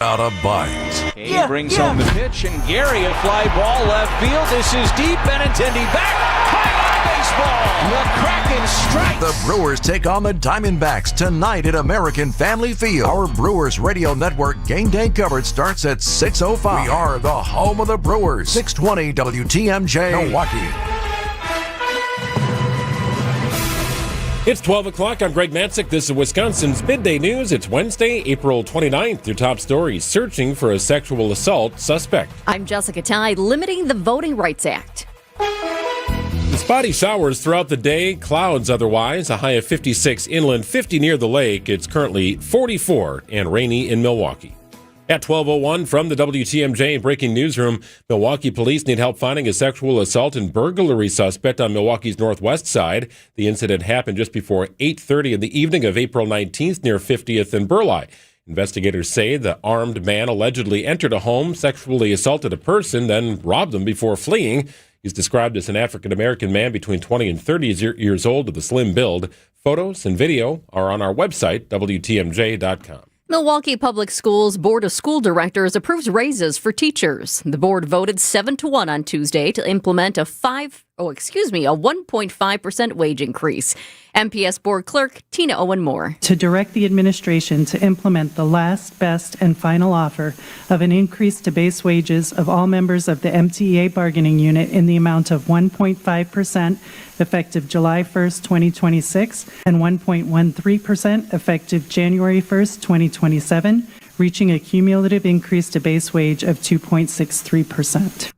Out of bite. He brings home the pitch, and Gary, a fly ball left field. This is deep. Benintendi back. High baseball. The Kraken strikes. The Brewers take on the Diamondbacks tonight at American Family Field. Our Brewers Radio Network game day coverage starts at 6:05. We are the home of the Brewers. 620 WTMJ, Milwaukee. It's 12 o'clock. I'm Greg Matzik. This is Wisconsin's Midday News. It's Wednesday, April 29th. Your top stories: searching for a sexual assault suspect. I'm Jessica Ty. Limiting the Voting Rights Act. Spotty showers throughout the day, clouds otherwise. A high of 56 inland, 50 near the lake. It's currently 44 and rainy in Milwaukee. At 12:01 from the WTMJ breaking newsroom, Milwaukee police need help finding a sexual assault and burglary suspect on Milwaukee's northwest side. The incident happened just before 8:30 in the evening of April 19th near 50th and Burleigh. Investigators say the armed man allegedly entered a home, sexually assaulted a person, then robbed them before fleeing. He's described as an African-American man between 20 and 30 years old with a slim build. Photos and video are on our website, WTMJ.com. Milwaukee Public Schools Board of School Directors approves raises for teachers. The board voted 7-1 on Tuesday to implement a 1.5% wage increase. MPS Board Clerk Tina Owen Moore. To direct the administration to implement the last, best, and final offer of an increase to base wages of all members of the MTEA bargaining unit in the amount of 1.5% effective July 1st, 2026, and 1.13% effective January 1st, 2027, reaching a cumulative increase to base wage of 2.63%.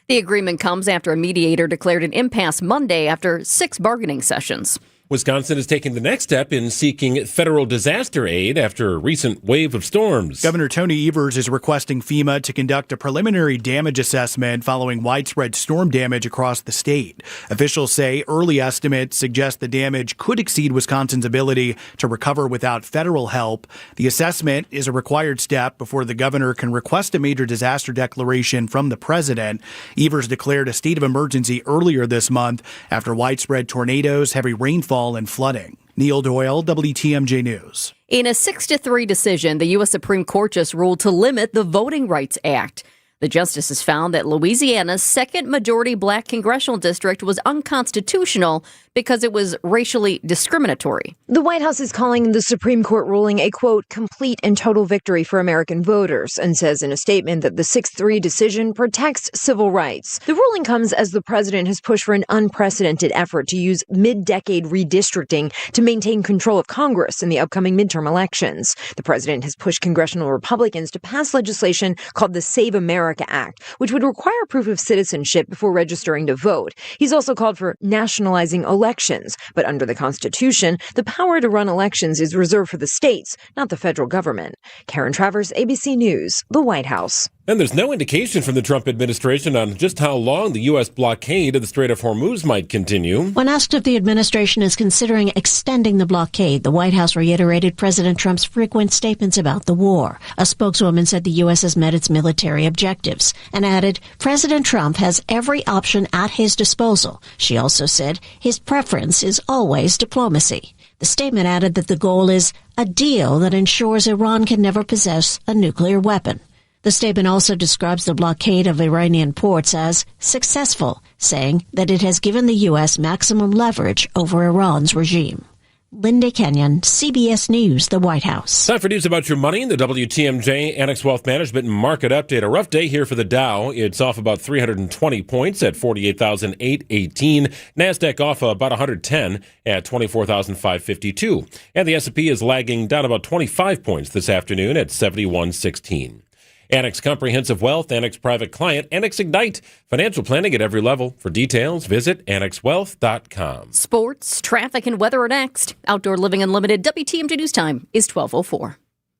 The agreement comes after a mediator declared an impasse Monday after 6 bargaining sessions. Wisconsin is taking the next step in seeking federal disaster aid after a recent wave of storms. Governor Tony Evers is requesting FEMA to conduct a preliminary damage assessment following widespread storm damage across the state. Officials say early estimates suggest the damage could exceed Wisconsin's ability to recover without federal help. The assessment is a required step before the governor can request a major disaster declaration from the president. Evers declared a state of emergency earlier this month after widespread tornadoes, heavy rainfall, and flooding. Neil Doyle, WTMJ News. In a 6-3 decision, the U.S. Supreme Court just ruled to limit the Voting Rights Act. The justices found that Louisiana's second majority black congressional district was unconstitutional because it was racially discriminatory. The White House is calling the Supreme Court ruling a, quote, complete and total victory for American voters, and says in a statement that the 6-3 decision protects civil rights. The ruling comes as the president has pushed for an unprecedented effort to use mid-decade redistricting to maintain control of Congress in the upcoming midterm elections. The president has pushed congressional Republicans to pass legislation called the Save America Act, which would require proof of citizenship before registering to vote. He's also called for nationalizing elections, but under the Constitution, the power to run elections is reserved for the states, not the federal government. Karen Travers, ABC News, the White House. And there's no indication from the Trump administration on just how long the U.S. blockade of the Strait of Hormuz might continue. When asked if the administration is considering extending the blockade, the White House reiterated President Trump's frequent statements about the war. A spokeswoman said the U.S. has met its military objectives and added, President Trump has every option at his disposal. She also said his preference is always diplomacy. The statement added that the goal is a deal that ensures Iran can never possess a nuclear weapon. The statement also describes the blockade of Iranian ports as successful, saying that it has given the U.S. maximum leverage over Iran's regime. Linda Kenyon, CBS News, the White House. Time for news about your money. The WTMJ Annex Wealth Management Market Update. A rough day here for the Dow. It's off about 320 points at 48,818. NASDAQ off about 110 at 24,552. And the S&P is lagging down about 25 points this afternoon at 7116. Annex Comprehensive Wealth, Annex Private Client, Annex Ignite. Financial planning at every level. For details, visit annexwealth.com. Sports, traffic, and weather are next. Outdoor Living Unlimited WTMJ News Time is 12:04.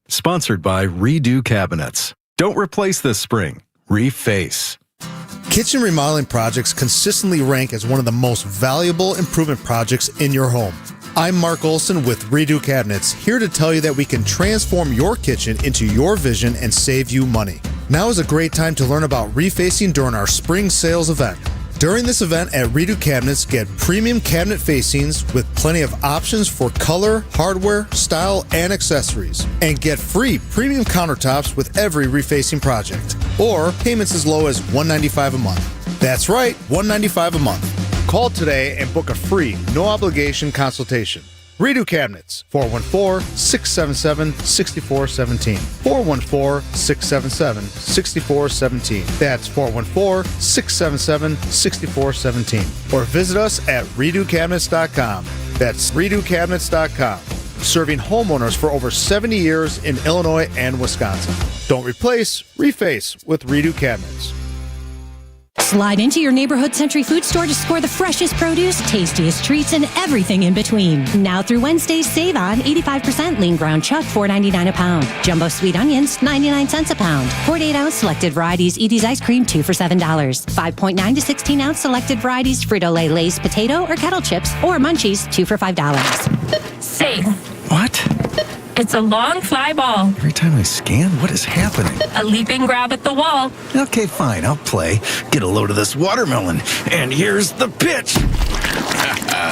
Sponsored by Redo Cabinets. Don't replace this spring. Reface. Kitchen remodeling projects consistently rank as one of the most valuable improvement projects in your home. I'm Mark Olson with Redo Cabinets, here to tell you that we can transform your kitchen into your vision and save you money. Now is a great time to learn about refacing during our spring sales event. During this event at Redo Cabinets, get premium cabinet facings with plenty of options for color, hardware, style, and accessories. And get free premium countertops with every refacing project. Or payments as low as $195 a month. That's right, $195 a month. Call today and book a free, no-obligation consultation. Redo Cabinets, 414-677-6417. 414-677-6417. That's 414-677-6417. Or visit us at redocabinets.com. That's redocabinets.com. Serving homeowners for over 70 years in Illinois and Wisconsin. Don't replace, reface with Redo Cabinets. Slide into your neighborhood Century Food Store to score the freshest produce, tastiest treats, and everything in between. Now through Wednesday, save on 85% lean ground chuck, $4.99 a pound. Jumbo sweet onions, 99 cents a pound. 48-ounce selected varieties Edie's ice cream, 2 for $7. 5.9 to 16-ounce selected varieties Frito-Lay Lay's potato or kettle chips or munchies, 2 for $5. Safe. What? It's a long fly ball. Every time I scan, what is happening? A leaping grab at the wall. Okay, fine, I'll play. Get a load of this watermelon. And here's the pitch.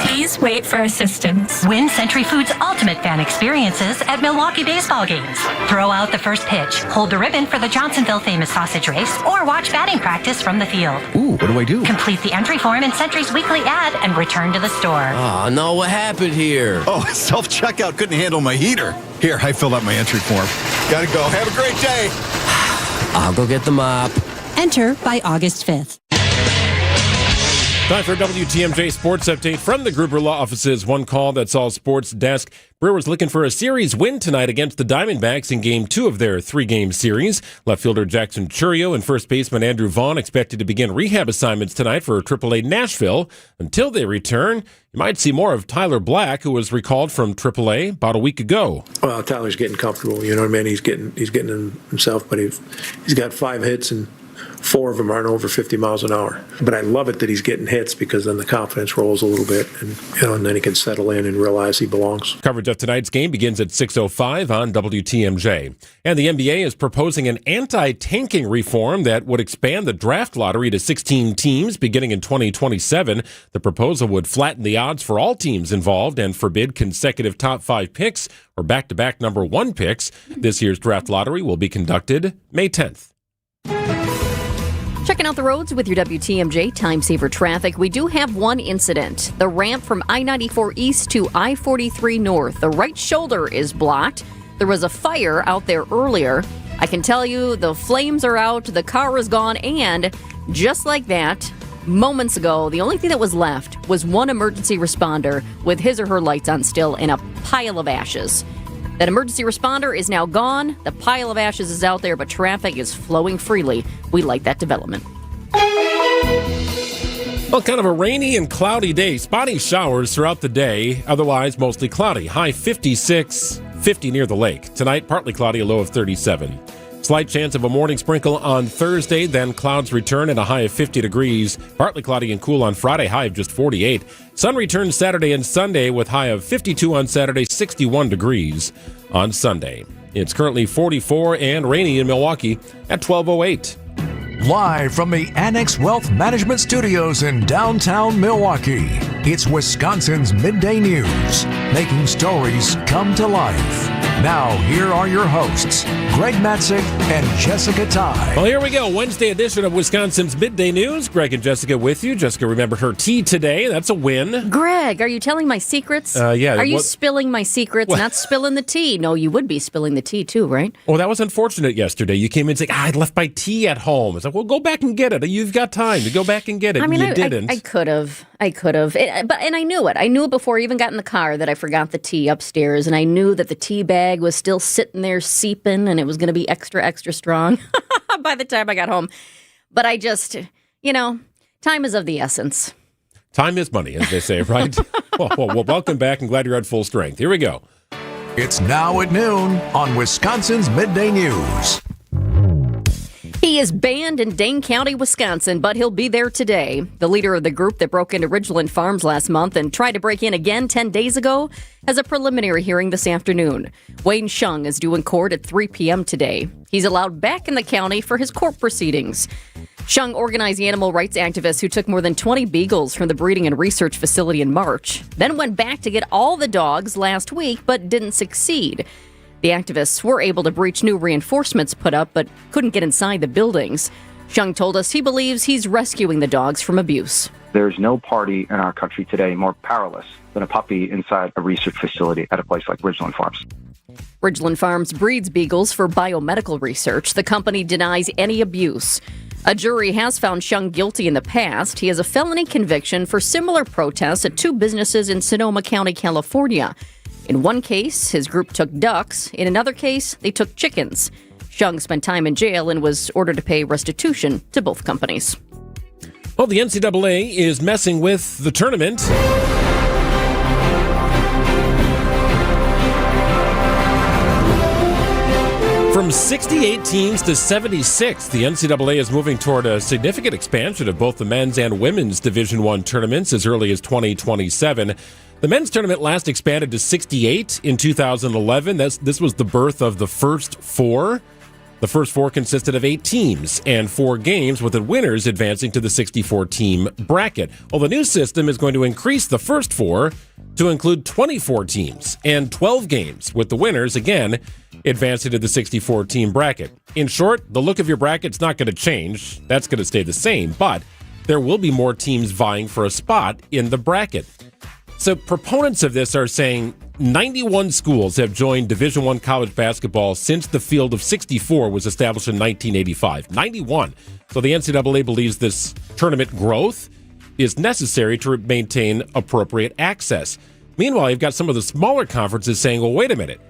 Please wait for assistance. Win Century Foods ultimate fan experiences at Milwaukee baseball games. Throw out the first pitch, hold the ribbon for the Johnsonville famous sausage race, or watch batting practice from the field. Ooh, what do I do? Complete the entry form in Century's weekly ad and return to the store. Oh, no, what happened here? Oh, self-checkout couldn't handle my heater. Here, I filled out my entry form. Gotta go. Have a great day. I'll go get the mop. Enter by August 5th. Time for a WTMJ Sports Update from the Gruber Law Office's One Call That's All Sports desk. Brewers looking for a series win tonight against the Diamondbacks in Game 2 of their 3-game series. Left fielder Jackson Churio and first baseman Andrew Vaughn expected to begin rehab assignments tonight for AAA Nashville. Until they return, you might see more of Tyler Black, who was recalled from AAA about a week ago. Well, Tyler's getting comfortable. You know what I mean? He's getting himself, but he's got 5 hits and 4 of them aren't over 50 miles an hour. But I love it that he's getting hits because then the confidence rolls a little bit, and then he can settle in and realize he belongs. Coverage of tonight's game begins at 6:05 on WTMJ. And the NBA is proposing an anti-tanking reform that would expand the draft lottery to 16 teams beginning in 2027. The proposal would flatten the odds for all teams involved and forbid consecutive top 5 picks or back-to-back number 1 picks. This year's draft lottery will be conducted May 10th. Checking out the roads with your WTMJ Time Saver traffic. We do have one incident. The ramp from I-94 East to I-43 North. The right shoulder is blocked. There was a fire out there earlier. I can tell you the flames are out, the car is gone, and just like that, moments ago, the only thing that was left was one emergency responder with his or her lights on still in a pile of ashes. That emergency responder is now gone. The pile of ashes is out there, but traffic is flowing freely. We like that development. Well, kind of a rainy and cloudy day. Spotty showers throughout the day. Otherwise, mostly cloudy. High 56, 50 near the lake. Tonight, partly cloudy, a low of 37. Slight chance of a morning sprinkle on Thursday, then clouds return at a high of 50 degrees. Partly cloudy and cool on Friday, high of just 48. Sun returns Saturday and Sunday with high of 52 on Saturday, 61 degrees on Sunday. It's currently 44 and rainy in Milwaukee at 12:08. Live from the Annex Wealth Management Studios in downtown Milwaukee, it's Wisconsin's Midday News, making stories come to life. Now, here are your hosts, Greg Matzik and Jessica Ty. Well, here we go. Wednesday edition of Wisconsin's Midday News. Greg and Jessica with you. Jessica remembered her tea today. That's a win. Greg, are you telling my secrets? Yeah. Are you spilling my secrets, not spilling the tea? No, you would be spilling the tea too, right? Well, that was unfortunate yesterday. You came in and said, I left my tea at home. It's like, well, go back and get it. You've got time to go back and get it. I mean, you didn't. I could have. And I knew it. I knew it before I even got in the car that I forgot the tea upstairs, and I knew that the tea bag was still sitting there seeping, and it was going to be extra, extra strong by the time I got home. But I just, time is of the essence. Time is money, as they say, right? well, welcome back, and glad you're at full strength. Here we go. It's now at noon on Wisconsin's Midday News. He is banned in Dane County, Wisconsin, but he'll be there today. The leader of the group that broke into Ridgeland Farms last month and tried to break in again 10 days ago has a preliminary hearing this afternoon. Wayne Shung is due in court at 3 p.m. today. He's allowed back in the county for his court proceedings. Shung organized the animal rights activists who took more than 20 beagles from the breeding and research facility in March, then went back to get all the dogs last week but didn't succeed. The activists were able to breach new reinforcements put up but couldn't get inside the buildings. Shung told us he believes he's rescuing the dogs from abuse. There's no party in our country today more powerless than a puppy inside a research facility at a place like Ridgeland Farms. Ridgeland Farms breeds beagles for biomedical research. The company denies any abuse. A jury has found Shung guilty in the past. He has a felony conviction for similar protests at two businesses in Sonoma County, California. In one case, his group took ducks. In another case, they took chickens. Shung spent time in jail and was ordered to pay restitution to both companies. Well, the NCAA is messing with the tournament. From 68 teams to 76, the NCAA is moving toward a significant expansion of both the men's and women's Division I tournaments as early as 2027. The men's tournament last expanded to 68 in 2011. This was the birth of the first four. The first four consisted of 8 teams and 4 games, with the winners advancing to the 64-team bracket. Well, the new system is going to increase the first 4 to include 24 teams and 12 games, with the winners, again, advancing to the 64-team bracket. In short, the look of your bracket's not going to change. That's going to stay the same, but there will be more teams vying for a spot in the bracket. So proponents of this are saying 91 schools have joined Division I college basketball since the field of 64 was established in 1985. 91. So the NCAA believes this tournament growth is necessary to maintain appropriate access. Meanwhile, you've got some of the smaller conferences saying, well, wait a minute.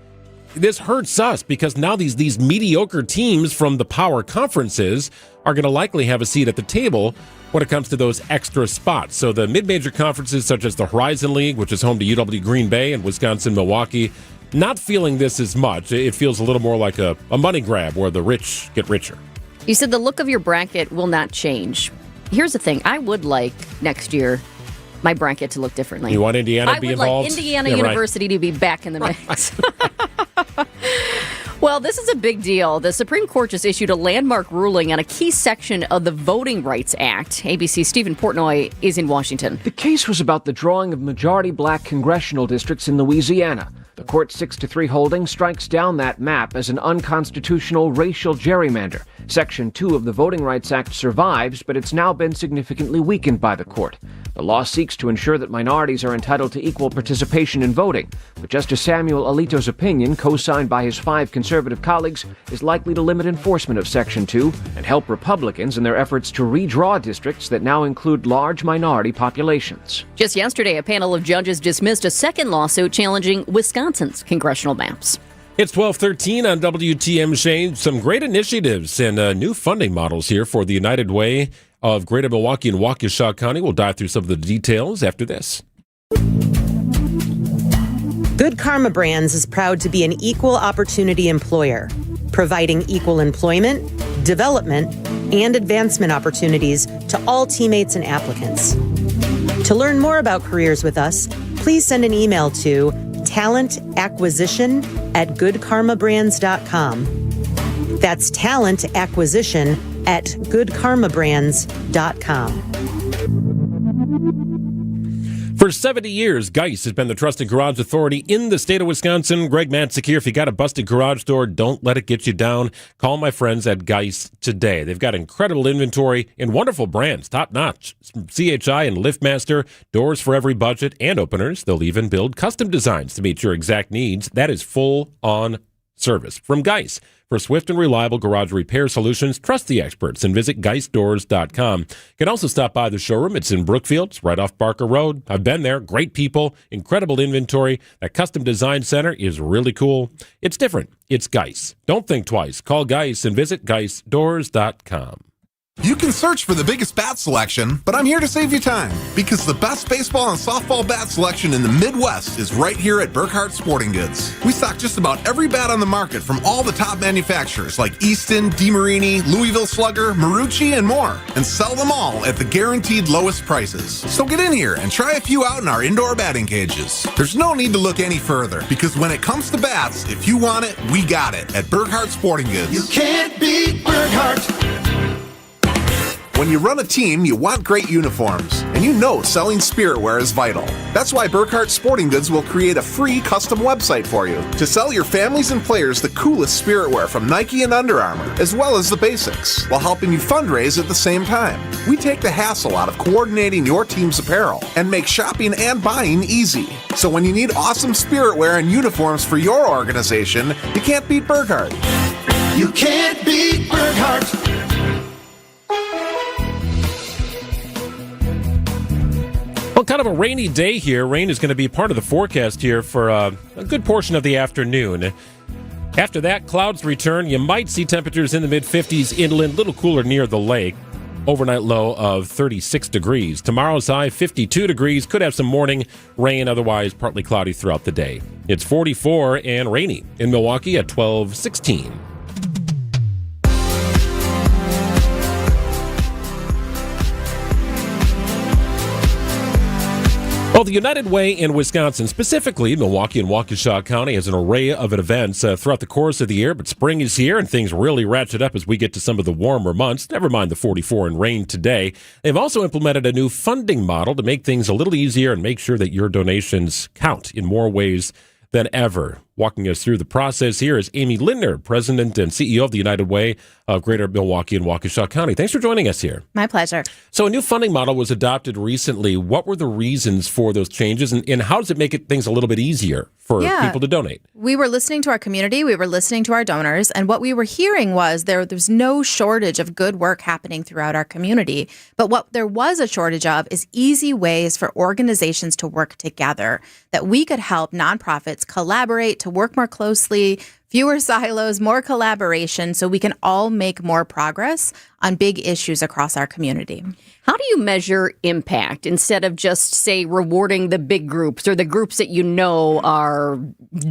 This hurts us because now these mediocre teams from the power conferences are going to likely have a seat at the table when it comes to those extra spots. So the mid-major conferences such as the Horizon League, which is home to UW Green Bay and Wisconsin-Milwaukee, not feeling this as much. It feels a little more like a money grab where the rich get richer. You said the look of your bracket will not change. Here's the thing. I would like next year my bracket to look differently. You want Indiana to be involved? I would like Indiana University to be back in the mix. Well, this is a big deal. The Supreme Court just issued a landmark ruling on a key section of the Voting Rights Act. ABC's Stephen Portnoy is in Washington. The case was about the drawing of majority black congressional districts in Louisiana. The court's 6-3 holding strikes down that map as an unconstitutional racial gerrymander. Section 2 of the Voting Rights Act survives, but it's now been significantly weakened by the court. The law seeks to ensure that minorities are entitled to equal participation in voting, but Justice Samuel Alito's opinion, co-signed by his 5 conservative colleagues, is likely to limit enforcement of Section 2 and help Republicans in their efforts to redraw districts that now include large minority populations. Just yesterday, a panel of judges dismissed a second lawsuit challenging Wisconsin's congressional maps. It's 12:13 on WTMJ. Some great initiatives and new funding models here for the United Way of Greater Milwaukee and Waukesha County. We'll dive through some of the details after this. Good Karma Brands is proud to be an equal opportunity employer, providing equal employment, development, and advancement opportunities to all teammates and applicants. To learn more about careers with us, please send an email to talentacquisition@goodkarmabrands.com. That's talentacquisition@goodkarmabrands.com. For 70 years, Geis has been the trusted garage authority in the state of Wisconsin. Greg Matzik here. If you got a busted garage door, don't let it get you down. Call my friends at Geis today. They've got incredible inventory and wonderful brands, top-notch. CHI and LiftMaster, doors for every budget, and openers. They'll even build custom designs to meet your exact needs. That is full-on service from Geis. For swift and reliable garage repair solutions, trust the experts and visit geisdoors.com. You can also stop by the showroom. It's in Brookfield. It's right off Barker Road. I've been there. Great people, incredible inventory. That custom design center is really cool. It's different. It's Geis. Don't think twice. Call Geis and visit geisdoors.com. You can search for the biggest bat selection, but I'm here to save you time because the best baseball and softball bat selection in the Midwest is right here at Burkhardt Sporting Goods. We stock just about every bat on the market from all the top manufacturers like Easton, DeMarini, Louisville Slugger, Marucci, and more, and sell them all at the guaranteed lowest prices. So get in here and try a few out in our indoor batting cages. There's no need to look any further because when it comes to bats, if you want it, we got it at Burkhardt Sporting Goods. You can't beat Burkhardt. When you run a team, you want great uniforms, and you know selling spirit wear is vital. That's why Burkhardt Sporting Goods will create a free custom website for you to sell your families and players the coolest spirit wear from Nike and Under Armour, as well as the basics, while helping you fundraise at the same time. We take the hassle out of coordinating your team's apparel and make shopping and buying easy. So when you need awesome spirit wear and uniforms for your organization, you can't beat Burkhardt. You can't beat Burkhardt. Well, kind of a rainy day here. Rain is going to be part of the forecast here for a good portion of the afternoon. After that, clouds return. You might see temperatures in the mid-50s inland, a little cooler near the lake. Overnight low of 36 degrees. Tomorrow's high, 52 degrees. Could have some morning rain, otherwise partly cloudy throughout the day. It's 44 and rainy in Milwaukee at 12:16. Well, the United Way in Wisconsin, specifically Milwaukee and Waukesha County, has an array of events throughout the course of the year, but spring is here and things really ratchet up as we get to some of the warmer months, never mind the 44 and rain today. They've also implemented a new funding model to make things a little easier and make sure that your donations count in more ways than ever. Walking us through the process here is Amy Lindner, President and CEO of the United Way of Greater Milwaukee and Waukesha County. Thanks for joining us here. My pleasure. So a new funding model was adopted recently. What were the reasons for those changes, and how does it make things a little bit easier for people to donate? We were listening to our community. We were listening to our donors. And what we were hearing was there's no shortage of good work happening throughout our community. But what there was a shortage of is easy ways for organizations to work together, that we could help nonprofits collaborate, to work more closely, fewer silos, more collaboration, so we can all make more progress on big issues across our community. How do you measure impact instead of just, say, rewarding the big groups or the groups that you know are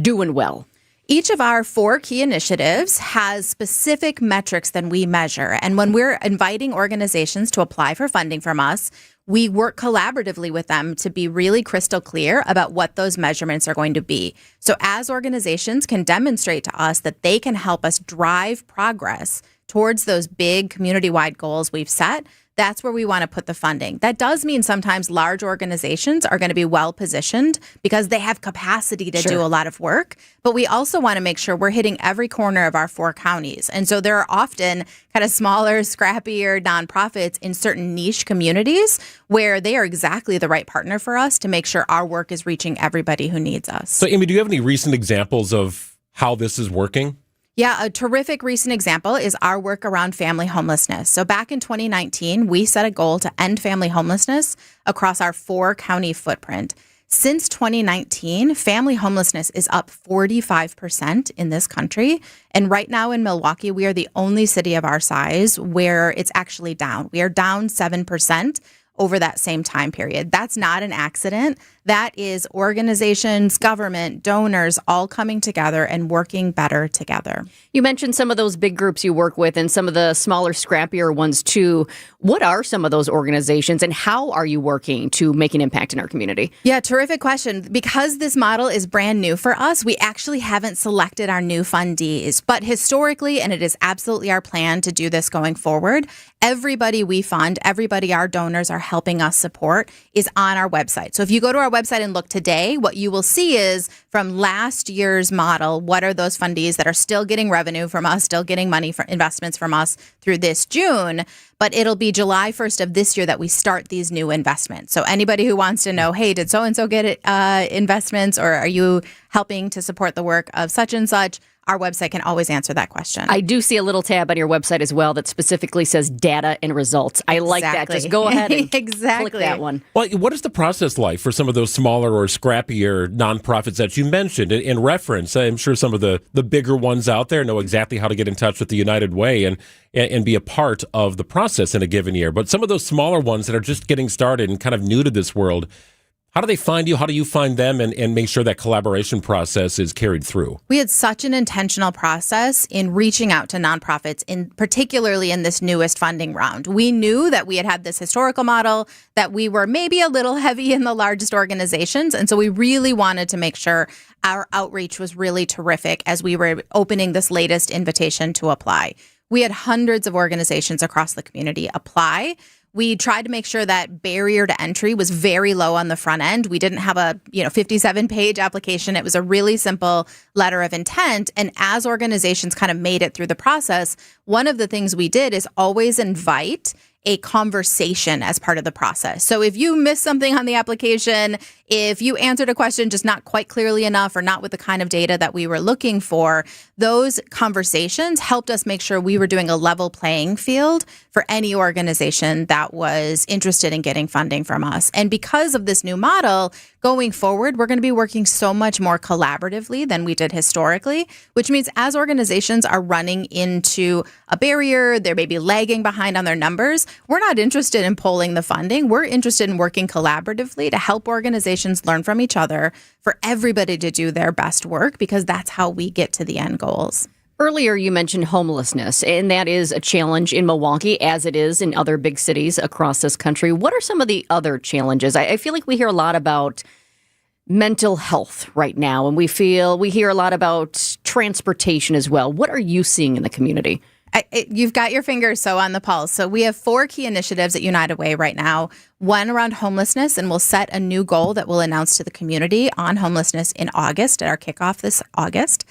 doing well? Each of our 4 key initiatives has specific metrics that we measure. And when we're inviting organizations to apply for funding from us, we work collaboratively with them to be really crystal clear about what those measurements are going to be. So as organizations can demonstrate to us that they can help us drive progress towards those big community-wide goals we've set, that's where we want to put the funding. That does mean sometimes large organizations are going to be well positioned because they have capacity to do a lot of work. But we also want to make sure we're hitting every corner of our 4 counties. And so there are often kind of smaller, scrappier nonprofits in certain niche communities where they are exactly the right partner for us to make sure our work is reaching everybody who needs us. So, Amy, do you have any recent examples of how this is working? Yeah, a terrific recent example is our work around family homelessness. So back in 2019, we set a goal to end family homelessness across our 4-county footprint. Since 2019, family homelessness is up 45% in this country. And right now in Milwaukee, we are the only city of our size where it's actually down. We are down 7% over that same time period. That's not an accident. That is organizations, government, donors all coming together and working better together. You mentioned some of those big groups you work with and some of the smaller, scrappier ones too. What are some of those organizations and how are you working to make an impact in our community? Yeah, terrific question. Because this model is brand new for us, we actually haven't selected our new fundees. But historically, and it is absolutely our plan to do this going forward, everybody we fund, everybody our donors are helping us support is on our website. So if you go to our website and look today, what you will see is from last year's model, what are those fundees that are still getting revenue from us, still getting money for investments from us through this June. But it'll be July 1st of this year that we start these new investments. So anybody who wants to know, hey, did so-and-so get investments, or are you helping to support the work of such and such? Our website can always answer that question. I do see a little tab on your website as well that specifically says data and results. I like that. Just go ahead and click that one. Well, what is the process like for some of those smaller or scrappier nonprofits that you mentioned in reference? I'm sure some of the bigger ones out there know exactly how to get in touch with the United Way and be a part of the process. process in a given year. But some of those smaller ones that are just getting started and kind of new to this world, how do they find you? How do you find them and make sure that collaboration process is carried through? We had such an intentional process in reaching out to nonprofits, particularly in this newest funding round. We knew that we had this historical model, that we were maybe a little heavy in the largest organizations. And so we really wanted to make sure our outreach was really terrific as we were opening this latest invitation to apply. We had hundreds of organizations across the community apply. We tried to make sure that barrier to entry was very low on the front end. We didn't have a 57-page application. It was a really simple letter of intent. And as organizations kind of made it through the process, one of the things we did is always invite a conversation as part of the process. So if you missed something on the application, if you answered a question just not quite clearly enough or not with the kind of data that we were looking for, those conversations helped us make sure we were doing a level playing field for any organization that was interested in getting funding from us. And because of this new model, going forward, we're going to be working so much more collaboratively than we did historically, which means as organizations are running into a barrier, they're maybe lagging behind on their numbers, we're not interested in pulling the funding. We're interested in working collaboratively to help organizations learn from each other, for everybody to do their best work, because that's how we get to the end goals. Earlier, you mentioned homelessness, and that is a challenge in Milwaukee, as it is in other big cities across this country. What are some of the other challenges? I feel like we hear a lot about mental health right now, and we hear a lot about transportation as well. What are you seeing in the community? You've got your fingers so on the pulse. So we have 4 key initiatives at United Way right now. One around homelessness, and we'll set a new goal that we'll announce to the community on homelessness in August at our kickoff this August.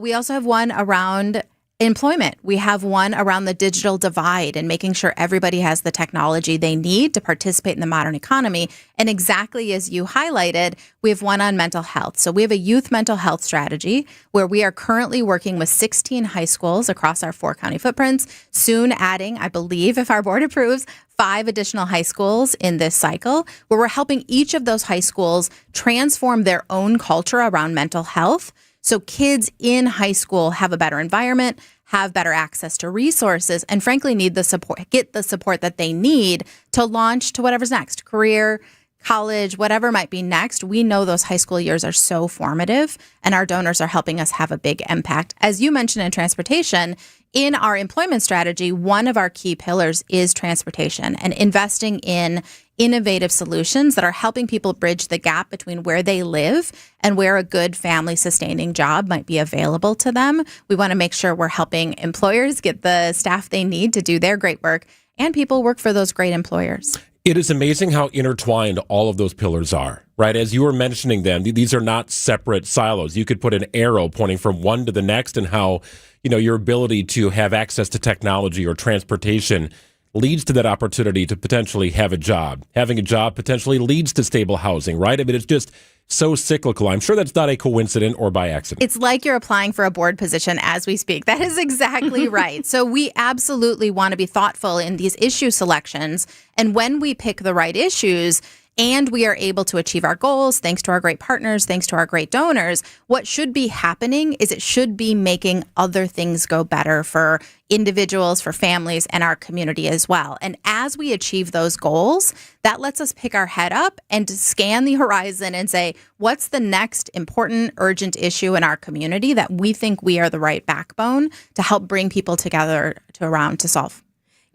We also have one around employment. We have one around the digital divide and making sure everybody has the technology they need to participate in the modern economy. And exactly as you highlighted, we have one on mental health. So we have a youth mental health strategy where we are currently working with 16 high schools across our 4 county footprints, soon adding, I believe, if our board approves, 5 additional high schools in this cycle, where we're helping each of those high schools transform their own culture around mental health. So kids in high school have a better environment, have better access to resources, and frankly need the support, get the support that they need to launch to whatever's next, career, college, whatever might be next. We know those high school years are so formative, and our donors are helping us have a big impact. As you mentioned in transportation, in our employment strategy, one of our key pillars is transportation and investing in innovative solutions that are helping people bridge the gap between where they live and where a good family sustaining job might be available to them. We want to make sure we're helping employers get the staff they need to do their great work, and people work for those great employers. It is amazing how intertwined all of those pillars are, right? As you were mentioning them, these are not separate silos. You could put an arrow pointing from one to the next, and how, your ability to have access to technology or transportation leads to that opportunity to potentially have a job. Having a job potentially leads to stable housing, right? I mean, it's just so cyclical. I'm sure that's not a coincidence or by accident. It's like you're applying for a board position as we speak. That is exactly right. So we absolutely want to be thoughtful in these issue selections. And when we pick the right issues, and we are able to achieve our goals, thanks to our great partners, thanks to our great donors, what should be happening is it should be making other things go better for individuals, for families, and our community as well. And as we achieve those goals, that lets us pick our head up and to scan the horizon and say, what's the next important, urgent issue in our community that we think we are the right backbone to help bring people together around to solve?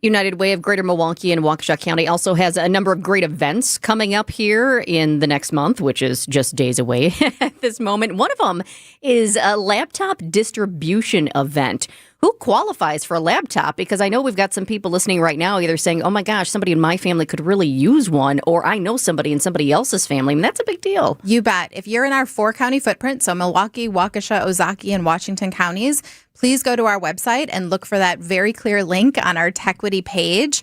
United Way of Greater Milwaukee and Waukesha County also has a number of great events coming up here in the next month, which is just days away at this moment. One of them is a laptop distribution event. Who qualifies for a laptop? Because I know we've got some people listening right now either saying, oh my gosh, somebody in my family could really use one, or I know somebody in somebody else's family. I mean, that's a big deal. You bet. If you're in our 4 county footprint, so Milwaukee, Waukesha, Ozaukee, and Washington counties, please go to our website and look for that very clear link on our TechWitty page.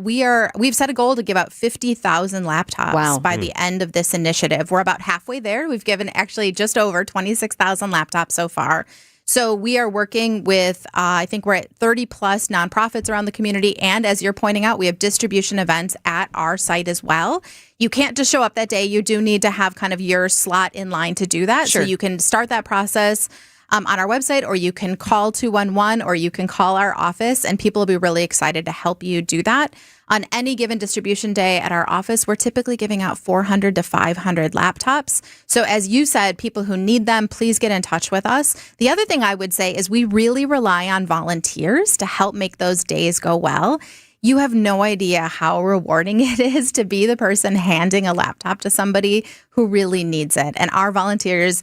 We've set a goal to give out 50,000 laptops by the end of this initiative. We're about halfway there. We've given actually just over 26,000 laptops so far. So we are working with, I think we're at 30 plus nonprofits around the community. And as you're pointing out, we have distribution events at our site as well. You can't just show up that day. You do need to have kind of your slot in line to do that. Sure. So you can start that process on our website, or you can call 211, or you can call our office, and people will be really excited to help you do that. On any given distribution day at our office, we're typically giving out 400 to 500 laptops. So as you said, people who need them, please get in touch with us. The other thing I would say is we really rely on volunteers to help make those days go well. You have no idea how rewarding it is to be the person handing a laptop to somebody who really needs it. And our volunteers,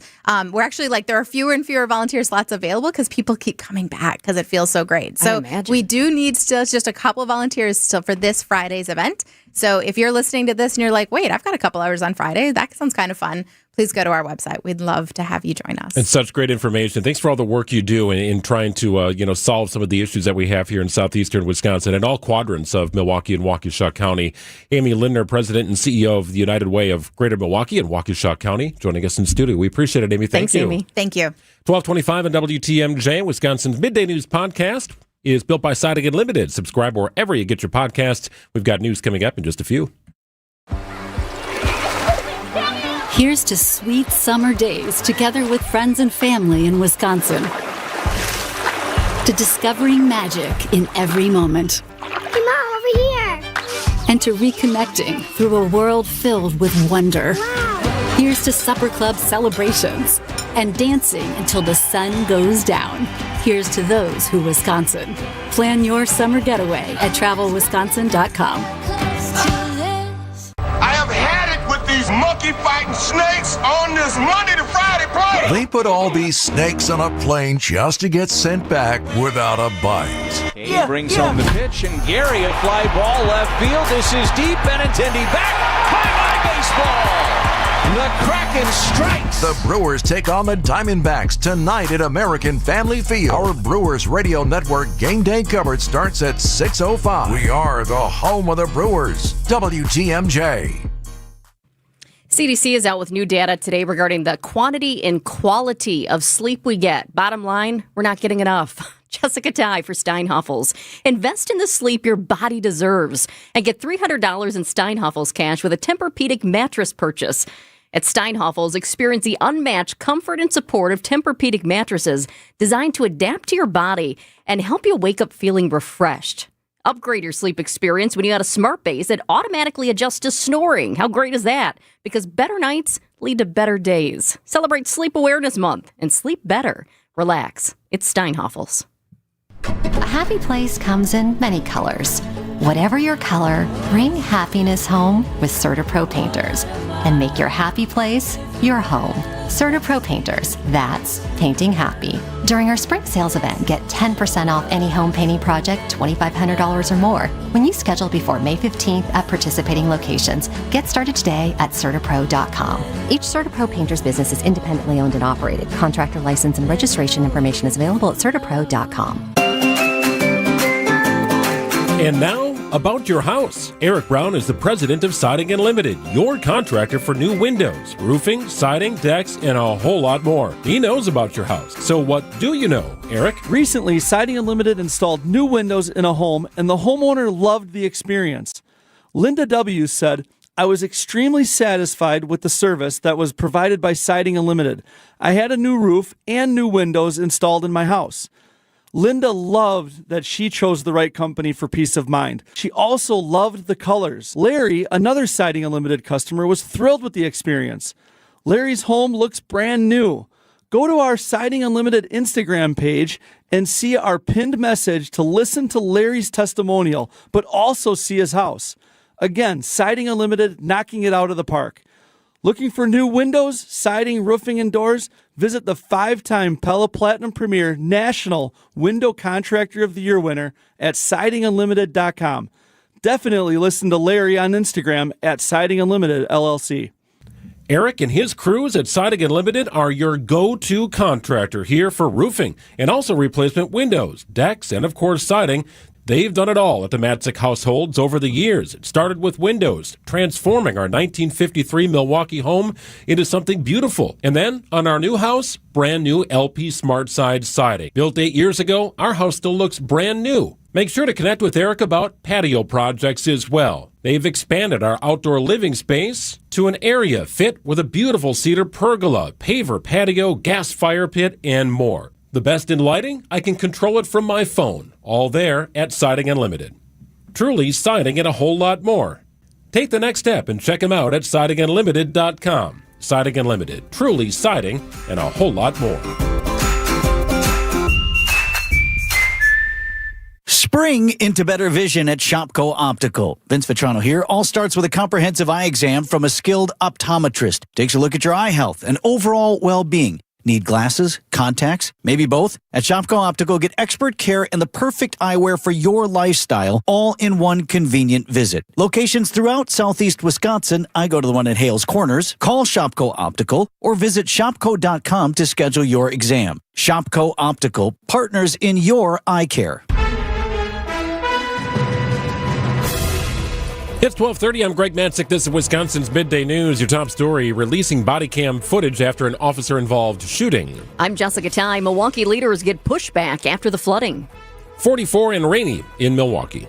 we're actually there are fewer and fewer volunteer slots available because people keep coming back because it feels so great. So we do need still just a couple of volunteers still for this Friday's event. So if you're listening to this and you're like, wait, I've got a couple hours on Friday, that sounds kind of fun, please go to our website. We'd love to have you join us. And such great information. Thanks for all the work you do in trying to solve some of the issues that we have here in southeastern Wisconsin and all quadrants of Milwaukee and Waukesha County. Amy Lindner, President and CEO of the United Way of Greater Milwaukee and Waukesha County, joining us in studio. We appreciate it, Amy. Thanks, you. Amy. Thank you. 1225 on WTMJ, Wisconsin's Midday News Podcast is built by Siding Unlimited. Subscribe wherever you get your podcasts. We've got news coming up in just a few. Here's to sweet summer days together with friends and family in Wisconsin. To discovering magic in every moment. Hey, Mom, over here. And to reconnecting through a world filled with wonder. Wow. Here's to supper club celebrations and dancing until the sun goes down. Here's to those who Wisconsin. Plan your summer getaway at travelwisconsin.com. I have had it with these monkey-fighting snakes on this Monday to Friday plane. They put all these snakes on a plane just to get sent back without a bite. He brings home the pitch, and Gary, a fly ball left field. This is deep. Benintendi back. High baseball. The Kraken strikes. The Brewers take on the Diamondbacks tonight at American Family Field. Our Brewers Radio Network game day coverage starts at 6:05. We are the home of the Brewers. WTMJ. CDC is out with new data today regarding the quantity and quality of sleep we get. Bottom line, we're not getting enough. Jessica Ty for Steinhoffels. Invest in the sleep your body deserves and get $300 in Steinhoffels cash with a Tempur-Pedic mattress purchase. At Steinhoffels, experience the unmatched comfort and support of Tempur-Pedic mattresses designed to adapt to your body and help you wake up feeling refreshed. Upgrade your sleep experience when you add a smart base that automatically adjusts to snoring. How great is that? Because better nights lead to better days. Celebrate Sleep Awareness Month and sleep better. Relax. It's Steinhoffels. A happy place comes in many colors. Whatever your color, bring happiness home with CertaPro Painters and make your happy place your home. CertaPro Painters, that's painting happy. During our spring sales event, get 10% off any home painting project, $2,500 or more. When you schedule before May 15th at participating locations, get started today at CertaPro.com. Each CertaPro Painters business is independently owned and operated. Contractor license and registration information is available at CertaPro.com. And now, about your house. Eric Brown is the president of Siding Unlimited, your contractor for new windows, roofing, siding, decks, and a whole lot more. He knows about your house. So what do you know, Eric? Recently, Siding Unlimited installed new windows in a home, and the homeowner loved the experience. Linda W. said, I was extremely satisfied with the service that was provided by Siding Unlimited. I had a new roof and new windows installed in my house. Linda loved that she chose the right company for peace of mind. She also loved the colors. Larry, another Siding Unlimited customer, was thrilled with the experience. Larry's home looks brand new. Go to our Siding Unlimited Instagram page and see our pinned message to listen to Larry's testimonial, but also see his house. Again, Siding Unlimited, knocking it out of the park. Looking for new windows, siding, roofing, and doors? Visit the 5-time Pella Platinum Premier National Window Contractor of the Year winner at sidingunlimited.com. Definitely listen to Larry on Instagram at Siding Unlimited LLC. Eric and his crews at Siding Unlimited are your go-to contractor here for roofing and also replacement windows, decks, and of course siding. They've done it all at the Matzik households over the years. It started with windows, transforming our 1953 Milwaukee home into something beautiful. And then, on our new house, brand new LP SmartSide siding. Built 8 years ago, our house still looks brand new. Make sure to connect with Eric about patio projects as well. They've expanded our outdoor living space to an area fit with a beautiful cedar pergola, paver patio, gas fire pit, and more. The best in lighting? I can control it from my phone. All there at Siding Unlimited. Truly siding and a whole lot more. Take the next step and check them out at sidingunlimited.com. Siding Unlimited. Truly siding and a whole lot more. Spring into better vision at Shopko Optical. Vince Vitrano here. All starts with a comprehensive eye exam from a skilled optometrist. Takes a look at your eye health and overall well-being. Need glasses, contacts, maybe both? At Shopko Optical, get expert care and the perfect eyewear for your lifestyle, all in one convenient visit. Locations throughout southeast Wisconsin. I go to the one at Hales Corners. Call Shopko Optical or visit shopko.com to schedule your exam. Shopko Optical, partners in your eye care. It's 12:30. I'm Greg Matzik. This is Wisconsin's Midday News. Your top story, releasing body cam footage after an officer-involved shooting. I'm Jessica Ty. Milwaukee leaders get pushback after the flooding. 44 and rainy in Milwaukee.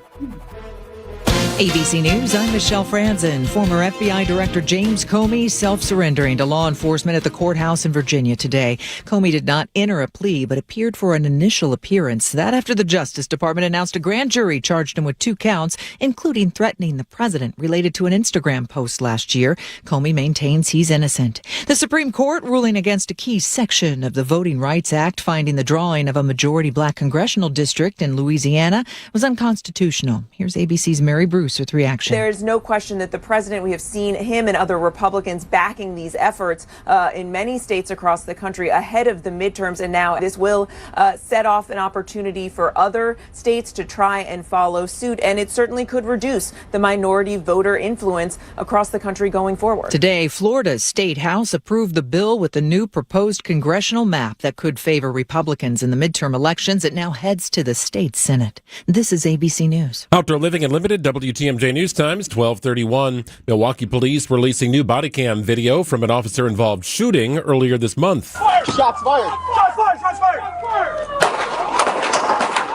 ABC News, I'm Michelle Franzen. Former FBI Director James Comey self-surrendering to law enforcement at the courthouse in Virginia today. Comey did not enter a plea, but appeared for an initial appearance. That after the Justice Department announced a grand jury charged him with 2 counts, including threatening the president related to an Instagram post last year. Comey maintains he's innocent. The Supreme Court ruling against a key section of the Voting Rights Act, finding the drawing of a majority black congressional district in Louisiana was unconstitutional. Here's ABC's Mary Bruce with reaction. There is no question that the president, we have seen him and other Republicans backing these efforts in many states across the country ahead of the midterms. And now this will set off an opportunity for other states to try and follow suit. And it certainly could reduce the minority voter influence across the country going forward. Today, Florida's State House approved the bill with the new proposed congressional map that could favor Republicans in the midterm elections. It now heads to the state Senate. This is ABC News. Outdoor Living Unlimited, WTMJ News Times, 12:31. Milwaukee police releasing new body cam video from an officer-involved shooting earlier this month. Fire! Shots fired! Shots fired! Shots fired!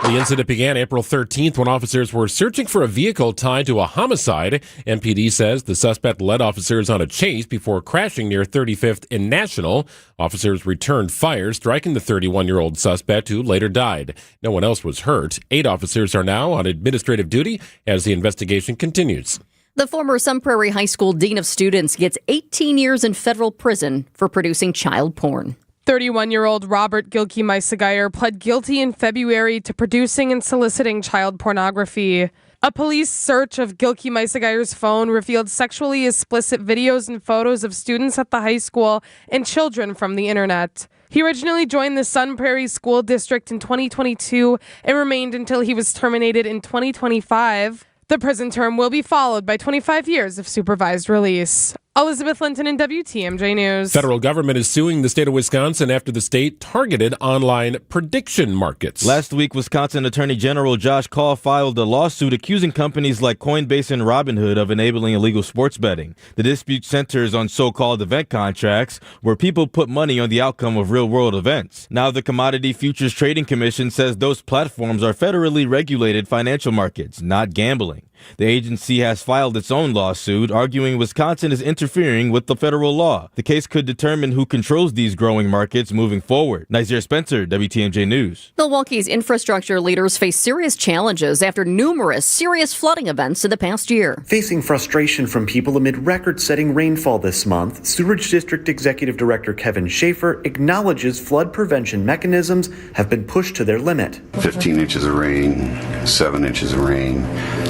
The incident began April 13th when officers were searching for a vehicle tied to a homicide. MPD says the suspect led officers on a chase before crashing near 35th and National. Officers returned fire, striking the 31-year-old suspect, who later died. No one else was hurt. 8 officers are now on administrative duty as the investigation continues. The former Sun Prairie High School Dean of Students gets 18 years in federal prison for producing child porn. 31-year-old Robert Gilkey-Meissegeyer pled guilty in February to producing and soliciting child pornography. A police search of Gilkey-Meissegeyer's phone revealed sexually explicit videos and photos of students at the high school and children from the internet. He originally joined the Sun Prairie School District in 2022 and remained until he was terminated in 2025. The prison term will be followed by 25 years of supervised release. Elizabeth Linton in WTMJ News. Federal government is suing the state of Wisconsin after the state targeted online prediction markets. Last week, Wisconsin Attorney General Josh Kaul filed a lawsuit accusing companies like Coinbase and Robinhood of enabling illegal sports betting. The dispute centers on so-called event contracts, where people put money on the outcome of real-world events. Now, the Commodity Futures Trading Commission says those platforms are federally regulated financial markets, not gambling. The agency has filed its own lawsuit, arguing Wisconsin is interfering with the federal law. The case could determine who controls these growing markets moving forward. Nazir Spencer, WTMJ News. Milwaukee's infrastructure leaders face serious challenges after numerous serious flooding events in the past year. Facing frustration from people amid record-setting rainfall this month, Sewerage District Executive Director Kevin Schaefer acknowledges flood prevention mechanisms have been pushed to their limit. 15 inches of rain, 7 inches of rain.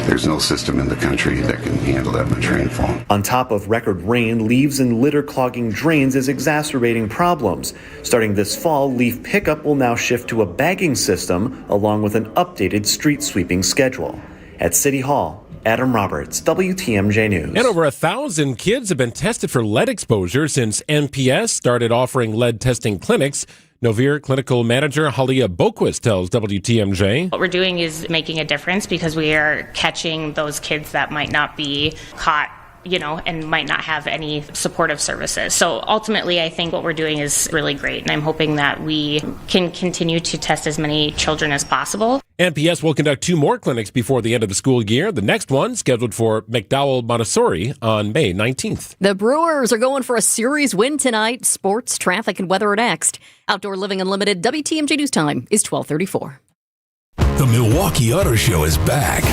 There's no system in the country that can handle that much rainfall. On top of record rain, leaves and litter clogging drains is exacerbating problems. Starting this fall, leaf pickup will now shift to a bagging system along with an updated street sweeping schedule. At City Hall, Adam Roberts, WTMJ News. And over 1,000 kids have been tested for lead exposure since NPS started offering lead testing clinics. Novir Clinical Manager Halia Boquist tells WTMJ. What we're doing is making a difference because we are catching those kids that might not be caught, and might not have any supportive services. So ultimately, I think what we're doing is really great, and I'm hoping that we can continue to test as many children as possible. NPS will conduct 2 more clinics before the end of the school year. The next one scheduled for McDowell Montessori on May 19th. The Brewers are going for a series win tonight. Sports, traffic, and weather are next. Outdoor Living Unlimited WTMJ News Time is 12:34. The Milwaukee Auto Show is back.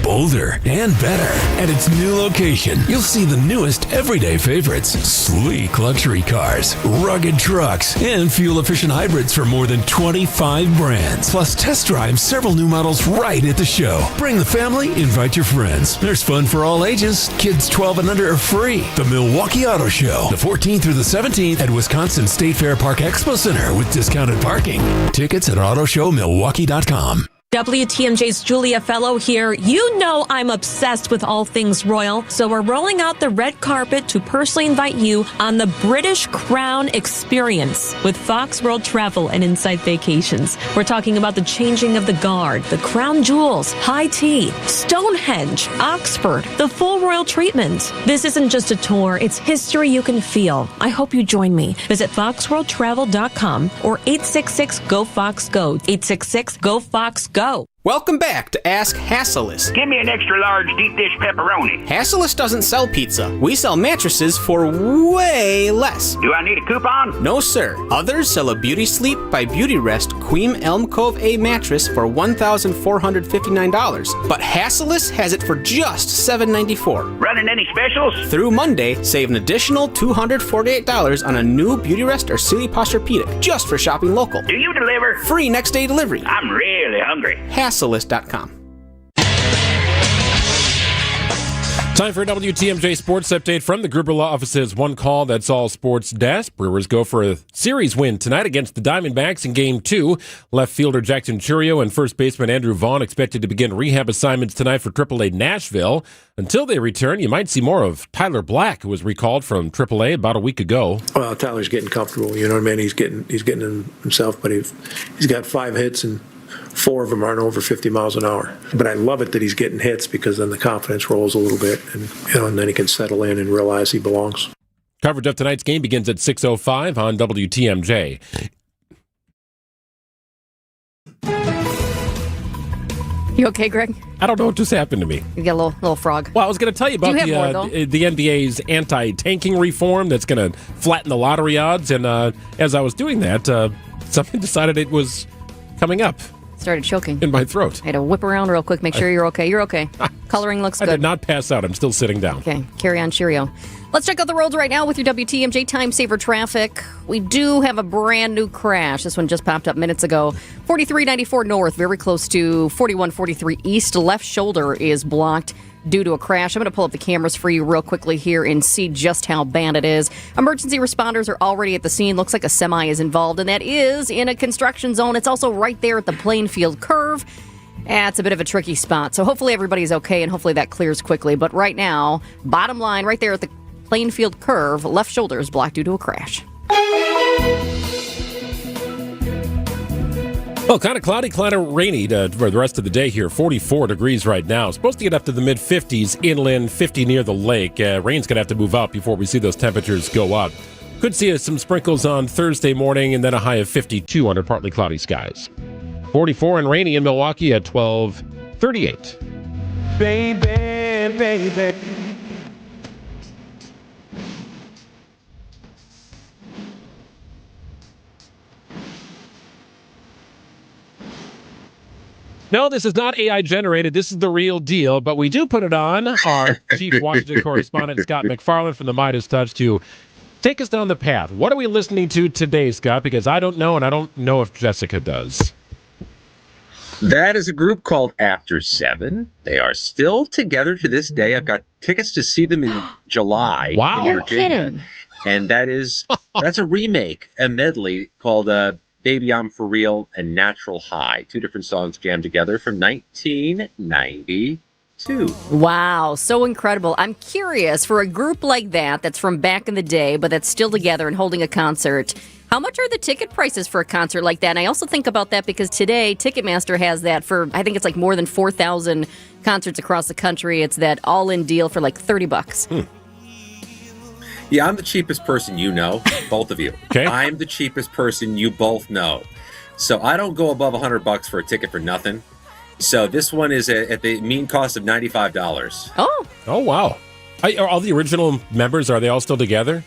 Bolder and better. At its new location, you'll see the newest everyday favorites. Sleek luxury cars, rugged trucks, and fuel-efficient hybrids for more than 25 brands. Plus, test drive several new models right at the show. Bring the family, invite your friends. There's fun for all ages. Kids 12 and under are free. The Milwaukee Auto Show, the 14th through the 17th at Wisconsin State Fair Park Expo Center with discounted parking. Tickets at autoshowmilwaukee.com. WTMJ's Julia Fellow here. You know I'm obsessed with all things royal, so we're rolling out the red carpet to personally invite you on the British Crown experience with Fox World Travel and Insight Vacations. We're talking about the changing of the guard, the crown jewels, high tea, Stonehenge, Oxford, the full royal treatment. This isn't just a tour, it's history you can feel. I hope you join me. Visit foxworldtravel.com or 866-GO-FOX-GO, 866-GO-FOX-GO. Welcome back to Ask Hasselus. Give me an extra large deep dish pepperoni. Hasselus doesn't sell pizza. We sell mattresses for way less. Do I need a coupon? No, sir. Others sell a Beauty Sleep by Beauty Rest Queen Elm Cove A mattress for $1,459. But Hasselus has it for just $794. Running any specials? Through Monday, save an additional $248 on a new Beauty Rest or Sealy Posturepedic just for shopping local. Do you deliver? Free next day delivery. I'm really hungry. Hasselus.com. Time for a WTMJ Sports Update from the Gruber Law Office's One Call That's All Sports Desk. Brewers go for a series win tonight against the Diamondbacks in Game 2. Left fielder Jackson Churio and first baseman Andrew Vaughn expected to begin rehab assignments tonight for AAA Nashville. Until they return, you might see more of Tyler Black, who was recalled from AAA about a week ago. Well, Tyler's getting comfortable. You know what I mean? He's getting himself, but he's got 5 hits and 4 of them aren't over 50 miles an hour. But I love it that he's getting hits because then the confidence rolls a little bit, and then he can settle in and realize he belongs. Coverage of tonight's game begins at 6:05 on WTMJ. You okay, Greg? I don't know what just happened to me. You got a little frog. Well, I was going to tell you about the NBA's anti-tanking reform that's going to flatten the lottery odds, and as I was doing that, something decided it was coming up. Started choking in my throat. I had to whip around real quick, make sure you're okay. You're okay. Coloring looks good. I did not pass out. I'm still sitting down. Okay, carry on, cheerio. Let's check out the roads right now with your WTMJ Time Saver traffic. We do have a brand new crash. This one just popped up minutes ago. 4394 north, very close to 4143 east. Left shoulder is blocked due to a crash. I'm going to pull up the cameras for you real quickly here and see just how bad it is. Emergency responders are already at the scene. Looks like a semi is involved, and that is in a construction zone. It's also right there at the Plainfield curve. It's a bit of a tricky spot, so hopefully everybody's okay, and hopefully that clears quickly. But right now, bottom line, right there at the Plainfield curve, left shoulder is blocked due to a crash. Well, kind of cloudy, kind of rainy for the rest of the day here. 44 degrees right now. Supposed to get up to the mid-50s inland, 50 near the lake. Rain's going to have to move up before we see those temperatures go up. Could see some sprinkles on Thursday morning and then a high of 52 under partly cloudy skies. 44 and rainy in Milwaukee at 12:38. Baby. No, this is not AI generated. This is the real deal, but we do put it on our chief Washington correspondent, Scott McFarland from the Midas Touch, to take us down the path. What are we listening to today, Scott? Because I don't know, and I don't know if Jessica does. That is a group called After 7. They are still together to this day. I've got tickets to see them in July. Wow. In You're kidding. And that's a remake, a medley called Baby I'm For Real and Natural High. 2 different songs jammed together from 1992. Wow, so incredible. I'm curious, for a group like that, that's from back in the day, but that's still together and holding a concert, how much are the ticket prices for a concert like that? And I also think about that because today, Ticketmaster has that for, I think it's like more than 4,000 concerts across the country. It's that all-in deal for like $30. Yeah, I'm the cheapest person you know, both of you. Okay. I'm the cheapest person you both know. So I don't go above $100 for a ticket for nothing. So this one is at the mean cost of $95. Oh, wow. Are all the original members, are they all still together?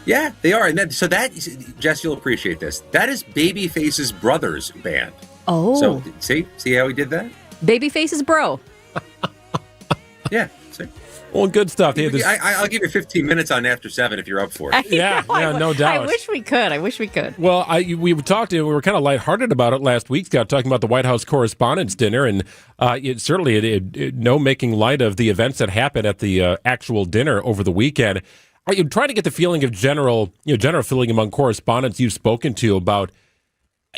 Yeah, they are. And Jess, you'll appreciate this. That is Babyface's brother's band. Oh. So see how he did that? Babyface's bro. Yeah. See? Well, good stuff. I'll give you 15 minutes on After 7 if you're up for it. No doubt. I wish we could. Well, we were kind of lighthearted about it last week, Scott, talking about the White House Correspondents' Dinner, and no making light of the events that happened at the actual dinner over the weekend. Are you trying to get the feeling of general feeling among correspondents you've spoken to about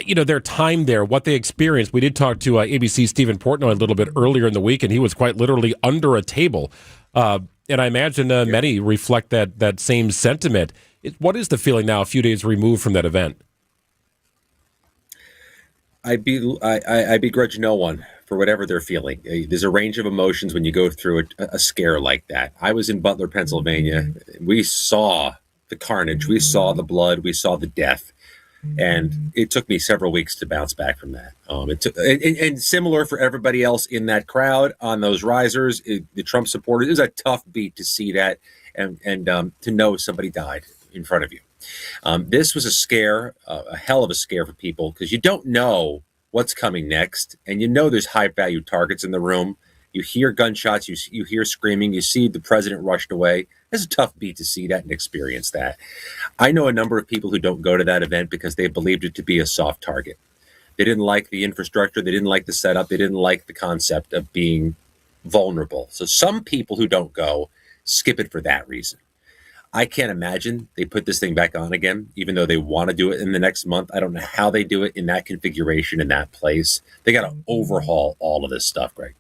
their time there, what they experienced? We did talk to ABC's Stephen Portnoy a little bit earlier in the week, and he was quite literally under a table. And I imagine many reflect that same sentiment. What is the feeling now, a few days removed from that event? I begrudge no one for whatever they're feeling. There's a range of emotions when you go through a scare like that. I was in Butler, Pennsylvania. We saw the carnage. We saw the blood. We saw the death. And it took me several weeks to bounce back from that. And similar for everybody else in that crowd on those risers, the Trump supporters, it was a tough beat to see that and to know somebody died in front of you. This was a scare, a hell of a scare for people, because you don't know what's coming next. And there's high value targets in the room. You hear gunshots, you hear screaming, you see the president rushed away. It's a tough beat to see that and experience that. I know a number of people who don't go to that event because they believed it to be a soft target. They didn't like the infrastructure. They didn't like the setup. They didn't like the concept of being vulnerable. So some people who don't go skip it for that reason. I can't imagine they put this thing back on again, even though they want to do it in the next month. I don't know how they do it in that configuration, in that place. They got to overhaul all of this stuff, Greg.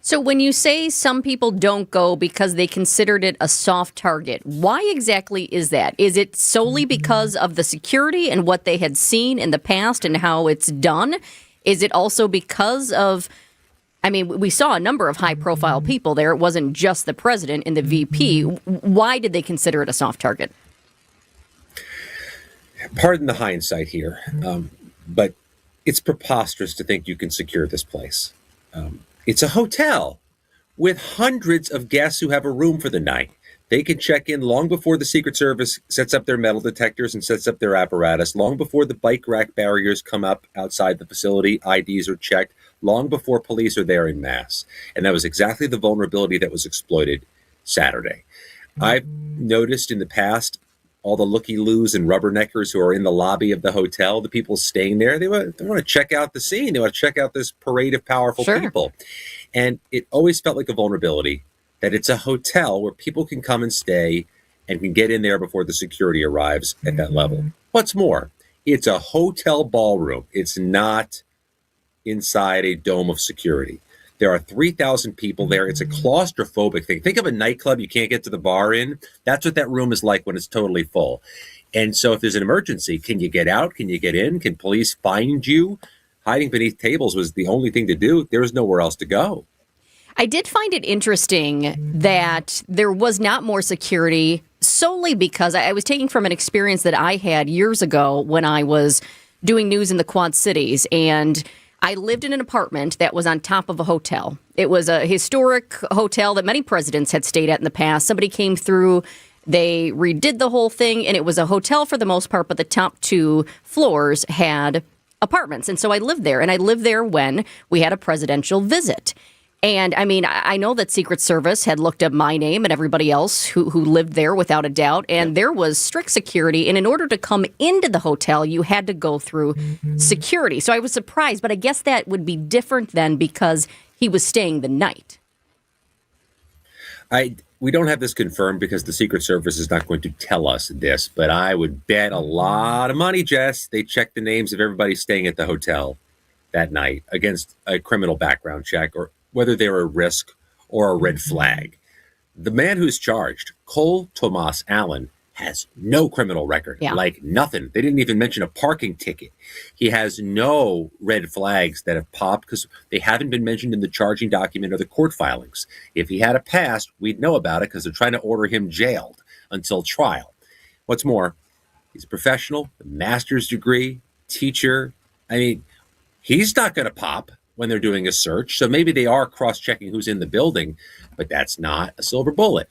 So when you say some people don't go because they considered it a soft target, why exactly is that? Is it solely because of the security and what they had seen in the past and how it's done? Is it also because of, we saw a number of high-profile people there. It wasn't just the president and the VP. Why did they consider it a soft target? Pardon the hindsight here, but it's preposterous to think you can secure this place. It's a hotel with hundreds of guests who have a room for the night. They can check in long before the Secret Service sets up their metal detectors and sets up their apparatus, long before the bike rack barriers come up outside the facility, IDs are checked, long before police are there en masse. And that was exactly the vulnerability that was exploited Saturday. I've noticed in the past all the looky-loos and rubberneckers who are in the lobby of the hotel, the people staying there, they want to check out the scene. They want to check out this parade of powerful people. And it always felt like a vulnerability that it's a hotel where people can come and stay and can get in there before the security arrives at that level. What's more, it's a hotel ballroom. It's not inside a dome of security. There are 3,000 people there. It's a claustrophobic thing. Think of a nightclub you can't get to the bar in. That's what that room is like when it's totally full. And so if there's an emergency, can you get out? Can you get in? Can police find you? Hiding beneath tables was the only thing to do. There was nowhere else to go. I did find it interesting that there was not more security solely because I was taking from an experience that I had years ago when I was doing news in the Quad Cities, and I lived in an apartment that was on top of a hotel. It was a historic hotel that many presidents had stayed at in the past. Somebody came through, they redid the whole thing, and it was a hotel for the most part, but the top two floors had apartments. And so I lived there, and I lived there when we had a presidential visit. And I know that Secret Service had looked up my name and everybody else who lived there without a doubt. And there was strict security. And in order to come into the hotel, you had to go through security. So I was surprised. But I guess that would be different then because he was staying the night. We don't have this confirmed because the Secret Service is not going to tell us this. But I would bet a lot of money, Jess, they checked the names of everybody staying at the hotel that night against a criminal background check or whether they're a risk or a red flag. The man who's charged, Cole Tomas Allen, has no criminal record, like nothing. They didn't even mention a parking ticket. He has no red flags that have popped because they haven't been mentioned in the charging document or the court filings. If he had a past, we'd know about it because they're trying to order him jailed until trial. What's more, he's a professional, a master's degree, teacher. He's not going to pop when they're doing a search. So maybe they are cross-checking who's in the building, but that's not a silver bullet.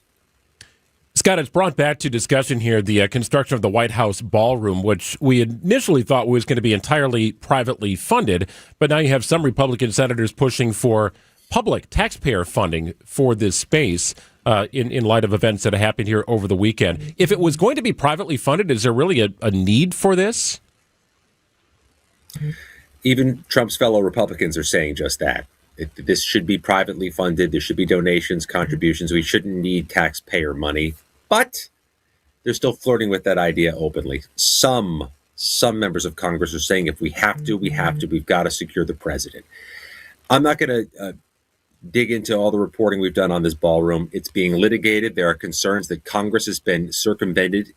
Scott, it's brought back to discussion here the construction of the White House ballroom, which we initially thought was going to be entirely privately funded, but now you have some Republican senators pushing for public taxpayer funding for this space in light of events that have happened here over the weekend. If it was going to be privately funded, is there really a need for this? Even Trump's fellow Republicans are saying just that. This should be privately funded. There should be donations, contributions. We shouldn't need taxpayer money. But they're still flirting with that idea openly. Some members of Congress are saying if we have to, we have to. We've got to secure the president. I'm not going to dig into all the reporting we've done on this ballroom. It's being litigated. There are concerns that Congress has been circumvented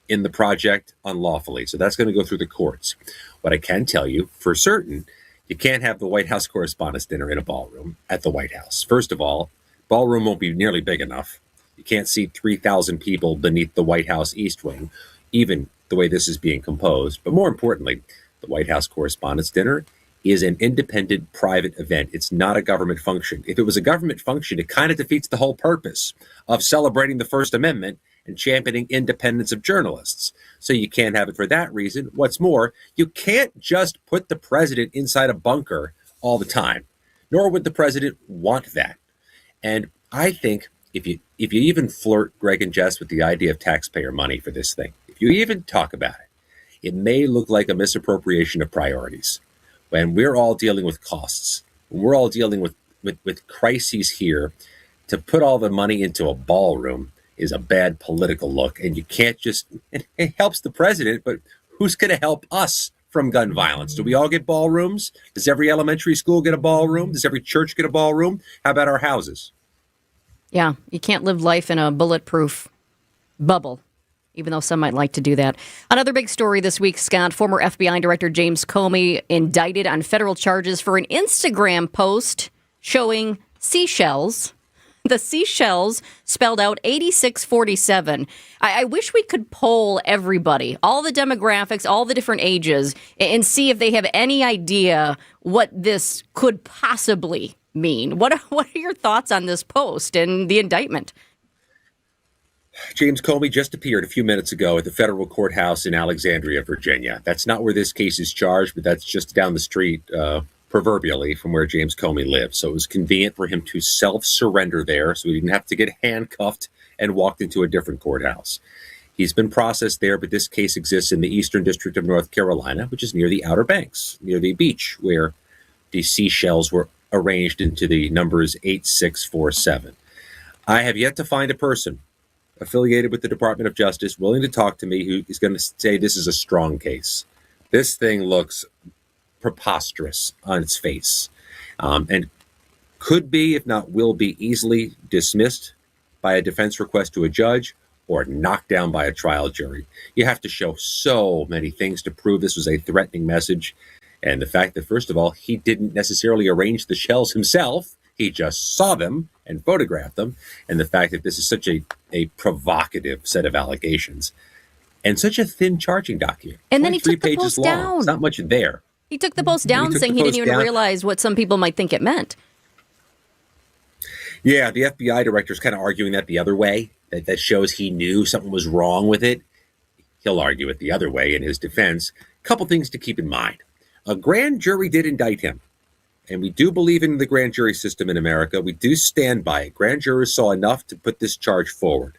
in the project unlawfully. So that's going to go through the courts. What I can tell you for certain, you can't have the White House Correspondents' Dinner in a ballroom at the White House. First of all, ballroom won't be nearly big enough. You can't seat 3,000 people beneath the White House East Wing, even the way this is being composed. But more importantly, the White House Correspondents' Dinner is an independent private event. It's not a government function. If it was a government function, it kind of defeats the whole purpose of celebrating the First Amendment and championing independence of journalists. So you can't have it for that reason. What's more, you can't just put the president inside a bunker all the time, nor would the president want that. And I think if you even flirt, Greg and Jess, with the idea of taxpayer money for this thing, if you even talk about it, it may look like a misappropriation of priorities. When we're all dealing with costs, when we're all dealing with crises here, to put all the money into a ballroom is a bad political look. And you can't just, it helps the president, but who's going to help us from gun violence? Do we all get ballrooms? Does every elementary school get a ballroom? Does every church get a ballroom? How about our houses? Yeah, you can't live life in a bulletproof bubble, even though some might like to do that. Another big story this week, Scott, former FBI Director James Comey indicted on federal charges for an Instagram post showing seashells. The seashells spelled out 8647. I wish we could poll everybody, all the demographics, all the different ages, and see if they have any idea what this could possibly mean. What are your thoughts on this post and the indictment? James Comey just appeared a few minutes ago at the federal courthouse in Alexandria, Virginia. That's not where this case is charged, but that's just down the street, proverbially, from where James Comey lives. So it was convenient for him to self-surrender there, so he didn't have to get handcuffed and walked into a different courthouse. He's been processed there, but this case exists in the Eastern District of North Carolina, which is near the Outer Banks, near the beach, where the seashells were arranged into the numbers 8647. I have yet to find a person affiliated with the Department of Justice willing to talk to me who is going to say this is a strong case. This thing looks preposterous on its face, and could be, if not will be, easily dismissed by a defense request to a judge or knocked down by a trial jury. You have to show so many things to prove this was a threatening message. And the fact that, first of all, he didn't necessarily arrange the shells himself. He just saw them and photographed them. And the fact that this is such a provocative set of allegations and such a thin charging document. And then he took the post down. It's not much there. He took the post down, saying he didn't even realize what some people might think it meant. Yeah, the FBI director is kind of arguing that the other way. That shows he knew something was wrong with it. He'll argue it the other way in his defense. A couple things to keep in mind. A grand jury did indict him. And we do believe in the grand jury system in America. We do stand by it. Grand jurors saw enough to put this charge forward.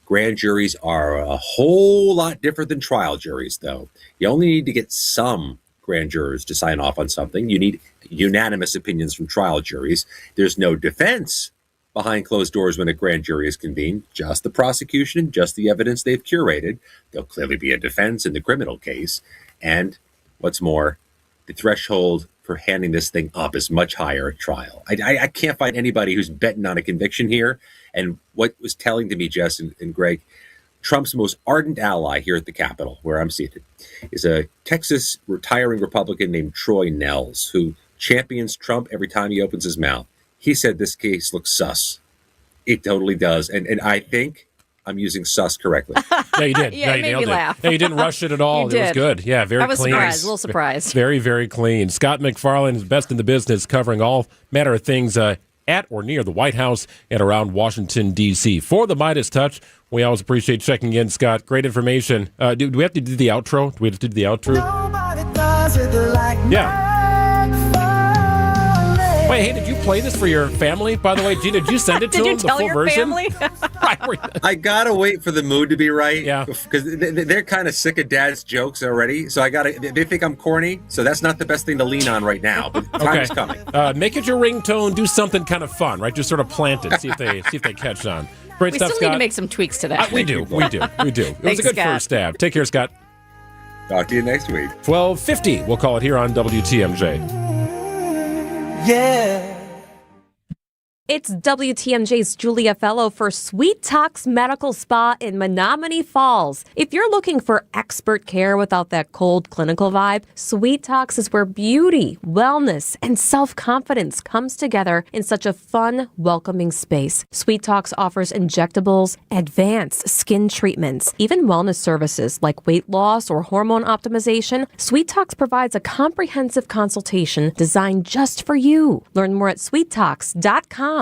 Grand juries are a whole lot different than trial juries, though. You only need to get some grand jurors to sign off on something. You need unanimous opinions from trial juries. There's no defense behind closed doors when a grand jury is convened, just the prosecution, just the evidence they've curated. There'll clearly be a defense in the criminal case. And what's more, the threshold for handing this thing up is much higher at trial. I can't find anybody who's betting on a conviction here. And what was telling to me, Jess and Greg, Trump's most ardent ally here at the Capitol, where I'm seated, is a Texas retiring Republican named Troy Nehls, who champions Trump every time he opens his mouth. He said this case looks sus. It totally does. And I think I'm using sus correctly. Yeah, you did. Yeah, no, it you made nailed me it. laugh. Yeah, you didn't rush it at all. You It was did. good. Yeah, very I was clean. surprised, a little surprised. Very, very clean. Scott McFarlane is best in the business, covering all manner of things at or near the White House and around Washington, D.C. For the Midas Touch, we always appreciate checking in, Scott. Great information. Do we have to do the outro? Do we have to do the outro? Yeah. Wait, hey, did you play this for your family, by the way? Gina, did you send it to Did them, you the tell full your version? family? I gotta wait for the mood to be right. Yeah. Because they're kind of sick of Dad's jokes already. So they think I'm corny. So that's not the best thing to lean on right now. But time is coming. Make it your ringtone. Do something kind of fun, right? Just sort of plant it. See if they catch on. Great We stuff, still Scott. need to make some tweaks to that. We do. It was Thanks, a good Scott. first stab. Take care, Scott. Talk to you next week. 12:50. We'll call it here on WTMJ. Yeah. It's WTMJ's Julia Fellow for Sweet Talks Medical Spa in Menominee Falls. If you're looking for expert care without that cold clinical vibe, Sweet Talks is where beauty, wellness, and self-confidence comes together in such a fun, welcoming space. Sweet Talks offers injectables, advanced skin treatments, even wellness services like weight loss or hormone optimization. Sweet Talks provides a comprehensive consultation designed just for you. Learn more at sweettalks.com.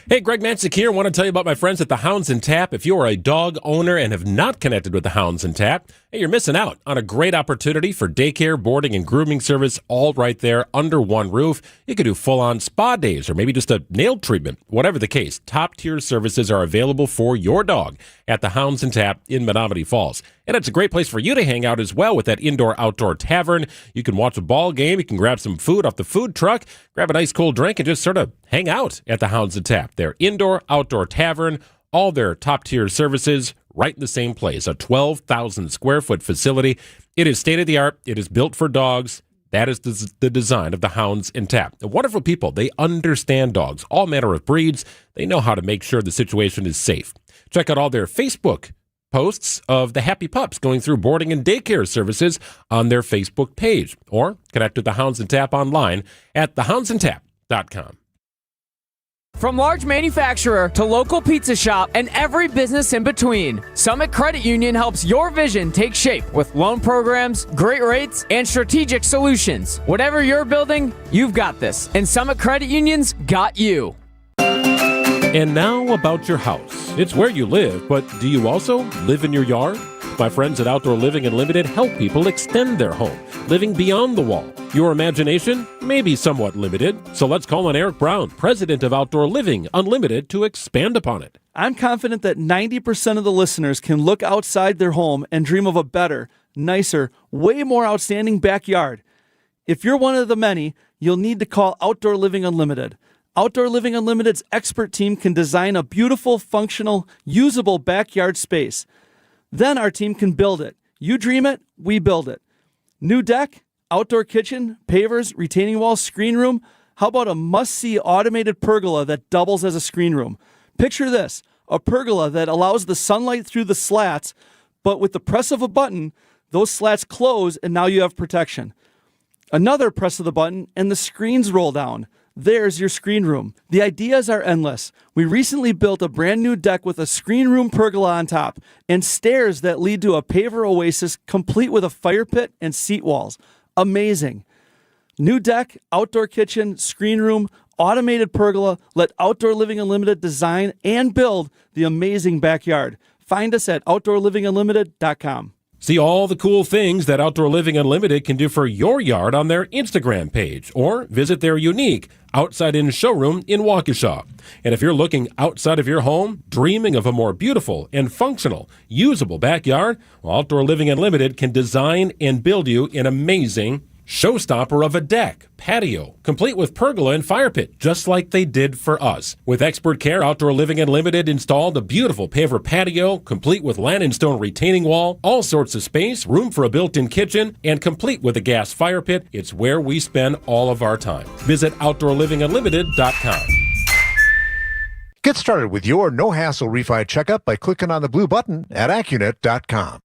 Hey, Greg Manczyk here. I want to tell you about my friends at the Hounds and Tap. If you are a dog owner and have not connected with the Hounds and Tap, hey, you're missing out on a great opportunity for daycare, boarding, and grooming service all right there under one roof. You could do full-on spa days or maybe just a nail treatment. Whatever the case, top-tier services are available for your dog at the Hounds and Tap in Menominee Falls. And it's a great place for you to hang out as well with that indoor-outdoor tavern. You can watch a ball game. You can grab some food off the food truck, grab a nice cold drink, and just sort of hang out at the Hounds and Tap. Their indoor-outdoor tavern, all their top-tier services right in the same place, a 12,000-square-foot facility. It is state-of-the-art. It is built for dogs. That is the design of the Hounds and Tap. The wonderful people. They understand dogs, all manner of breeds. They know how to make sure the situation is safe. Check out all their Facebook posts of the happy pups going through boarding and daycare services on their Facebook page, or connect with the Hounds and Tap online at thehoundsandtap.com. From large manufacturer to local pizza shop and every business in between, Summit Credit Union helps your vision take shape with loan programs, great rates, and strategic solutions. Whatever you're building, you've got this, and Summit Credit Union's got you. And now about your house. It's where you live, but do you also live in your yard? My friends at Outdoor Living Unlimited help people extend their home, living beyond the wall. Your imagination may be somewhat limited, so let's call on Eric Brown, president of Outdoor Living Unlimited, to expand upon it. I'm confident that 90% of the listeners can look outside their home and dream of a better, nicer, way more outstanding backyard. If you're one of the many, you'll need to call Outdoor Living Unlimited. Outdoor Living Unlimited's expert team can design a beautiful, functional, usable backyard space. Then our team can build it. You dream it, we build it. New deck, outdoor kitchen, pavers, retaining walls, screen room. How about a must-see automated pergola that doubles as a screen room? Picture this, a pergola that allows the sunlight through the slats, but with the press of a button, those slats close and now you have protection. Another press of the button and the screens roll down. There's your screen room. The ideas are endless. We recently built a brand new deck with a screen room pergola on top and stairs that lead to a paver oasis complete with a fire pit and seat walls. Amazing. New deck, outdoor kitchen, screen room, automated pergola. Let Outdoor Living Unlimited design and build the amazing backyard. Find us at OutdoorLivingUnlimited.com. See all the cool things that Outdoor Living Unlimited can do for your yard on their Instagram page, or visit their unique outside-in showroom in Waukesha. And if you're looking outside of your home, dreaming of a more beautiful and functional, usable backyard, well, Outdoor Living Unlimited can design and build you an amazing showstopper of a deck, patio, complete with pergola and fire pit, just like they did for us. With expert care, Outdoor Living Unlimited installed a beautiful paver patio, complete with land and stone retaining wall, all sorts of space, room for a built-in kitchen, and complete with a gas fire pit. It's where we spend all of our time. Visit OutdoorLivingUnlimited.com. Get started with your no-hassle refi checkup by clicking on the blue button at Accunet.com.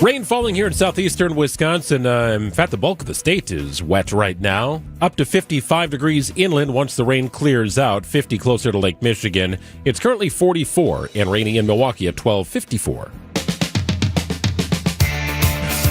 Rain falling here in southeastern Wisconsin. In fact, the bulk of the state is wet right now. Up to 55 degrees inland once the rain clears out. 50 closer to Lake Michigan. It's currently 44 and rainy in Milwaukee at 12:54.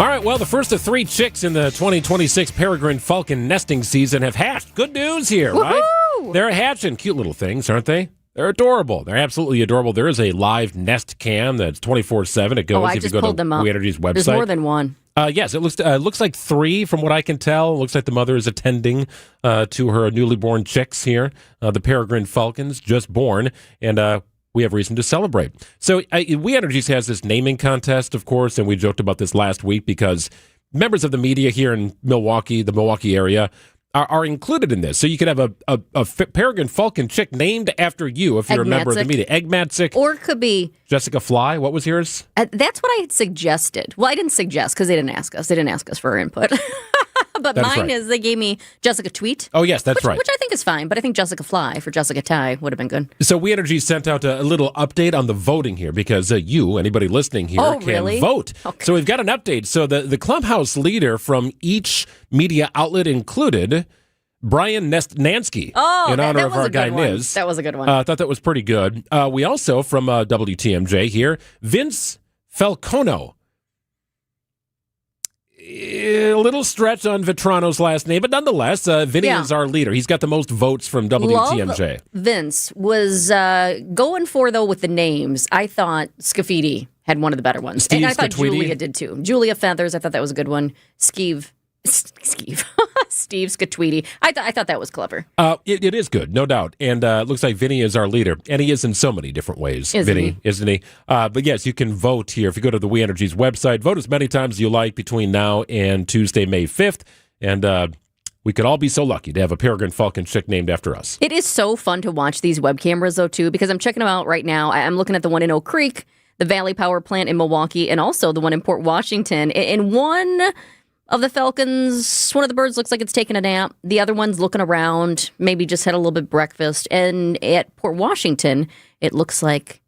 All right, well, the first of 3 chicks in the 2026 peregrine falcon nesting season have hatched. Good news here, right? They're hatching. Cute little things, aren't they? They're adorable. They're absolutely adorable. There is a live nest cam that's 24/7. It goes if you go to We Energy's website. There's more than one. Yes, it looks like 3 from what I can tell. It looks like the mother is attending to her newly born chicks here. The peregrine falcons just born, and we have reason to celebrate. So We Energies has this naming contest, of course, and we joked about this last week because members of the media here in Milwaukee, the Milwaukee area, are included in this. So you could have a peregrine falcon chick named after you if you're a member of the media. Egg Matzik. Or it could be Jessica Fly. What was yours? That's what I had suggested. Well, I didn't suggest because they didn't ask us. They didn't ask us for our input. But That's mine right. is they gave me Jessica Tweet. Oh, yes, that's right. Which I think is fine, but I think Jessica Fly for Jessica Ty would have been good. So We Energy sent out a little update on the voting here because anybody listening here, can vote. Okay. So we've got an update. So the clubhouse leader from each media outlet included Brian Nansky in honor of our guy Niz. That was a good one. I thought that was pretty good. We also, from WTMJ here, Vince Falcono. A little stretch on Vetrano's last name, but nonetheless, Vinny is our leader. He's got the most votes from WTMJ. Love Vince was going for, though, with the names. I thought Scafidi had one of the better ones. Steve and I thought Scatwidi. Julia did, too. Julia Feathers, I thought that was a good one. Steve Scatwidi. I thought that was clever. It is good, no doubt. And it looks like Vinny is our leader. And he is in so many different ways, isn't he? But yes, you can vote here. If you go to the We Energy's website, vote as many times as you like between now and Tuesday, May 5th. And we could all be so lucky to have a peregrine falcon chick named after us. It is so fun to watch these web cameras, though, too, because I'm checking them out right now. I'm looking at the one in Oak Creek, the Valley Power Plant in Milwaukee, and also the one in Port Washington. And one of the falcons, one of the birds looks like it's taking a nap. The other one's looking around, maybe just had a little bit of breakfast. And at Port Washington, it looks like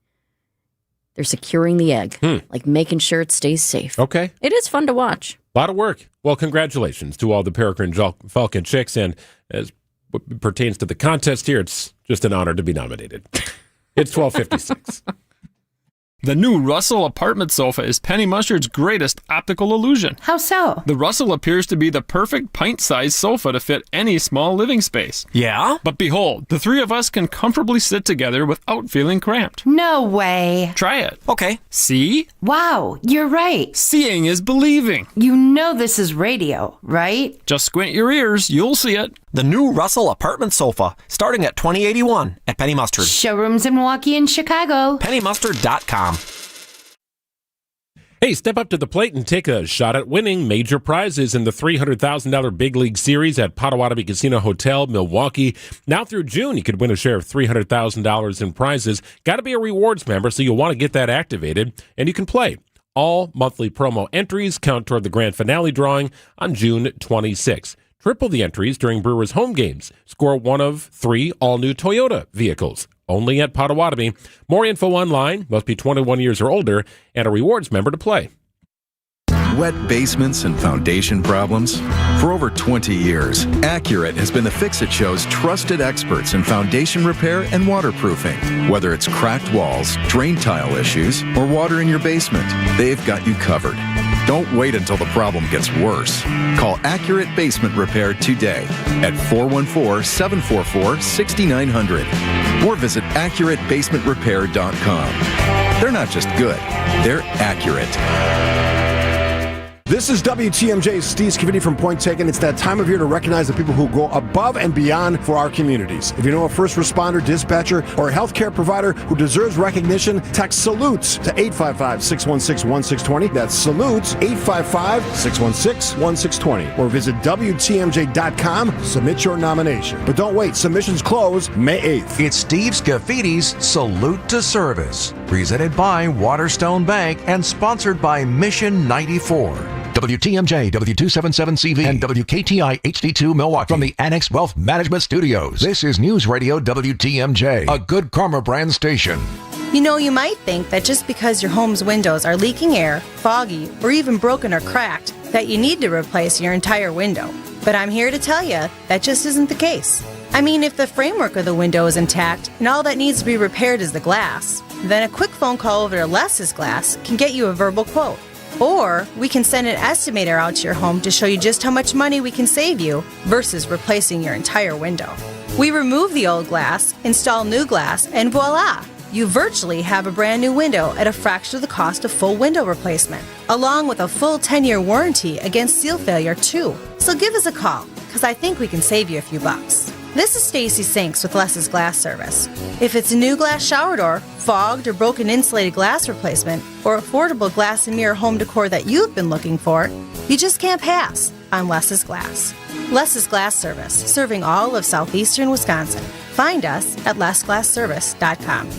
they're securing the egg, like making sure it stays safe. Okay. It is fun to watch. A lot of work. Well, congratulations to all the peregrine falcon chicks. And as what pertains to the contest here, it's just an honor to be nominated. It's 12:56. The new Russell apartment sofa is Penny Mustard's greatest optical illusion. How so? The Russell appears to be the perfect pint-sized sofa to fit any small living space. Yeah? But behold, the 3 of us can comfortably sit together without feeling cramped. No way. Try it. Okay. See? Wow, you're right. Seeing is believing. You know this is radio, right? Just squint your ears, you'll see it. The new Russell apartment sofa, starting at $20.81 at Penny Mustard. Showrooms in Milwaukee and Chicago. PennyMustard.com. Hey, step up to the plate and take a shot at winning major prizes in the $300,000 Big League Series at Potawatomi Casino Hotel, Milwaukee. Now through June, you could win a share of $300,000 in prizes. Got to be a rewards member, so you'll want to get that activated, and you can play. All monthly promo entries count toward the grand finale drawing on June 26. Triple the entries during Brewers home games. Score one of 3 all-new Toyota vehicles. Only at Potawatomi. More info online. Must be 21 years or older and a rewards member to play. Wet basements and foundation problems? For over 20 years, Accurate has been the Fix-It Show's trusted experts in foundation repair and waterproofing. Whether it's cracked walls, drain tile issues, or water in your basement, they've got you covered. Don't wait until the problem gets worse. Call Accurate Basement Repair today at 414-744-6900 or visit AccurateBasementRepair.com. They're not just good, they're accurate. This is WTMJ's Steve Scavini from Point Taken. It's that time of year to recognize the people who go above and beyond for our communities. If you know a first responder, dispatcher, or a healthcare provider who deserves recognition, text SALUTES to 855-616-1620. That's SALUTES, 855-616-1620. Or visit WTMJ.com, submit your nomination. But don't wait, submissions close May 8th. It's Steve Scaffidi's Salute to Service, presented by Waterstone Bank and sponsored by Mission 94. WTMJ, W277CV, and WKTI HD2 Milwaukee. From the Annex Wealth Management Studios, this is News Radio WTMJ, a Good Karma brand station. You know, you might think that just because your home's windows are leaking air, foggy, or even broken or cracked, that you need to replace your entire window. But I'm here to tell you that just isn't the case. I mean, if the framework of the window is intact and all that needs to be repaired is the glass, then a quick phone call over to Les's Glass can get you a verbal quote. Or we can send an estimator out to your home to show you just how much money we can save you versus replacing your entire window. We remove the old glass, install new glass, and voila! You virtually have a brand new window at a fraction of the cost of full window replacement, along with a full 10-year warranty against seal failure too. So give us a call, because I think we can save you a few bucks. This is Stacy Sinks with Les's Glass Service. If it's a new glass shower door, fogged or broken insulated glass replacement, or affordable glass and mirror home decor that you've been looking for, you just can't pass on Les's Glass. Les's Glass Service, serving all of southeastern Wisconsin. Find us at lesglassservice.com.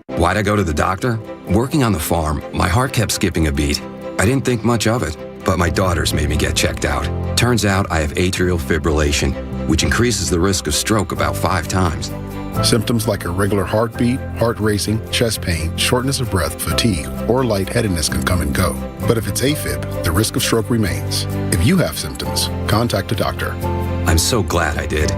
Why'd I go to the doctor? Working on the farm, my heart kept skipping a beat. I didn't think much of it, but my daughters made me get checked out. Turns out I have atrial fibrillation, which increases the risk of stroke about 5 times. Symptoms like irregular heartbeat, heart racing, chest pain, shortness of breath, fatigue, or lightheadedness can come and go. But if it's AFib, the risk of stroke remains. If you have symptoms, contact a doctor. I'm so glad I did.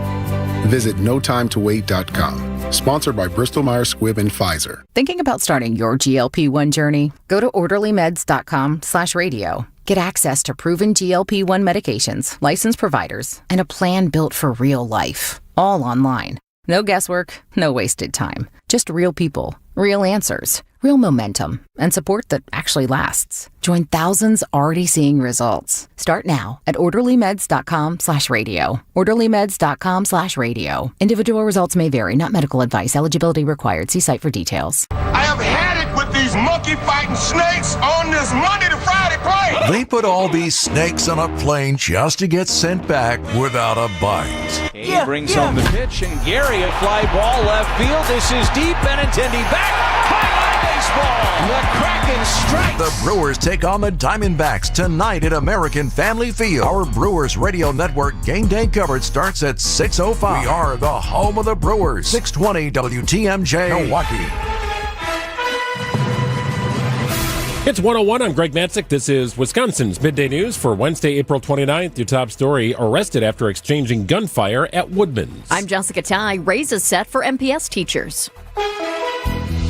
Visit notimetowait.com. Sponsored by Bristol-Myers Squibb and Pfizer. Thinking about starting your GLP-1 journey? Go to orderlymeds.com/radio. Get access to proven GLP-1 medications, licensed providers, and a plan built for real life. All online. No guesswork, no wasted time. Just real people, real answers, real momentum, and support that actually lasts. Join thousands already seeing results. Start now at orderlymeds.com/radio. orderlymeds.com/radio. Individual results may vary, not medical advice. Eligibility required. See site for details. I have had it with these monkey-fighting snakes on this Monday to Friday plane. They put all these snakes on a plane just to get sent back without a bite. He brings home the pitch, and Gary, a fly ball left field. This is deep, Benintendi back. High baseball. The Kraken strikes. The Brewers take on the Diamondbacks tonight at American Family Field. Our Brewers Radio Network game day coverage starts at 6:05. We are the home of the Brewers. 620 WTMJ Milwaukee. It's 101. I'm Greg Matzik. This is Wisconsin's Midday News for Wednesday, April 29th. Your top story, arrested after exchanging gunfire at Woodman's. I'm Jessica Ty. Raises set for MPS teachers.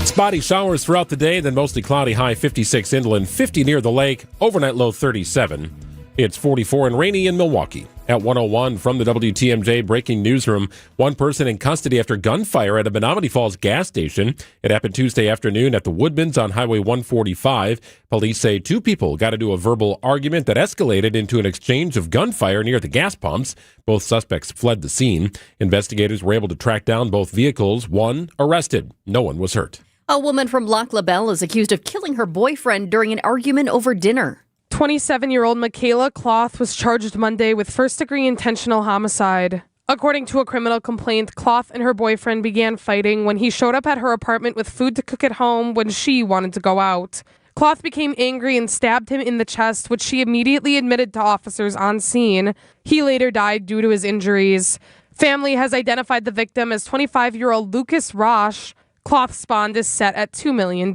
Spotty showers throughout the day, then mostly cloudy, high 56 inland, 50 near the lake, overnight low 37. It's 44 and rainy in Milwaukee. At 101 from the WTMJ breaking newsroom, one person in custody after gunfire at a Menominee Falls gas station. It happened Tuesday afternoon at the Woodman's on Highway 145. Police say 2 people got into a verbal argument that escalated into an exchange of gunfire near the gas pumps. Both suspects fled the scene. Investigators were able to track down both vehicles. One arrested. No one was hurt. A woman from Lac La Belle is accused of killing her boyfriend during an argument over dinner. 27-year-old Michaela Cloth was charged Monday with first-degree intentional homicide. According to a criminal complaint, Cloth and her boyfriend began fighting when he showed up at her apartment with food to cook at home when she wanted to go out. Cloth became angry and stabbed him in the chest, which she immediately admitted to officers on scene. He later died due to his injuries. Family has identified the victim as 25-year-old Lucas Roche. Cloth's bond is set at $2 million.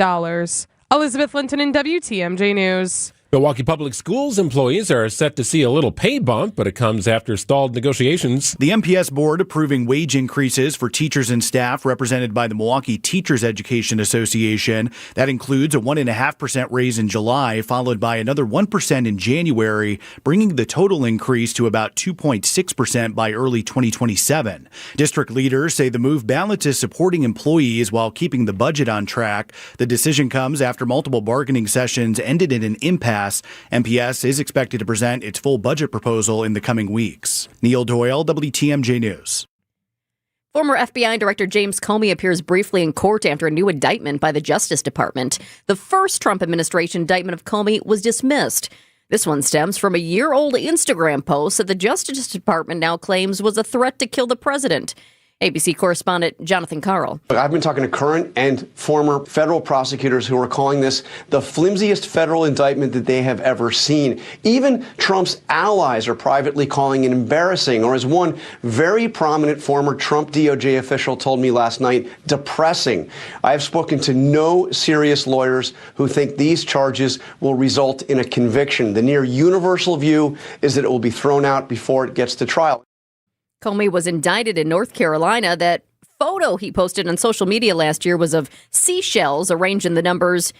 Elizabeth Linton in WTMJ News. Milwaukee Public Schools employees are set to see a little pay bump, but it comes after stalled negotiations. The MPS board approving wage increases for teachers and staff represented by the Milwaukee Teachers Education Association. That includes a 1.5% raise in July, followed by another 1% in January, bringing the total increase to about 2.6% by early 2027. District leaders say the move balances supporting employees while keeping the budget on track. The decision comes after multiple bargaining sessions ended in an impasse. MPS is expected to present its full budget proposal in the coming weeks. Neil Doyle, WTMJ News. Former FBI Director James Comey appears briefly in court after a new indictment by the Justice Department. The first Trump administration indictment of Comey was dismissed. This one stems from a year-old Instagram post that the Justice Department now claims was a threat to kill the president. ABC correspondent Jonathan Carl. I've been talking to current and former federal prosecutors who are calling this the flimsiest federal indictment that they have ever seen. Even Trump's allies are privately calling it embarrassing, or as one very prominent former Trump DOJ official told me last night, depressing. I have spoken to no serious lawyers who think these charges will result in a conviction. The near universal view is that it will be thrown out before it gets to trial. Comey was indicted in North Carolina. That photo he posted on social media last year was of seashells arranged in the numbers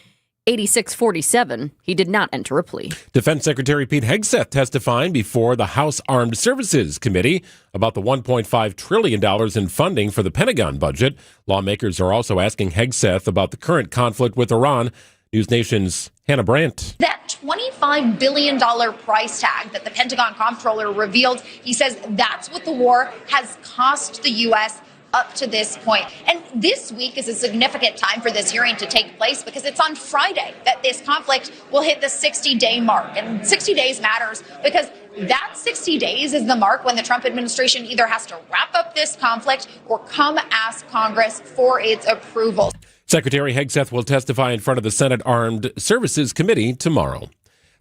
8647. He did not enter a plea. Defense Secretary Pete Hegseth testifying before the House Armed Services Committee about the $1.5 trillion in funding for the Pentagon budget. Lawmakers are also asking Hegseth about the current conflict with Iran. News Nation's Hannah Brandt. That $25 billion price tag that the Pentagon comptroller revealed, he says that's what the war has cost the U.S. up to this point. And this week is a significant time for this hearing to take place because it's on Friday that this conflict will hit the 60-day mark. And 60 days matters because that 60 days is the mark when the Trump administration either has to wrap up this conflict or come ask Congress for its approval. Secretary Hegseth will testify in front of the Senate Armed Services Committee tomorrow.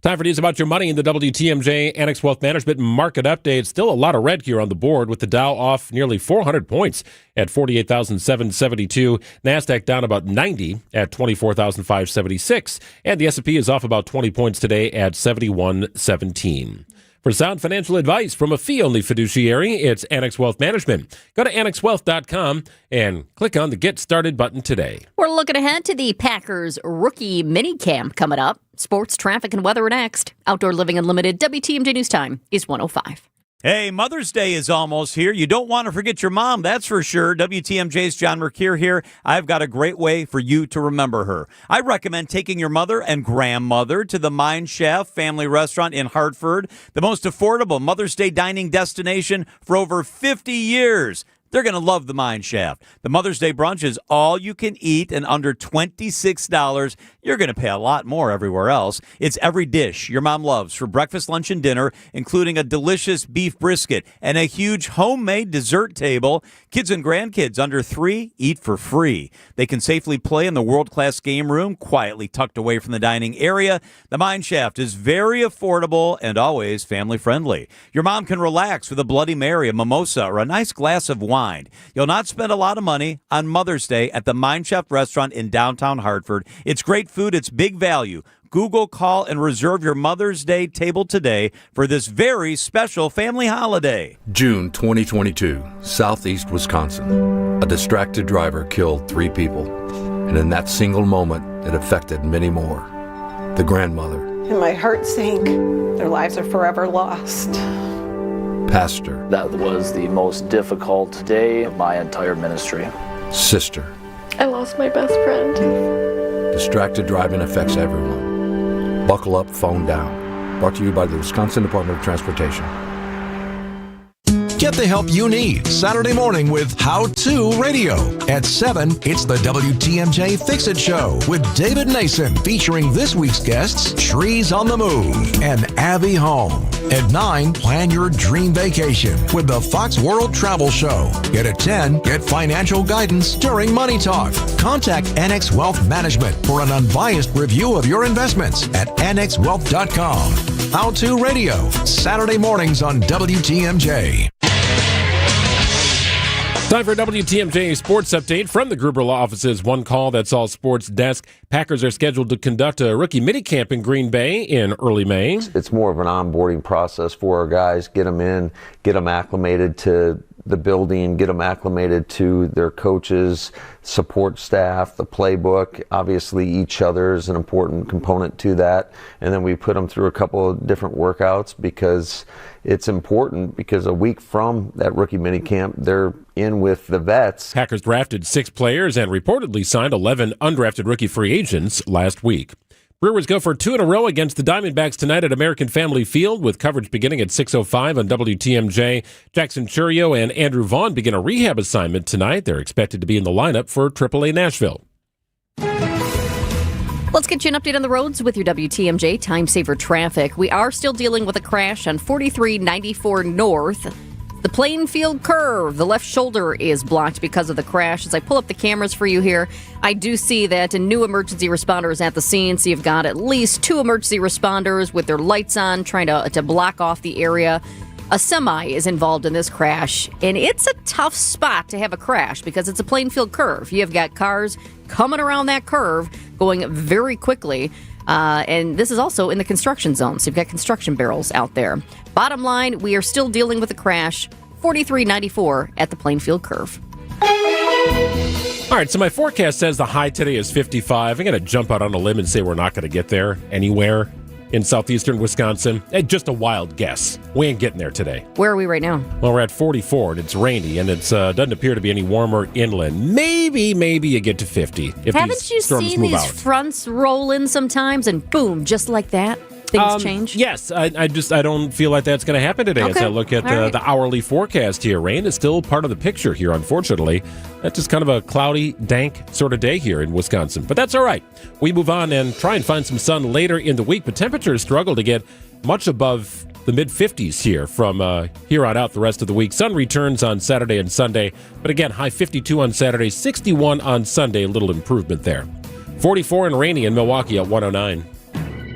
Time for news about your money in the WTMJ Annex Wealth Management Market Update. Still a lot of red here on the board with the Dow off nearly 400 points at 48,772. NASDAQ down about 90 at 24,576. And the S&P is off about 20 points today at 7117. For sound financial advice from a fee-only fiduciary, it's Annex Wealth Management. Go to annexwealth.com and click on the Get Started button today. We're looking ahead to the Packers rookie mini camp coming up. Sports, traffic, and weather are next. Outdoor Living Unlimited, WTMJ News Time is 105. Hey, Mother's Day is almost here. You don't want to forget your mom, that's for sure. WTMJ's John Mercure here. I've got a great way for you to remember her. I recommend taking your mother and grandmother to the Mine Chef family restaurant in Hartford, the most affordable Mother's Day dining destination for over 50 years. They're going to love the Mine Shaft. The Mother's Day brunch is all you can eat and under $26. You're going to pay a lot more everywhere else. It's every dish your mom loves for breakfast, lunch, and dinner, including a delicious beef brisket and a huge homemade dessert table. Kids and grandkids under 3 eat for free. They can safely play in the world-class game room, quietly tucked away from the dining area. The Mine Shaft is very affordable and always family-friendly. Your mom can relax with a Bloody Mary, a mimosa, or a nice glass of wine. You'll not spend a lot of money on Mother's Day at the Mine Chef restaurant in downtown Hartford. It's great food. It's big value. Google, call, and reserve your Mother's Day table today for this very special family holiday. June 2022, Southeast Wisconsin. A distracted driver killed 3 people. And in that single moment, it affected many more. The grandmother. And my heart sank. Their lives are forever lost. Pastor. That was the most difficult day of my entire ministry. Sister. I lost my best friend. Distracted driving affects everyone. Buckle up, phone down. Brought to you by the Wisconsin Department of Transportation. Get the help you need Saturday morning with How To Radio. At 7, it's the WTMJ Fix-It Show with David Nason, featuring this week's guests, Trees on the Move and Abby Home. At 9, plan your dream vacation with the Fox World Travel Show. Yet at 10, get financial guidance during Money Talk. Contact Annex Wealth Management for an unbiased review of your investments at annexwealth.com. How To Radio, Saturday mornings on WTMJ. Time for WTMJ Sports Update from the Gruber Law Office's One Call, That's All Sports desk. Packers are scheduled to conduct a rookie minicamp in Green Bay in early May. It's more of an onboarding process for our guys, get them in, get them acclimated to the building, get them acclimated to their coaches, support staff, the playbook. Obviously, each other is an important component to that. And then we put them through a couple of different workouts because it's important, because a week from that rookie minicamp, they're in with the vets. Packers drafted 6 players and reportedly signed 11 undrafted rookie free agents last week. Brewers go for 2 in a row against the Diamondbacks tonight at American Family Field, with coverage beginning at 6:05 on WTMJ. Jackson Churio and Andrew Vaughn begin a rehab assignment tonight. They're expected to be in the lineup for AAA Nashville. Let's get you an update on the roads with your WTMJ Time Saver traffic. We are still dealing with a crash on 4394 North. The Plainfield Curve. The left shoulder is blocked because of the crash. As I pull up the cameras for you here, I do see that a new emergency responder is at the scene. So you've got at least 2 emergency responders with their lights on trying to block off the area. A semi is involved in this crash, and it's a tough spot to have a crash because it's a Plainfield Curve. You've got cars coming around that curve going very quickly. And this is also in the construction zone, so you've got construction barrels out there. Bottom line, we are still dealing with a crash, 4394 at the Plainfield Curve. All right, so my forecast says the high today is 55. I'm going to jump out on a limb and say we're not going to get there anywhere in southeastern Wisconsin. Just a wild guess. We ain't getting there today. Where are we right now? Well, we're at 44, and it's rainy, and it doesn't appear to be any warmer inland. Maybe you get to 50 if Haven't you storms seen move these out. fronts roll in sometimes, and boom, just like that, things change? Yes, I don't feel like that's going to happen today. As I look at the hourly forecast here, rain is still part of the picture here, unfortunately. That's just kind of a cloudy, dank sort of day here in Wisconsin. But that's all right. We move on and try and find some sun later in the week, but temperatures struggle to get much above the mid-50s here from here on out the rest of the week. Sun returns on Saturday and Sunday, but again, high 52 on Saturday, 61 on Sunday, a little improvement there. 44 and rainy in Milwaukee at 109.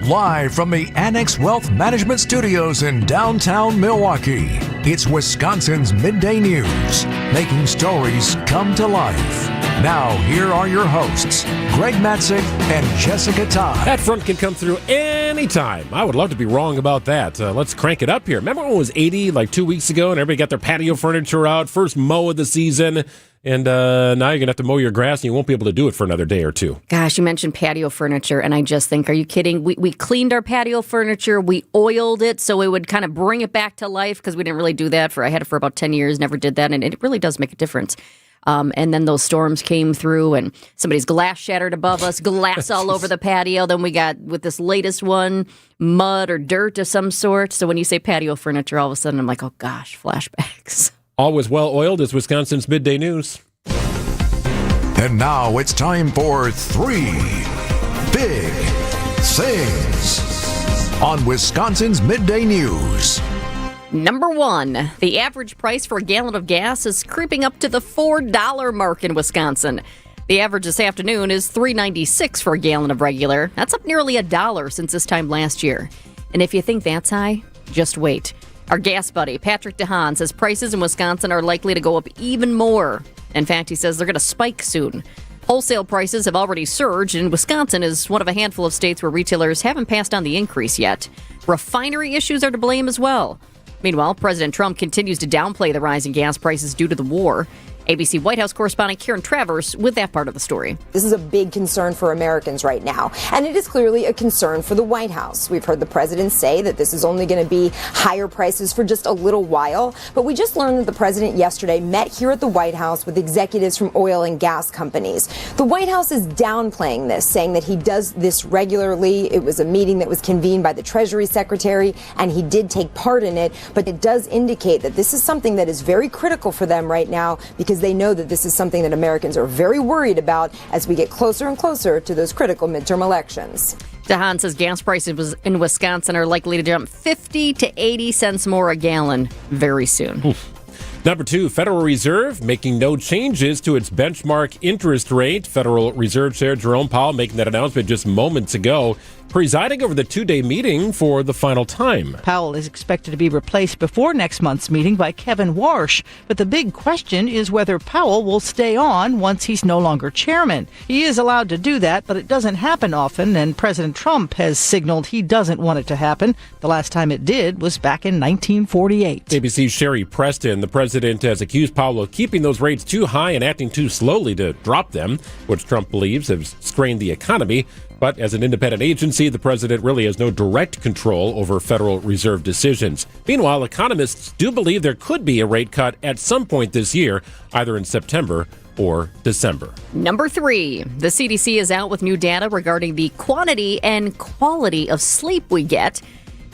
Live from the Annex Wealth Management Studios in downtown Milwaukee, it's Wisconsin's Midday News, making stories come to life. Now, here are your hosts, Greg Matzik and Jessica Todd. That front can come through anytime. I would love to be wrong about that. Let's crank it up here. Remember when it was 80 like 2 weeks ago and everybody got their patio furniture out, first mow of the season, and now you're going to have to mow your grass and you won't be able to do it for another day or two. Gosh, you mentioned patio furniture, and I just think, are you kidding? We cleaned our patio furniture, we oiled it so it would kind of bring it back to life because we didn't really do that. I had it for about 10 years, never did that, and it really does make a difference. And then those storms came through and somebody's glass shattered above us, glass all over the patio. Then we got, with this latest one, mud or dirt of some sort. So when you say patio furniture, all of a sudden I'm like, oh gosh, flashbacks. Always well oiled is Wisconsin's Midday News. And now it's time for 3 Big Things on Wisconsin's Midday News. Number 1, the average price for a gallon of gas is creeping up to the $4 mark in Wisconsin. The average this afternoon is $3.96 for a gallon of regular. That's up nearly $1 since this time last year. And if you think that's high, just wait. Our gas buddy, Patrick DeHaan, says prices in Wisconsin are likely to go up even more. In fact, he says they're going to spike soon. Wholesale prices have already surged, and Wisconsin is one of a handful of states where retailers haven't passed on the increase yet. Refinery issues are to blame as well. Meanwhile, President Trump continues to downplay the rise in gas prices due to the war. ABC White House correspondent Karen Travers with that part of the story. This is a big concern for Americans right now, and it is clearly a concern for the White House. We've heard the president say that this is only going to be higher prices for just a little while, but we just learned that the president yesterday met here at the White House with executives from oil and gas companies. The White House is downplaying this, saying that he does this regularly. It was a meeting that was convened by the Treasury Secretary, and he did take part in it, but it does indicate that this is something that is very critical for them right now because they know that this is something that Americans are very worried about as we get closer and closer to those critical midterm elections. DeHaan says gas prices in Wisconsin are likely to jump 50 to 80 cents more a gallon very soon. Oof. Number 2, Federal Reserve making no changes to its benchmark interest rate. Federal Reserve Chair Jerome Powell making that announcement just moments ago, presiding over the 2-day meeting for the final time. Powell is expected to be replaced before next month's meeting by Kevin Warsh, but the big question is whether Powell will stay on once he's no longer chairman. He is allowed to do that, but it doesn't happen often, and President Trump has signaled he doesn't want it to happen. The last time it did was back in 1948. ABC's Sherry Preston, the president, has accused Powell of keeping those rates too high and acting too slowly to drop them, which Trump believes has strained the economy. But as an independent agency, the president really has no direct control over Federal Reserve decisions. Meanwhile, economists do believe there could be a rate cut at some point this year, either in September or December. Number 3, the CDC is out with new data regarding the quantity and quality of sleep we get.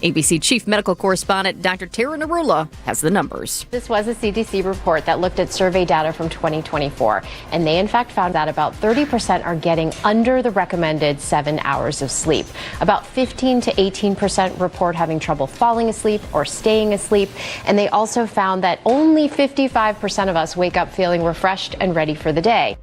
ABC Chief Medical Correspondent Dr. Tara Narula has the numbers. This was a CDC report that looked at survey data from 2024, and they in fact found that about 30% are getting under the recommended 7 hours of sleep. About 15 to 18% report having trouble falling asleep or staying asleep, and they also found that only 55% of us wake up feeling refreshed and ready for the day.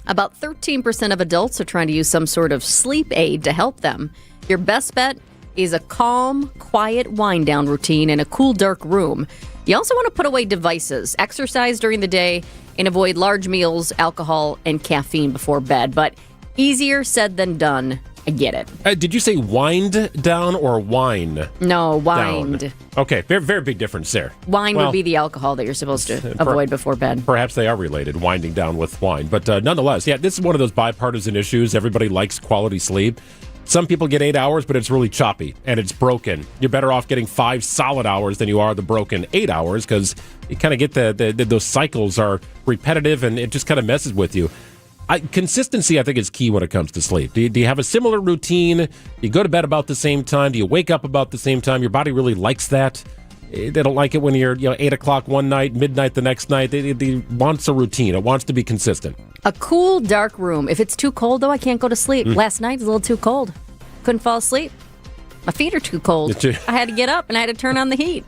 About 13% of adults are trying to use some sort of sleep aid to help them. Your best bet is a calm, quiet wind-down routine in a cool, dark room. You also want to put away devices, exercise during the day, and avoid large meals, alcohol, and caffeine before bed. But easier said than done. I get it. Did you say wind down or wine? No, wind. Down. Okay, very, very big difference there. Wine would be the alcohol that you're supposed to avoid before bed. Perhaps they are related, winding down with wine. But nonetheless, yeah, this is one of those bipartisan issues. Everybody likes quality sleep. Some people get 8 hours, but it's really choppy and it's broken. You're better off getting 5 solid hours than you are the broken 8 hours, because you kind of get those cycles are repetitive and it just kind of messes with you. Consistency, I think, is key when it comes to sleep. Do you have a similar routine? Do you go to bed about the same time? Do you wake up about the same time? Your body really likes that. They don't like it when you're 8 o'clock one night, midnight the next night. It wants a routine. It wants to be consistent. A cool, dark room. If it's too cold, though, I can't go to sleep. Last night was a little too cold. Couldn't fall asleep. My feet are too cold. I had to get up and I had to turn on the heat.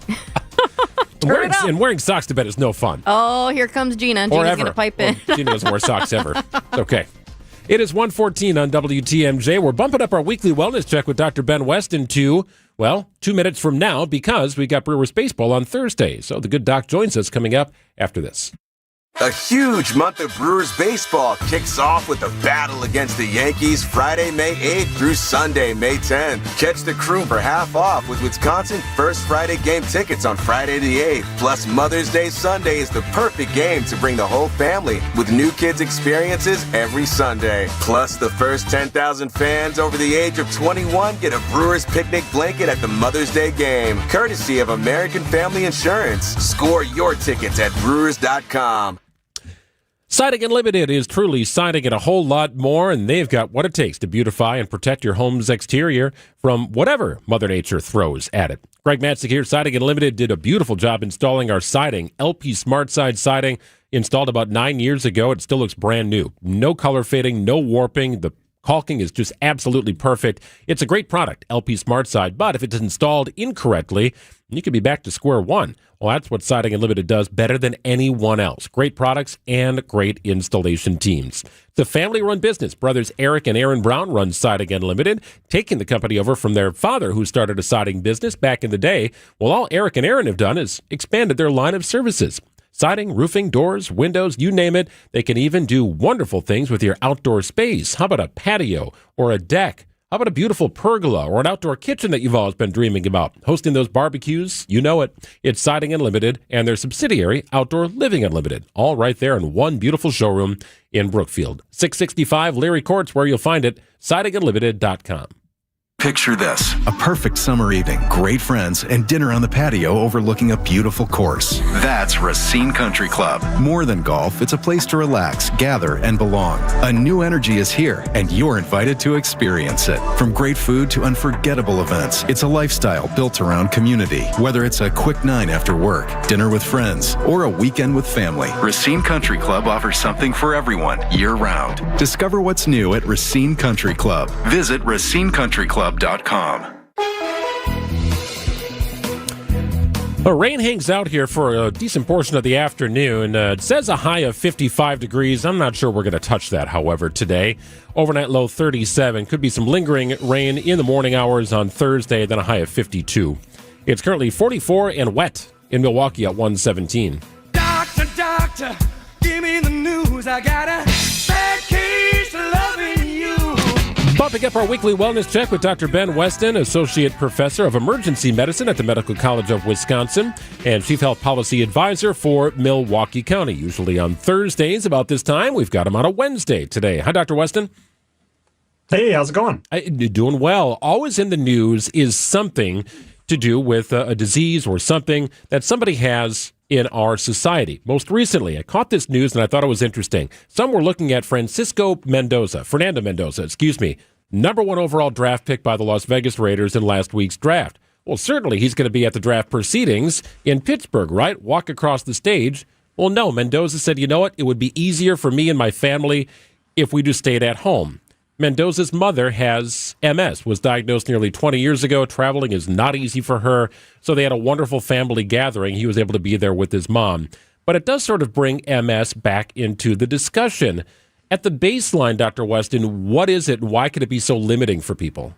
Wearing socks to bed is no fun. Oh, here comes Gina. Gina's going to pipe in. Well, Gina doesn't wear socks ever. Okay. It is 1:14 on WTMJ. We're bumping up our weekly wellness check with Dr. Ben Weston to, 2 minutes from now, because we got Brewers baseball on Thursday. So the good doc joins us coming up after this. A huge month of Brewers baseball kicks off with the battle against the Yankees Friday, May 8th through Sunday, May 10th. Catch the crew for half off with Wisconsin First Friday game tickets on Friday the 8th. Plus, Mother's Day Sunday is the perfect game to bring the whole family with new kids experiences every Sunday. Plus, the first 10,000 fans over the age of 21 get a Brewers picnic blanket at the Mother's Day game, courtesy of American Family Insurance. Score your tickets at Brewers.com. Siding Unlimited is truly siding and a whole lot more, and they've got what it takes to beautify and protect your home's exterior from whatever Mother Nature throws at it. Greg Matzik here. Siding Unlimited did a beautiful job installing our siding. LP Smart Side siding, installed about 9 years ago. It still looks brand new. No color fading, no warping. The caulking is just absolutely perfect. It's a great product, LP Smart Side, but if it's installed incorrectly, you could be back to square one. Well, that's what Siding Unlimited does better than anyone else. Great products and great installation teams. It's a family-run business. Brothers Eric and Aaron Brown run Siding Unlimited, taking the company over from their father, who started a siding business back in the day. Well, all Eric and Aaron have done is expanded their line of services. Siding, roofing, doors, windows, you name it. They can even do wonderful things with your outdoor space. How about a patio or a deck? How about a beautiful pergola or an outdoor kitchen that you've always been dreaming about? Hosting those barbecues, you know it. It's Siding Unlimited and their subsidiary, Outdoor Living Unlimited. All right there in one beautiful showroom in Brookfield. 665 Leary Courts, where you'll find it, sidingunlimited.com. Picture this, a perfect summer evening, great friends, and dinner on the patio overlooking a beautiful course. That's Racine Country Club. More than golf, it's a place to relax, gather, and belong. A new energy is here, and you're invited to experience it. From great food to unforgettable events, it's a lifestyle built around community. Whether it's a quick 9 after work, dinner with friends, or a weekend with family, Racine Country Club offers something for everyone, year-round. Discover what's new at Racine Country Club. Visit racinecountryclub.com. Rain hangs out here for a decent portion of the afternoon. It says a high of 55 degrees. I'm not sure we're going to touch that, however, today. Overnight low 37. Could be some lingering rain in the morning hours on Thursday, then a high of 52. It's currently 44 and wet in Milwaukee at 117. Doctor, give me the news. I got a bad case of loving you. Bumping up our weekly wellness check with Dr. Ben Weston, Associate Professor of Emergency Medicine at the Medical College of Wisconsin and Chief Health Policy Advisor for Milwaukee County. Usually on Thursdays about this time. We've got him on a Wednesday today. Hi, Dr. Weston. Hey, how's it going? Doing well. Always in the news is something to do with a disease or something that somebody has in our society. Most recently, I caught this news and I thought it was interesting. Some were looking at Fernando Mendoza, #1 overall draft pick by the Las Vegas Raiders in last week's draft. Well, certainly he's going to be at the draft proceedings in Pittsburgh, right? Walk across the stage. Well, no, Mendoza said, you know what? It would be easier for me and my family if we just stayed at home. Mendoza's mother has MS, was diagnosed nearly 20 years ago. Traveling is not easy for her, so they had a wonderful family gathering. He was able to be there with his mom. But it does sort of bring MS back into the discussion. At the baseline, Dr. Weston, what is it and why could it be so limiting for people?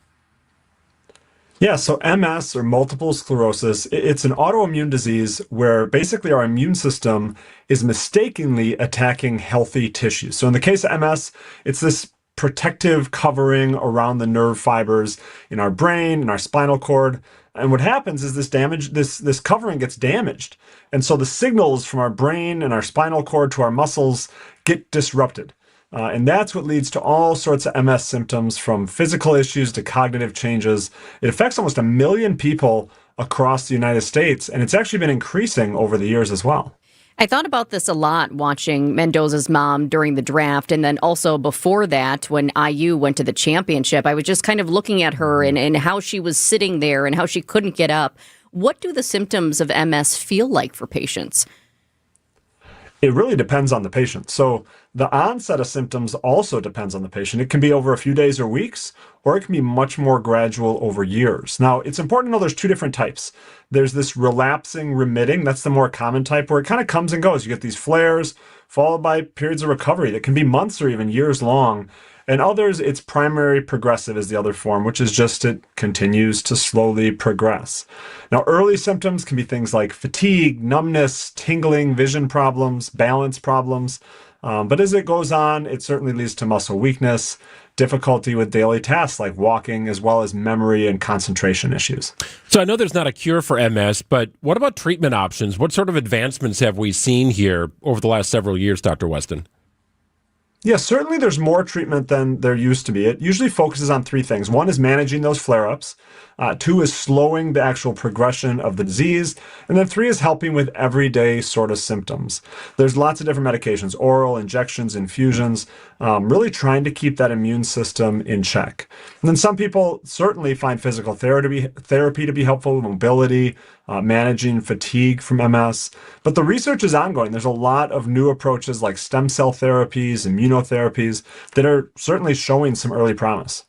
Yeah, so MS, or multiple sclerosis, it's an autoimmune disease where basically our immune system is mistakenly attacking healthy tissues. So in the case of MS, it's this protective covering around the nerve fibers in our brain, in our spinal cord. And what happens is this covering gets damaged. And so the signals from our brain and our spinal cord to our muscles get disrupted. And that's what leads to all sorts of MS symptoms, from physical issues to cognitive changes. It affects almost 1 million people across the United States, and it's actually been increasing over the years as well. I thought about this a lot watching Mendoza's mom during the draft, and then also before that when IU went to the championship. I was just kind of looking at her and how she was sitting there and how she couldn't get up. What do the symptoms of MS feel like for patients? It really depends on the patient. So the onset of symptoms also depends on the patient. It can be over a few days or weeks, or it can be much more gradual over years. Now, it's important to know there's two different types. There's this relapsing remitting. That's the more common type, where it kind of comes and goes. You get these flares followed by periods of recovery that can be months or even years long. And others, it's primary progressive is the other form, which is just it continues to slowly progress. Now, early symptoms can be things like fatigue, numbness, tingling, vision problems, balance problems. But as it goes on, it certainly leads to muscle weakness, difficulty with daily tasks like walking, as well as memory and concentration issues. So I know there's not a cure for MS, but what about treatment options? What sort of advancements have we seen here over the last several years, Dr. Weston? Yeah, certainly there's more treatment than there used to be. It usually focuses on three things. One is managing those flare-ups. Two is slowing the actual progression of the disease. And then three is helping with everyday sort of symptoms. There's lots of different medications, oral, injections, infusions, really trying to keep that immune system in check. And then some people certainly find physical therapy to be helpful, mobility, managing fatigue from MS. But the research is ongoing. There's a lot of new approaches like stem cell therapies, immunotherapies that are certainly showing some early promise.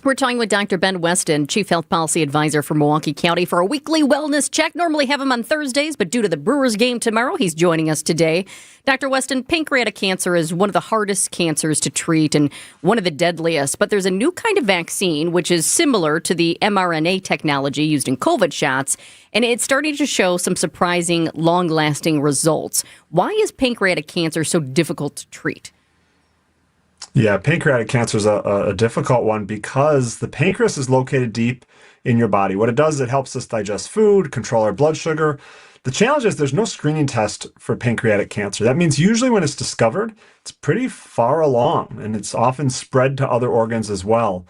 We're talking with Dr. Ben Weston, Chief Health Policy Advisor for Milwaukee County, for a weekly wellness check. Normally have him on Thursdays, but due to the Brewers game tomorrow, he's joining us today. Dr. Weston, pancreatic cancer is one of the hardest cancers to treat and one of the deadliest, but there's a new kind of vaccine which is similar to the mRNA technology used in COVID shots, and it's starting to show some surprising, long-lasting results. Why is pancreatic cancer so difficult to treat? Yeah, pancreatic cancer is a difficult one because the pancreas is located deep in your body. What it does is it helps us digest food, control our blood sugar. The challenge is there's no screening test for pancreatic cancer. That means usually when it's discovered, it's pretty far along, and it's often spread to other organs as well.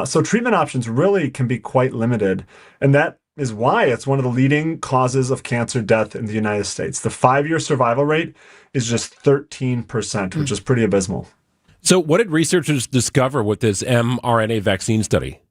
So treatment options really can be quite limited, and that is why it's one of the leading causes of cancer death in the United States. The 5-year survival rate is just 13%, which is pretty abysmal. So what did researchers discover with this mRNA vaccine study?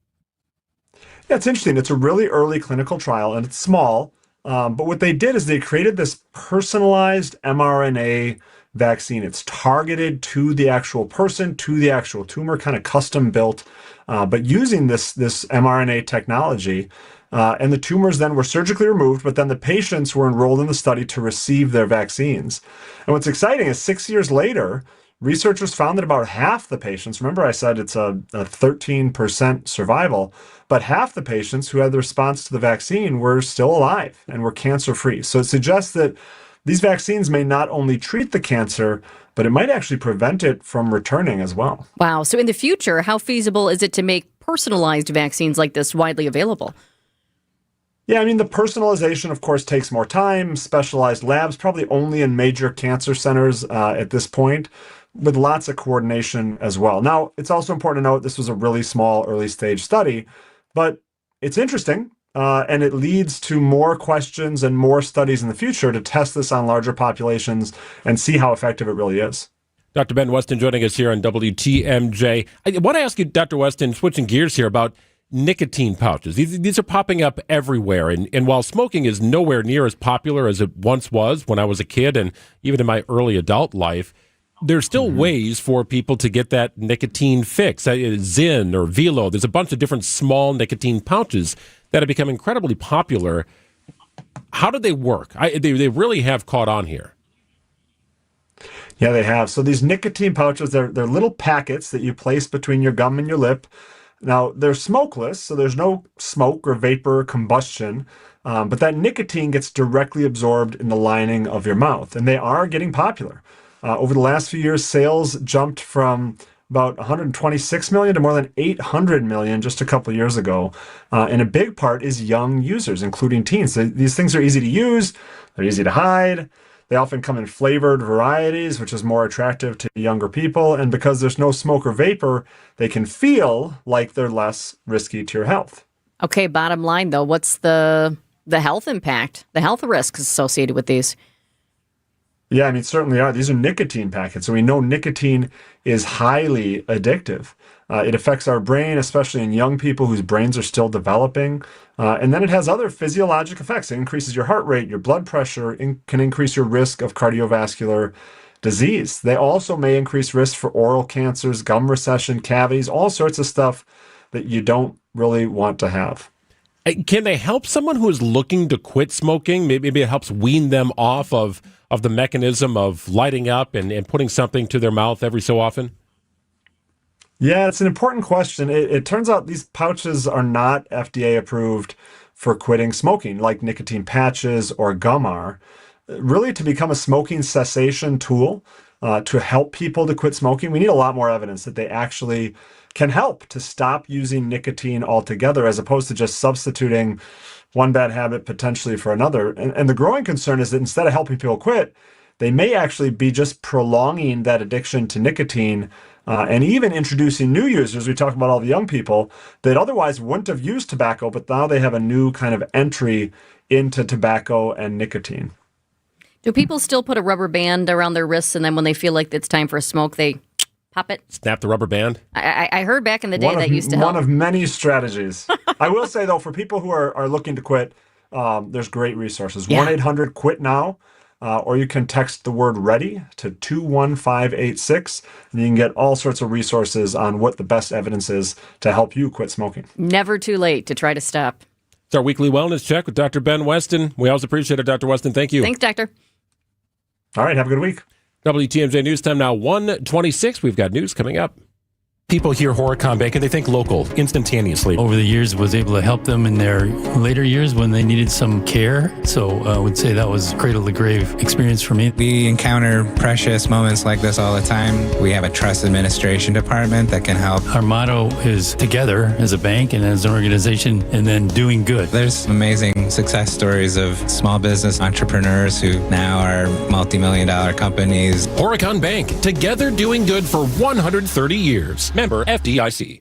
Yeah, it's interesting. It's a really early clinical trial, and it's small. But what they did is they created this personalized mRNA vaccine. It's targeted to the actual person, to the actual tumor, kind of custom built, but using this mRNA technology. And the tumors then were surgically removed, but then the patients were enrolled in the study to receive their vaccines. And what's exciting is 6 years later, researchers found that about half the patients, remember I said it's a 13% survival, but half the patients who had the response to the vaccine were still alive and were cancer-free. So it suggests that these vaccines may not only treat the cancer, but it might actually prevent it from returning as well. Wow. So in the future, how feasible is it to make personalized vaccines like this widely available? Yeah, I mean, the personalization, of course, takes more time. Specialized labs, probably only in major cancer centers at this point, with lots of coordination as well. Now, it's also important to note this was a really small early stage study, but it's interesting and it leads to more questions and more studies in the future to test this on larger populations and see how effective it really is. Dr. Ben Weston joining us here on WTMJ. I want to ask you, Dr. Weston, switching gears here, about nicotine pouches. These are popping up everywhere. And while smoking is nowhere near as popular as it once was when I was a kid and even in my early adult life, there's still ways for people to get that nicotine fix. Zyn or Velo, there's a bunch of different small nicotine pouches that have become incredibly popular. How do they work? They really have caught on here. Yeah, they have. So these nicotine pouches, they're little packets that you place between your gum and your lip. Now, they're smokeless, so there's no smoke or vapor combustion, but that nicotine gets directly absorbed in the lining of your mouth, and they are getting popular. Over the last few years, sales jumped from about 126 million to more than 800 million just a couple of years ago. And a big part is young users, including teens. These things are easy to use, they're easy to hide. They often come in flavored varieties, which is more attractive to younger people. And because there's no smoke or vapor, they can feel like they're less risky to your health. Okay, bottom line, though, what's the health impact, the health risks associated with these? Yeah, I mean, certainly are. These are nicotine packets. So we know nicotine is highly addictive. It affects our brain, especially in young people whose brains are still developing. And then it has other physiologic effects. It increases your heart rate, your blood pressure, can increase your risk of cardiovascular disease. They also may increase risk for oral cancers, gum recession, cavities, all sorts of stuff that you don't really want to have. Can they help someone who is looking to quit smoking? Maybe it helps wean them off of the mechanism of lighting up and putting something to their mouth every so often? Yeah, it's an important question. It turns out these pouches are not FDA approved for quitting smoking, like nicotine patches or gum are. Really, to become a smoking cessation tool to help people to quit smoking, we need a lot more evidence that they actually can help to stop using nicotine altogether, as opposed to just substituting one bad habit potentially for another. And the growing concern is that instead of helping people quit, they may actually be just prolonging that addiction to nicotine and even introducing new users. We talk about all the young people that otherwise wouldn't have used tobacco, but now they have a new kind of entry into tobacco and nicotine. Do people still put a rubber band around their wrists and then when they feel like it's time for a smoke, they pop it? Snap the rubber band? I heard back in the day that used to help. One of many strategies. I will say, though, for people who are looking to quit, there's great resources. 1-800-QUIT-NOW. Or you can text the word READY to 21586, and you can get all sorts of resources on what the best evidence is to help you quit smoking. Never too late to try to stop. It's our weekly wellness check with Dr. Ben Weston. We always appreciate it, Dr. Weston. Thank you. Thanks, Doctor. All right, have a good week. WTMJ News Time now 1:26. We've got news coming up. People hear Horicon Bank and they think local instantaneously. Over the years, was able to help them in their later years when they needed some care. So I would say that was cradle to grave experience for me. We encounter precious moments like this all the time. We have a trust administration department that can help. Our motto is together as a bank and as an organization, and then doing good. There's amazing success stories of small business entrepreneurs who now are multi-million-dollar companies. Horicon Bank, together doing good for 130 years. Member FDIC.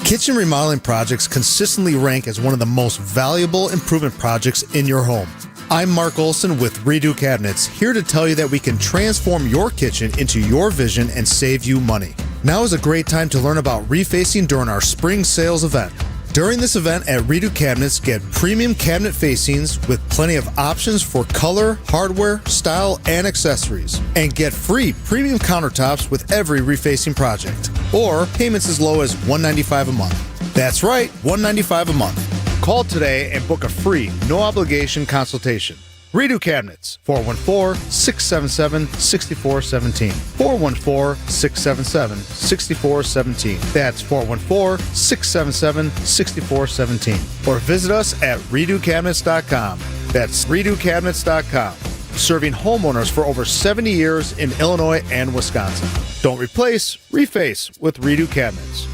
Kitchen remodeling projects consistently rank as one of the most valuable improvement projects in your home. I'm Mark Olson with Redo Cabinets, here to tell you that we can transform your kitchen into your vision and save you money. Now is a great time to learn about refacing during our spring sales event. During this event at Redo Cabinets, get premium cabinet facings with plenty of options for color, hardware, style, and accessories. And get free premium countertops with every refacing project. Or payments as low as $195 a month. That's right, $195 a month. Call today and book a free, no-obligation consultation. Redo Cabinets, 414-677-6417. 414-677-6417. That's 414-677-6417. Or visit us at redocabinets.com. That's redocabinets.com. Serving homeowners for over 70 years in Illinois and Wisconsin. Don't replace, reface with Redo Cabinets.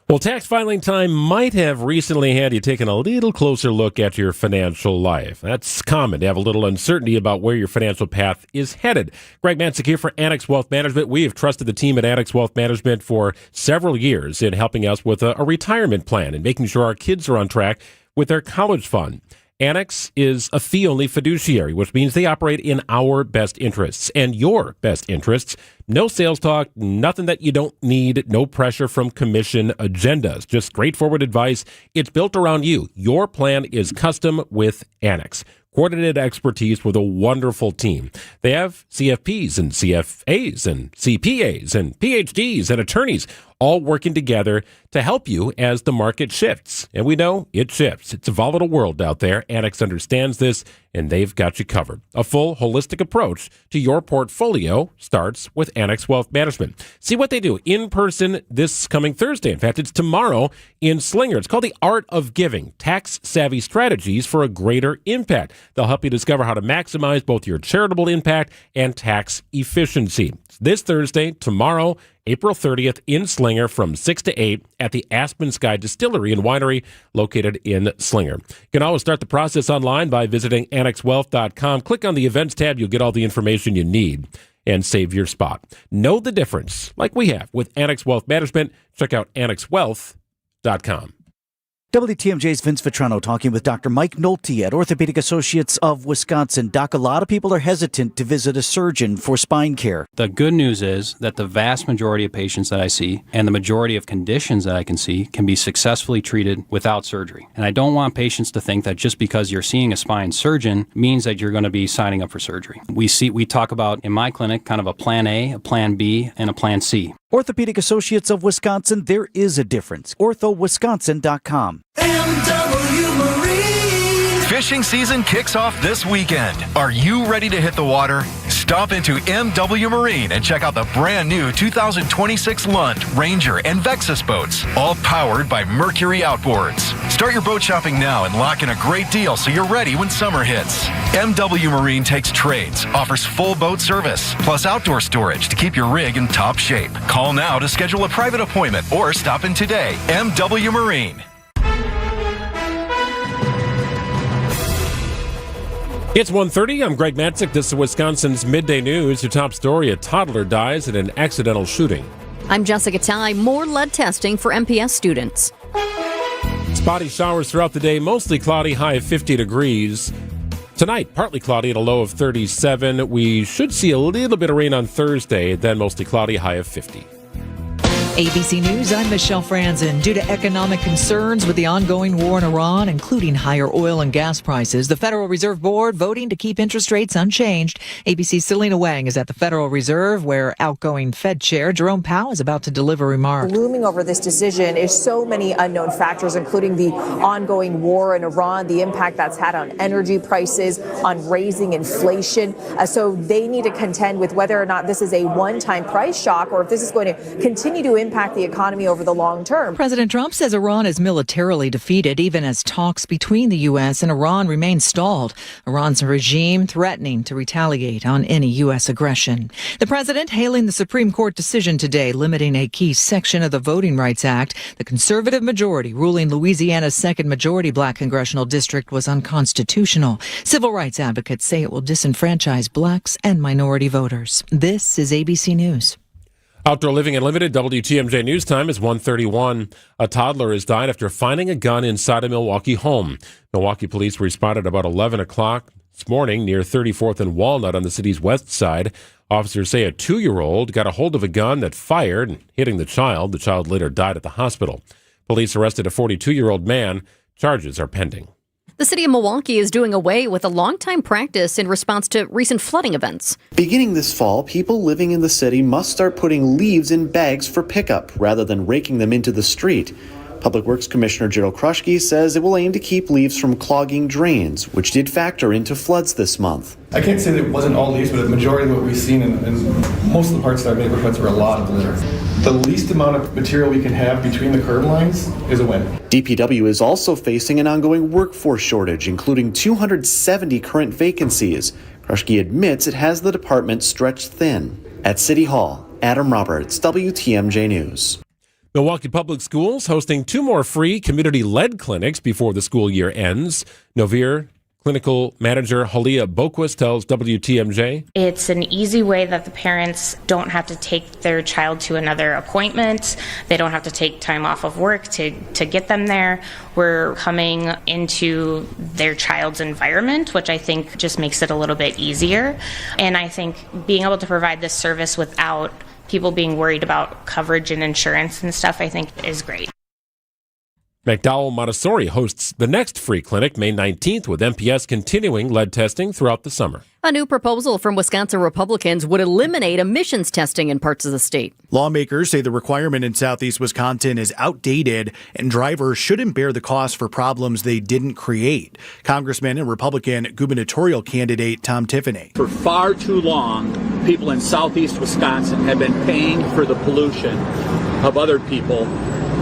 Well, tax filing time might have recently had you taking a little closer look at your financial life. That's common to have a little uncertainty about where your financial path is headed. Greg Mansick here for Annex Wealth Management. We have trusted the team at Annex Wealth Management for several years in helping us with a retirement plan and making sure our kids are on track with their college fund. Annex is a fee-only fiduciary, which means they operate in our best interests and your best interests. No sales talk, nothing that you don't need, no pressure from commission agendas, just straightforward advice. It's built around you. Your plan is custom with Annex. Coordinated expertise with a wonderful team. They have CFPs and CFAs and CPAs and PhDs and attorneys all working together to help you as the market shifts. And we know it shifts. It's a volatile world out there. Annex understands this, and they've got you covered. A full, holistic approach to your portfolio starts with Annex Wealth Management. See what they do in person this coming Thursday. In fact, it's tomorrow in Slinger. It's called The Art of Giving, Tax-Savvy Strategies for a Greater Impact. They'll help you discover how to maximize both your charitable impact and tax efficiency. This Thursday, tomorrow, April 30th in Slinger from 6 to 8 at the Aspen Sky Distillery and Winery located in Slinger. You can always start the process online by visiting annexwealth.com. Click on the events tab. You'll get all the information you need and save your spot. Know the difference like we have with Annex Wealth Management. Check out annexwealth.com. WTMJ's Vince Vitrano talking with Dr. Mike Nolte at Orthopedic Associates of Wisconsin. Doc, a lot of people are hesitant to visit a surgeon for spine care. The good news is that the vast majority of patients that I see and the majority of conditions that I can see can be successfully treated without surgery. And I don't want patients to think that just because you're seeing a spine surgeon means that you're going to be signing up for surgery. We talk about in my clinic kind of a plan A, a plan B, and a plan C. Orthopedic Associates of Wisconsin, there is a difference. orthowisconsin.com. Fishing season kicks off this weekend. Are you ready to hit the water? Stop into MW Marine and check out the brand new 2026 Lund, Ranger, and Vexus boats, all powered by Mercury Outboards. Start your boat shopping now and lock in a great deal so you're ready when summer hits. MW Marine takes trades, offers full boat service, plus outdoor storage to keep your rig in top shape. Call now to schedule a private appointment or stop in today. MW Marine. It's 1:30. I'm Greg Matzik. This is Wisconsin's Midday News. Your top story, a toddler dies in an accidental shooting. I'm Jessica Ty. More lead testing for MPS students. Spotty showers throughout the day, mostly cloudy, high of 50 degrees. Tonight, partly cloudy at a low of 37. We should see a little bit of rain on Thursday, then mostly cloudy, high of 50. ABC News, I'm Michelle Franzen. Due to economic concerns with the ongoing war in Iran, including higher oil and gas prices, the Federal Reserve Board voting to keep interest rates unchanged. ABC's Selena Wang is at the Federal Reserve, where outgoing Fed Chair Jerome Powell is about to deliver remarks. Looming over this decision is so many unknown factors, including the ongoing war in Iran, the impact that's had on energy prices, on raising inflation. So they need to contend with whether or not this is a one-time price shock or if this is going to continue to impact the economy over the long term. President Trump says Iran is militarily defeated, even as talks between the U.S. and Iran remain stalled. Iran's regime threatening to retaliate on any U.S. aggression. The president hailing the Supreme Court decision today, limiting a key section of the Voting Rights Act. The conservative majority ruling Louisiana's second majority black congressional district was unconstitutional. Civil rights advocates say it will disenfranchise blacks and minority voters. This is ABC News. Outdoor Living Unlimited, WTMJ News Time is 1:31. A toddler has died after finding a gun inside a Milwaukee home. Milwaukee police responded about 11 o'clock this morning near 34th and Walnut on the city's west side. Officers say a 2-year-old got a hold of a gun that fired, hitting the child. The child later died at the hospital. Police arrested a 42-year-old man. Charges are pending. The city of Milwaukee is doing away with a longtime practice in response to recent flooding events. Beginning this fall, people living in the city must start putting leaves in bags for pickup rather than raking them into the street. Public Works Commissioner Gerald Kruschke says it will aim to keep leaves from clogging drains, which did factor into floods this month. I can't say that it wasn't all leaves, but the majority of what we've seen in most of the parts of our neighborhoods were a lot of litter. The least amount of material we can have between the curb lines is a win. DPW is also facing an ongoing workforce shortage, including 270 current vacancies. Kruschke admits it has the department stretched thin. At City Hall, Adam Roberts, WTMJ News. Milwaukee Public Schools hosting 2 more free community lead clinics before the school year ends. Novir Clinical manager Halia Boquist tells WTMJ. It's an easy way that the parents don't have to take their child to another appointment. They don't have to take time off of work to get them there. We're coming into their child's environment, which I think just makes it a little bit easier. And I think being able to provide this service without people being worried about coverage and insurance and stuff, I think is great. McDowell Montessori hosts the next free clinic May 19th, with MPS continuing lead testing throughout the summer. A new proposal from Wisconsin Republicans would eliminate emissions testing in parts of the state. Lawmakers say the requirement in southeast Wisconsin is outdated and drivers shouldn't bear the cost for problems they didn't create. Congressman and Republican gubernatorial candidate Tom Tiffany. For far too long, people in southeast Wisconsin have been paying for the pollution of other people,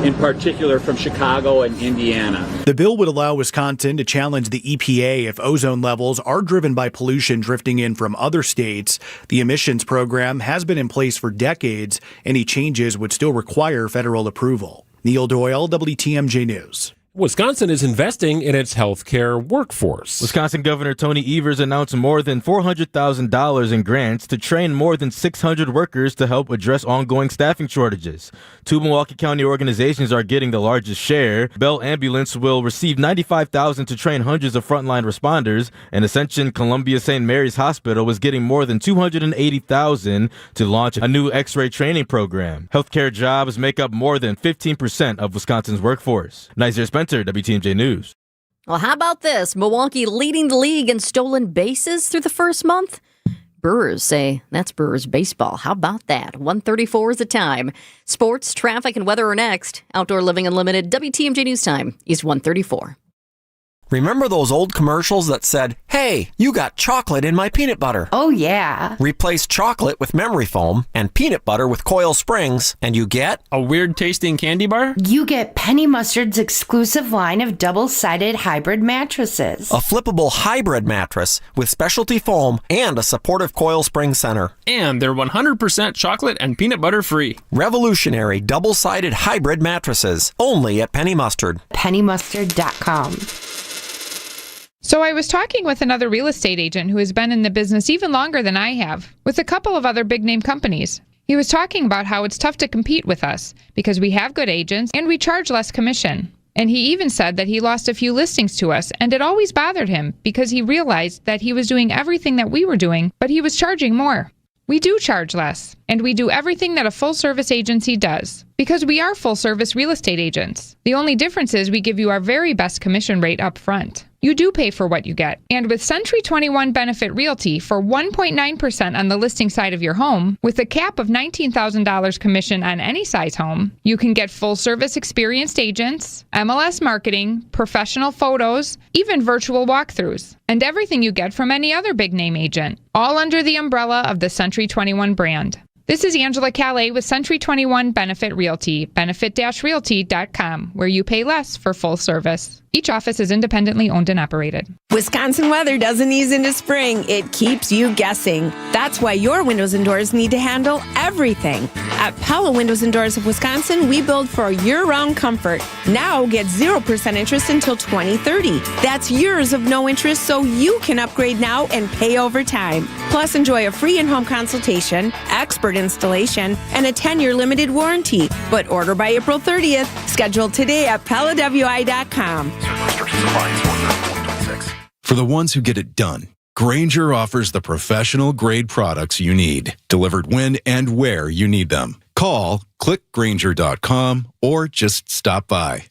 in particular from Chicago and Indiana. The bill would allow Wisconsin to challenge the EPA if ozone levels are driven by pollution drifting in from other states. The emissions program has been in place for decades. Any changes would still require federal approval. Neil Doyle, WTMJ News. Wisconsin is investing in its healthcare workforce. Wisconsin Governor Tony Evers announced more than $400,000 in grants to train more than 600 workers to help address ongoing staffing shortages. Two Milwaukee County organizations are getting the largest share. Bell Ambulance will receive $95,000 to train hundreds of frontline responders, and Ascension Columbia St. Mary's Hospital was getting more than $280,000 to launch a new X-ray training program. Healthcare jobs make up more than 15% of Wisconsin's workforce. Nizer Spencer, WTMJ News. Well, how about this? Milwaukee leading the league in stolen bases through the first month? Brewers say that's Brewers baseball. How about that? 1:34 is the time. Sports, traffic, and weather are next. Outdoor Living Unlimited, WTMJ News Time is 1:34. Remember those old commercials that said, "Hey, you got chocolate in my peanut butter"? Oh, yeah. Replace chocolate with memory foam and peanut butter with Coil Springs, and you get a weird tasting candy bar? You get Penny Mustard's exclusive line of double-sided hybrid mattresses. A flippable hybrid mattress with specialty foam and a supportive Coil Spring center. And they're 100% chocolate and peanut butter free. Revolutionary double-sided hybrid mattresses, only at Penny Mustard. PennyMustard.com. So I was talking with another real estate agent who has been in the business even longer than I have, with a couple of other big name companies. He was talking about how it's tough to compete with us because we have good agents and we charge less commission. And he even said that he lost a few listings to us, and it always bothered him because he realized that he was doing everything that we were doing, but he was charging more. We do charge less, and we do everything that a full-service agency does, because we are full-service real estate agents. The only difference is we give you our very best commission rate up front. You do pay for what you get. And with Century 21 Benefit Realty for 1.9% on the listing side of your home, with a cap of $19,000 commission on any size home, you can get full-service experienced agents, MLS marketing, professional photos, even virtual walkthroughs, and everything you get from any other big-name agent, all under the umbrella of the Century 21 brand. This is Angela Calais with Century 21 Benefit Realty, benefit-realty.com, where you pay less for full service. Each office is independently owned and operated. Wisconsin weather doesn't ease into spring. It keeps you guessing. That's why your windows and doors need to handle everything. At Pella Windows and Doors of Wisconsin, we build for year-round comfort. Now get 0% interest until 2030. That's years of no interest, so you can upgrade now and pay over time. Plus, enjoy a free in-home consultation, expert installation, and a 10-year limited warranty. But order by April 30th. Schedule today at PellaWI.com. For the ones who get it done, Grainger offers the professional-grade products you need, delivered when and where you need them. Call, click Grainger.com, or just stop by.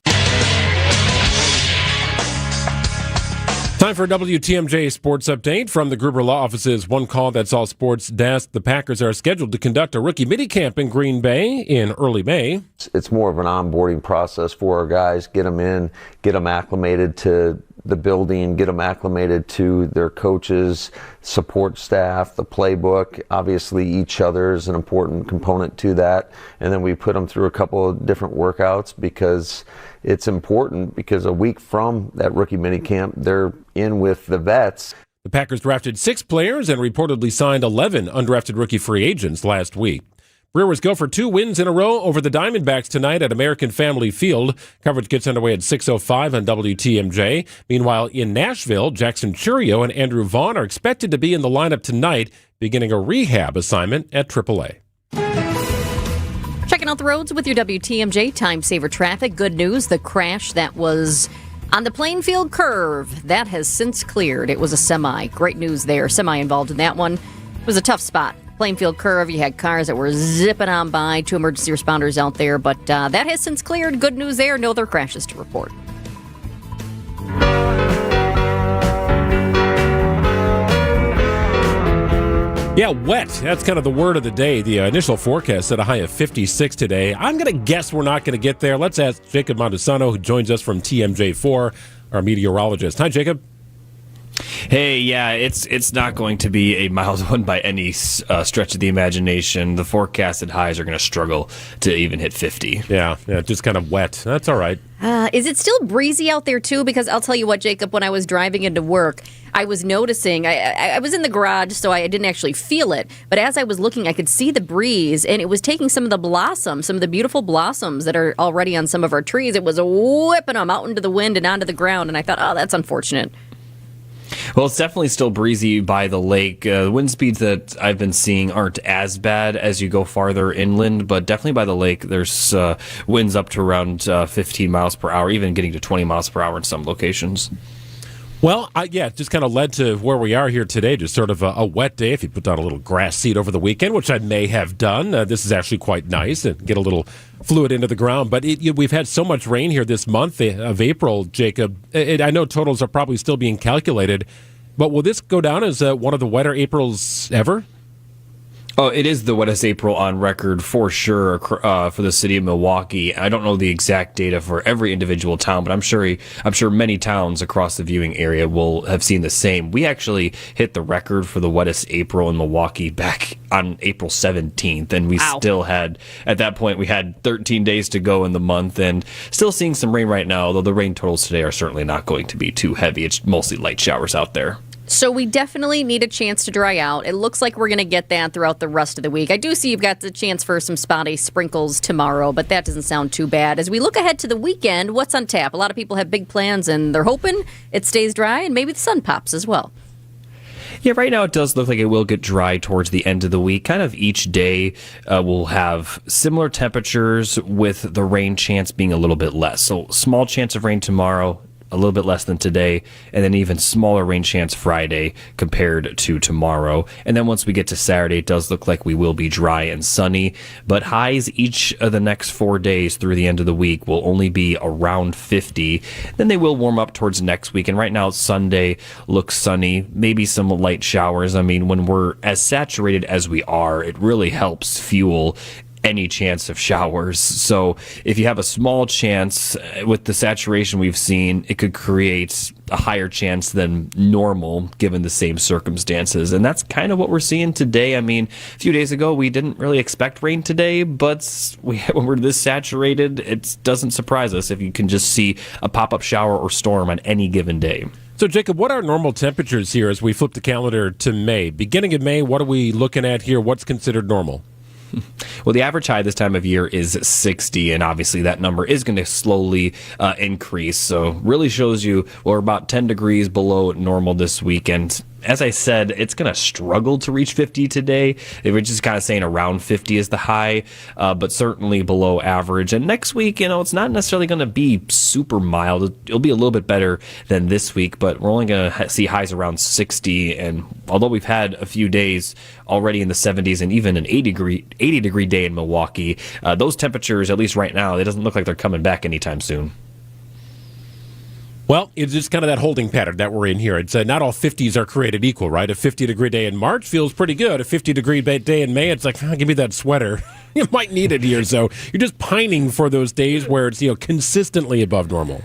Time for a WTMJ Sports Update from the Gruber Law Office's One Call That's All Sports desk. The Packers are scheduled to conduct a rookie minicamp in Green Bay in early May. It's more of an onboarding process for our guys, get them in, get them acclimated to the building, get them acclimated to their coaches, support staff, the playbook. Obviously, each other is an important component to that. And then we put them through a couple of different workouts because it's important, because a week from that rookie minicamp, they're in with the vets. The Packers drafted 6 players and reportedly signed 11 undrafted rookie free agents last week. Brewers go for 2 wins in a row over the Diamondbacks tonight at American Family Field. Coverage gets underway at 6:05 on WTMJ. Meanwhile, in Nashville, Jackson Churio and Andrew Vaughn are expected to be in the lineup tonight, beginning a rehab assignment at AAA. Checking out the roads with your WTMJ Time Saver traffic. Good news, the crash that was on the Plainfield curve, that has since cleared. It was a semi. Great news there. Semi involved in that one. It was a tough spot. Plainfield curve, you had cars that were zipping on by, 2 emergency responders out there, but that has since cleared. Good news there. No other crashes to report. Yeah, wet. That's kind of the word of the day. The initial forecast said a high of 56 today. I'm going to guess we're not going to get there. Let's ask Jacob Montesano, who joins us from TMJ4, our meteorologist. Hi, Jacob. Hey, yeah, it's not going to be a mild one by any stretch of the imagination. The forecasted highs are going to struggle to even hit 50. Yeah, just kind of wet. That's all right. Is it still breezy out there, too? Because I'll tell you what, Jacob, when I was driving into work, I was noticing, I was in the garage, so I didn't actually feel it. But as I was looking, I could see the breeze, and it was taking some of the blossoms, some of the beautiful blossoms that are already on some of our trees. It was whipping them out into the wind and onto the ground, and I thought, oh, that's unfortunate. Well, it's definitely still breezy by the lake. Wind speeds that I've been seeing aren't as bad as you go farther inland, but definitely by the lake, there's winds up to around 15 miles per hour, even getting to 20 miles per hour in some locations. Well, it just kind of led to where we are here today, just sort of a wet day. If you put down a little grass seed over the weekend, which I may have done, this is actually quite nice and get a little fluid into the ground. But we've had so much rain here this month of April, Jacob. I know totals are probably still being calculated, but will this go down as one of the wetter Aprils ever? Oh, it is the wettest April on record for sure for the city of Milwaukee. I don't know the exact data for every individual town, but I'm sure many towns across the viewing area will have seen the same. We actually hit the record for the wettest April in Milwaukee back on April 17th, and we still had, at that point, we had 13 days to go in the month, and still seeing some rain right now, although the rain totals today are certainly not going to be too heavy. It's mostly light showers out there. So we definitely need a chance to dry out. It looks like we're going to get that throughout the rest of the week. I do see you've got the chance for some spotty sprinkles tomorrow, but that doesn't sound too bad. As we look ahead to the weekend, what's on tap? A lot of people have big plans, and they're hoping it stays dry, and maybe the sun pops as well. Yeah, right now it does look like it will get dry towards the end of the week. Kind of each day will have similar temperatures with the rain chance being a little bit less. So small chance of rain tomorrow, a little bit less than today, and then even smaller rain chance Friday compared to tomorrow. And then once we get to Saturday, it does look like we will be dry and sunny, but highs each of the next 4 days through the end of the week will only be around 50. Then they will warm up towards next week, and right now Sunday looks sunny, maybe some light showers. I mean, when we're as saturated as we are, it really helps fuel any chance of showers. So if you have a small chance with the saturation we've seen, it could create a higher chance than normal given the same circumstances. And that's kind of what we're seeing today. I mean, a few days ago, we didn't really expect rain today, but when we're this saturated, it doesn't surprise us if you can just see a pop-up shower or storm on any given day. So, Jacob, what are normal temperatures here as we flip the calendar to May? Beginning of May, what are we looking at here? What's considered normal? Well, the average high this time of year is 60, and obviously that number is going to slowly increase. So really shows you we're about 10 degrees below normal this weekend. As I said, it's going to struggle to reach 50 today. We're just kind of saying around 50 is the high, but certainly below average. And next week, it's not necessarily going to be super mild. It'll be a little bit better than this week, but we're only going to see highs around 60. And although we've had a few days already in the 70s and even an 80 degree day in Milwaukee, those temperatures, at least right now, it doesn't look like they're coming back anytime soon. Well, it's just kind of that holding pattern that we're in here. It's not all 50s are created equal, right? A 50-degree day in March feels pretty good. A 50-degree day in May, it's like, give me that sweater. You might need it here. So you're just pining for those days where it's consistently above normal.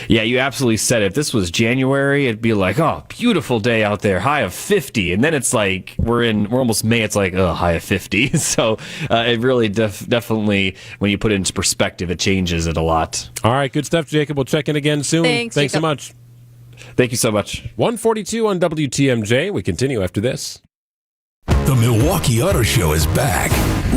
Yeah, you absolutely said it. If this was January, it'd be like, oh, beautiful day out there, high of 50. And then it's like, we're almost May, it's like, oh, high of 50. So it really definitely, when you put it into perspective, it changes it a lot. All right, good stuff, Jacob. We'll check in again soon. Thanks so much. Thank you so much. 1:42 on WTMJ. We continue after this. The Milwaukee Auto Show is back,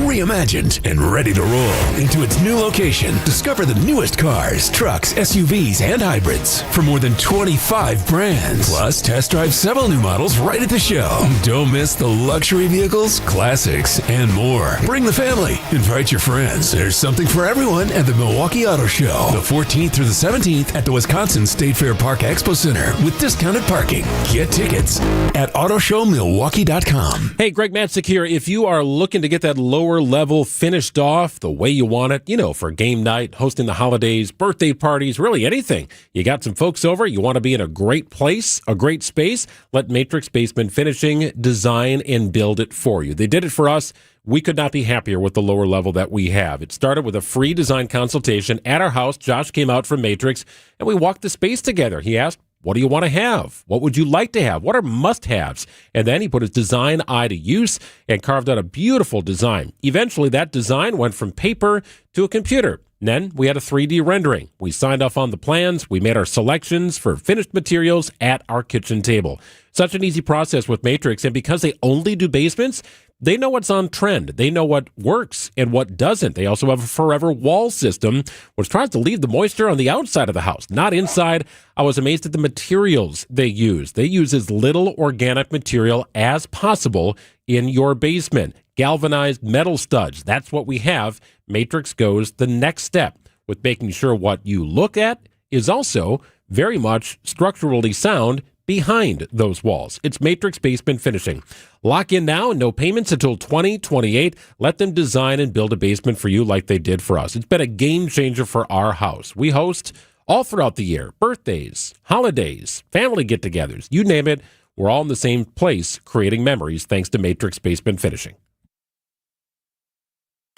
reimagined and ready to roll into its new location. Discover the newest cars, trucks, SUVs, and hybrids from more than 25 brands. Plus, test drive several new models right at the show. Don't miss the luxury vehicles, classics, and more. Bring the family. Invite your friends. There's something for everyone at the Milwaukee Auto Show. The 14th through the 17th at the Wisconsin State Fair Park Expo Center with discounted parking. Get tickets at autoshowmilwaukee.com. Hey, Greg Matzik here. If you are looking to get that lower level finished off the way you want it, for game night, hosting the holidays, birthday parties, really anything. You got some folks over, you want to be in a great place, a great space, let Matrix Basement Finishing design and build it for you. They did it for us. We could not be happier with the lower level that we have. It started with a free design consultation at our house. Josh came out from Matrix, and we walked the space together. He asked, what do you want to have? What would you like to have? What are must-haves? And then he put his design eye to use and carved out a beautiful design. Eventually, that design went from paper to a computer. Then we had a 3D rendering. We signed off on the plans. We made our selections for finished materials at our kitchen table. Such an easy process with Matrix, and because they only do basements, they know what's on trend. They know what works and what doesn't. They also have a forever wall system, which tries to leave the moisture on the outside of the house, not inside. I was amazed at the materials they use. They use as little organic material as possible in your basement. Galvanized metal studs. That's what we have. Matrix goes the next step with making sure what you look at is also very much structurally sound behind those walls. It's Matrix Basement Finishing. Lock in now, no payments until 2028. Let them design and build a basement for you like they did for us. It's been a game changer for our house. We host all throughout the year, birthdays, holidays, family get-togethers, you name it. We're all in the same place creating memories thanks to Matrix Basement Finishing.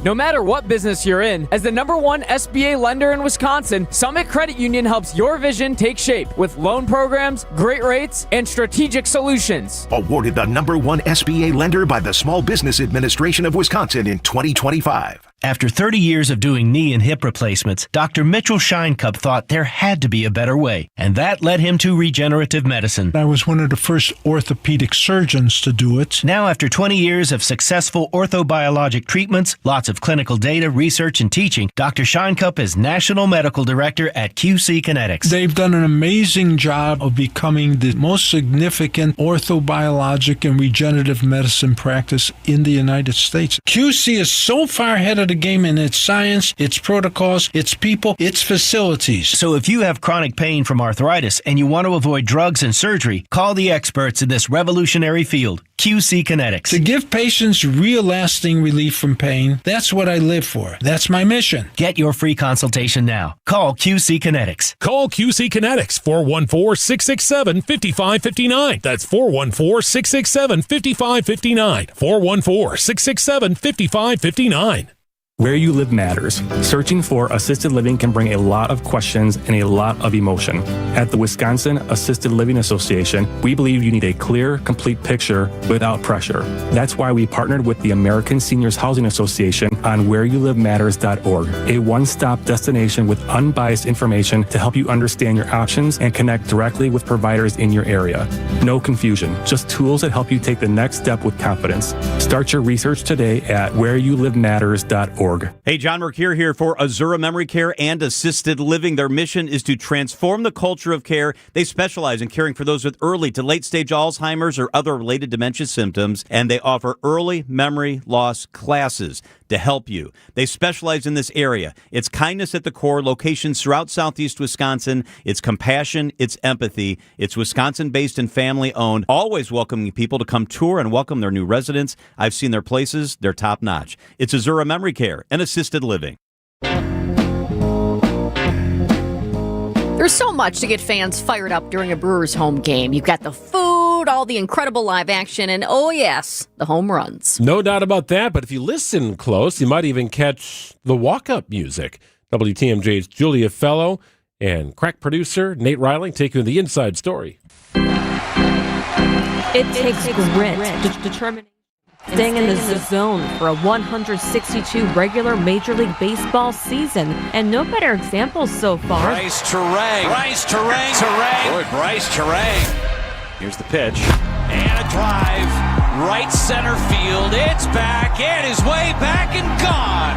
No matter what business you're in, as the #1 SBA lender in Wisconsin, Summit Credit Union helps your vision take shape with loan programs, great rates, and strategic solutions. Awarded the #1 SBA lender by the Small Business Administration of Wisconsin in 2025. After 30 years of doing knee and hip replacements, Dr. Mitchell Scheinkup thought there had to be a better way, and that led him to regenerative medicine. I was one of the first orthopedic surgeons to do it. Now, after 20 years of successful orthobiologic treatments, lots of clinical data, research, and teaching, Dr. Scheinkup is National Medical Director at QC Kinetics. They've done an amazing job of becoming the most significant orthobiologic and regenerative medicine practice in the United States. QC is so far ahead of the game in its science, its protocols, its people, its facilities. So if you have chronic pain from arthritis and you want to avoid drugs and surgery, call the experts in this revolutionary field, QC Kinetics. To give patients real lasting relief from pain, that's what I live for. That's my mission. Get your free consultation now. Call QC Kinetics. Call QC Kinetics, 414-667-5559. That's 414-667-5559. 414-667-5559. Where you live matters. Searching for assisted living can bring a lot of questions and a lot of emotion. At the Wisconsin Assisted Living Association, we believe you need a clear, complete picture without pressure. That's why we partnered with the American Seniors Housing Association on whereyoulivematters.org, a one-stop destination with unbiased information to help you understand your options and connect directly with providers in your area. No confusion, just tools that help you take the next step with confidence. Start your research today at whereyoulivematters.org. Hey, John Mercure here for Azura Memory Care and Assisted Living. Their mission is to transform the culture of care. They specialize in caring for those with early to late-stage Alzheimer's or other related dementia symptoms, and they offer early memory loss classes to help you. They specialize in this area. It's kindness at the core, locations throughout southeast Wisconsin. It's compassion, it's empathy. It's Wisconsin-based and family-owned, always welcoming people to come tour and welcome their new residents. I've seen their places. They're top-notch. It's Azura Memory Care and Assisted Living. There's so much to get fans fired up during a Brewers home game. You've got the food, all the incredible live action, and oh yes, the home runs. No doubt about that, but if you listen close, you might even catch the walk-up music. WTMJ's Julia Fellow and crack producer Nate Riley take you in the inside story. It takes grit, determination, staying in the zone for a 162 regular Major League Baseball season, and no better examples so far. Bryce Terang. Boy, Bryce Terang. Here's the pitch. And a drive. right center field. It's back. It is way back and gone.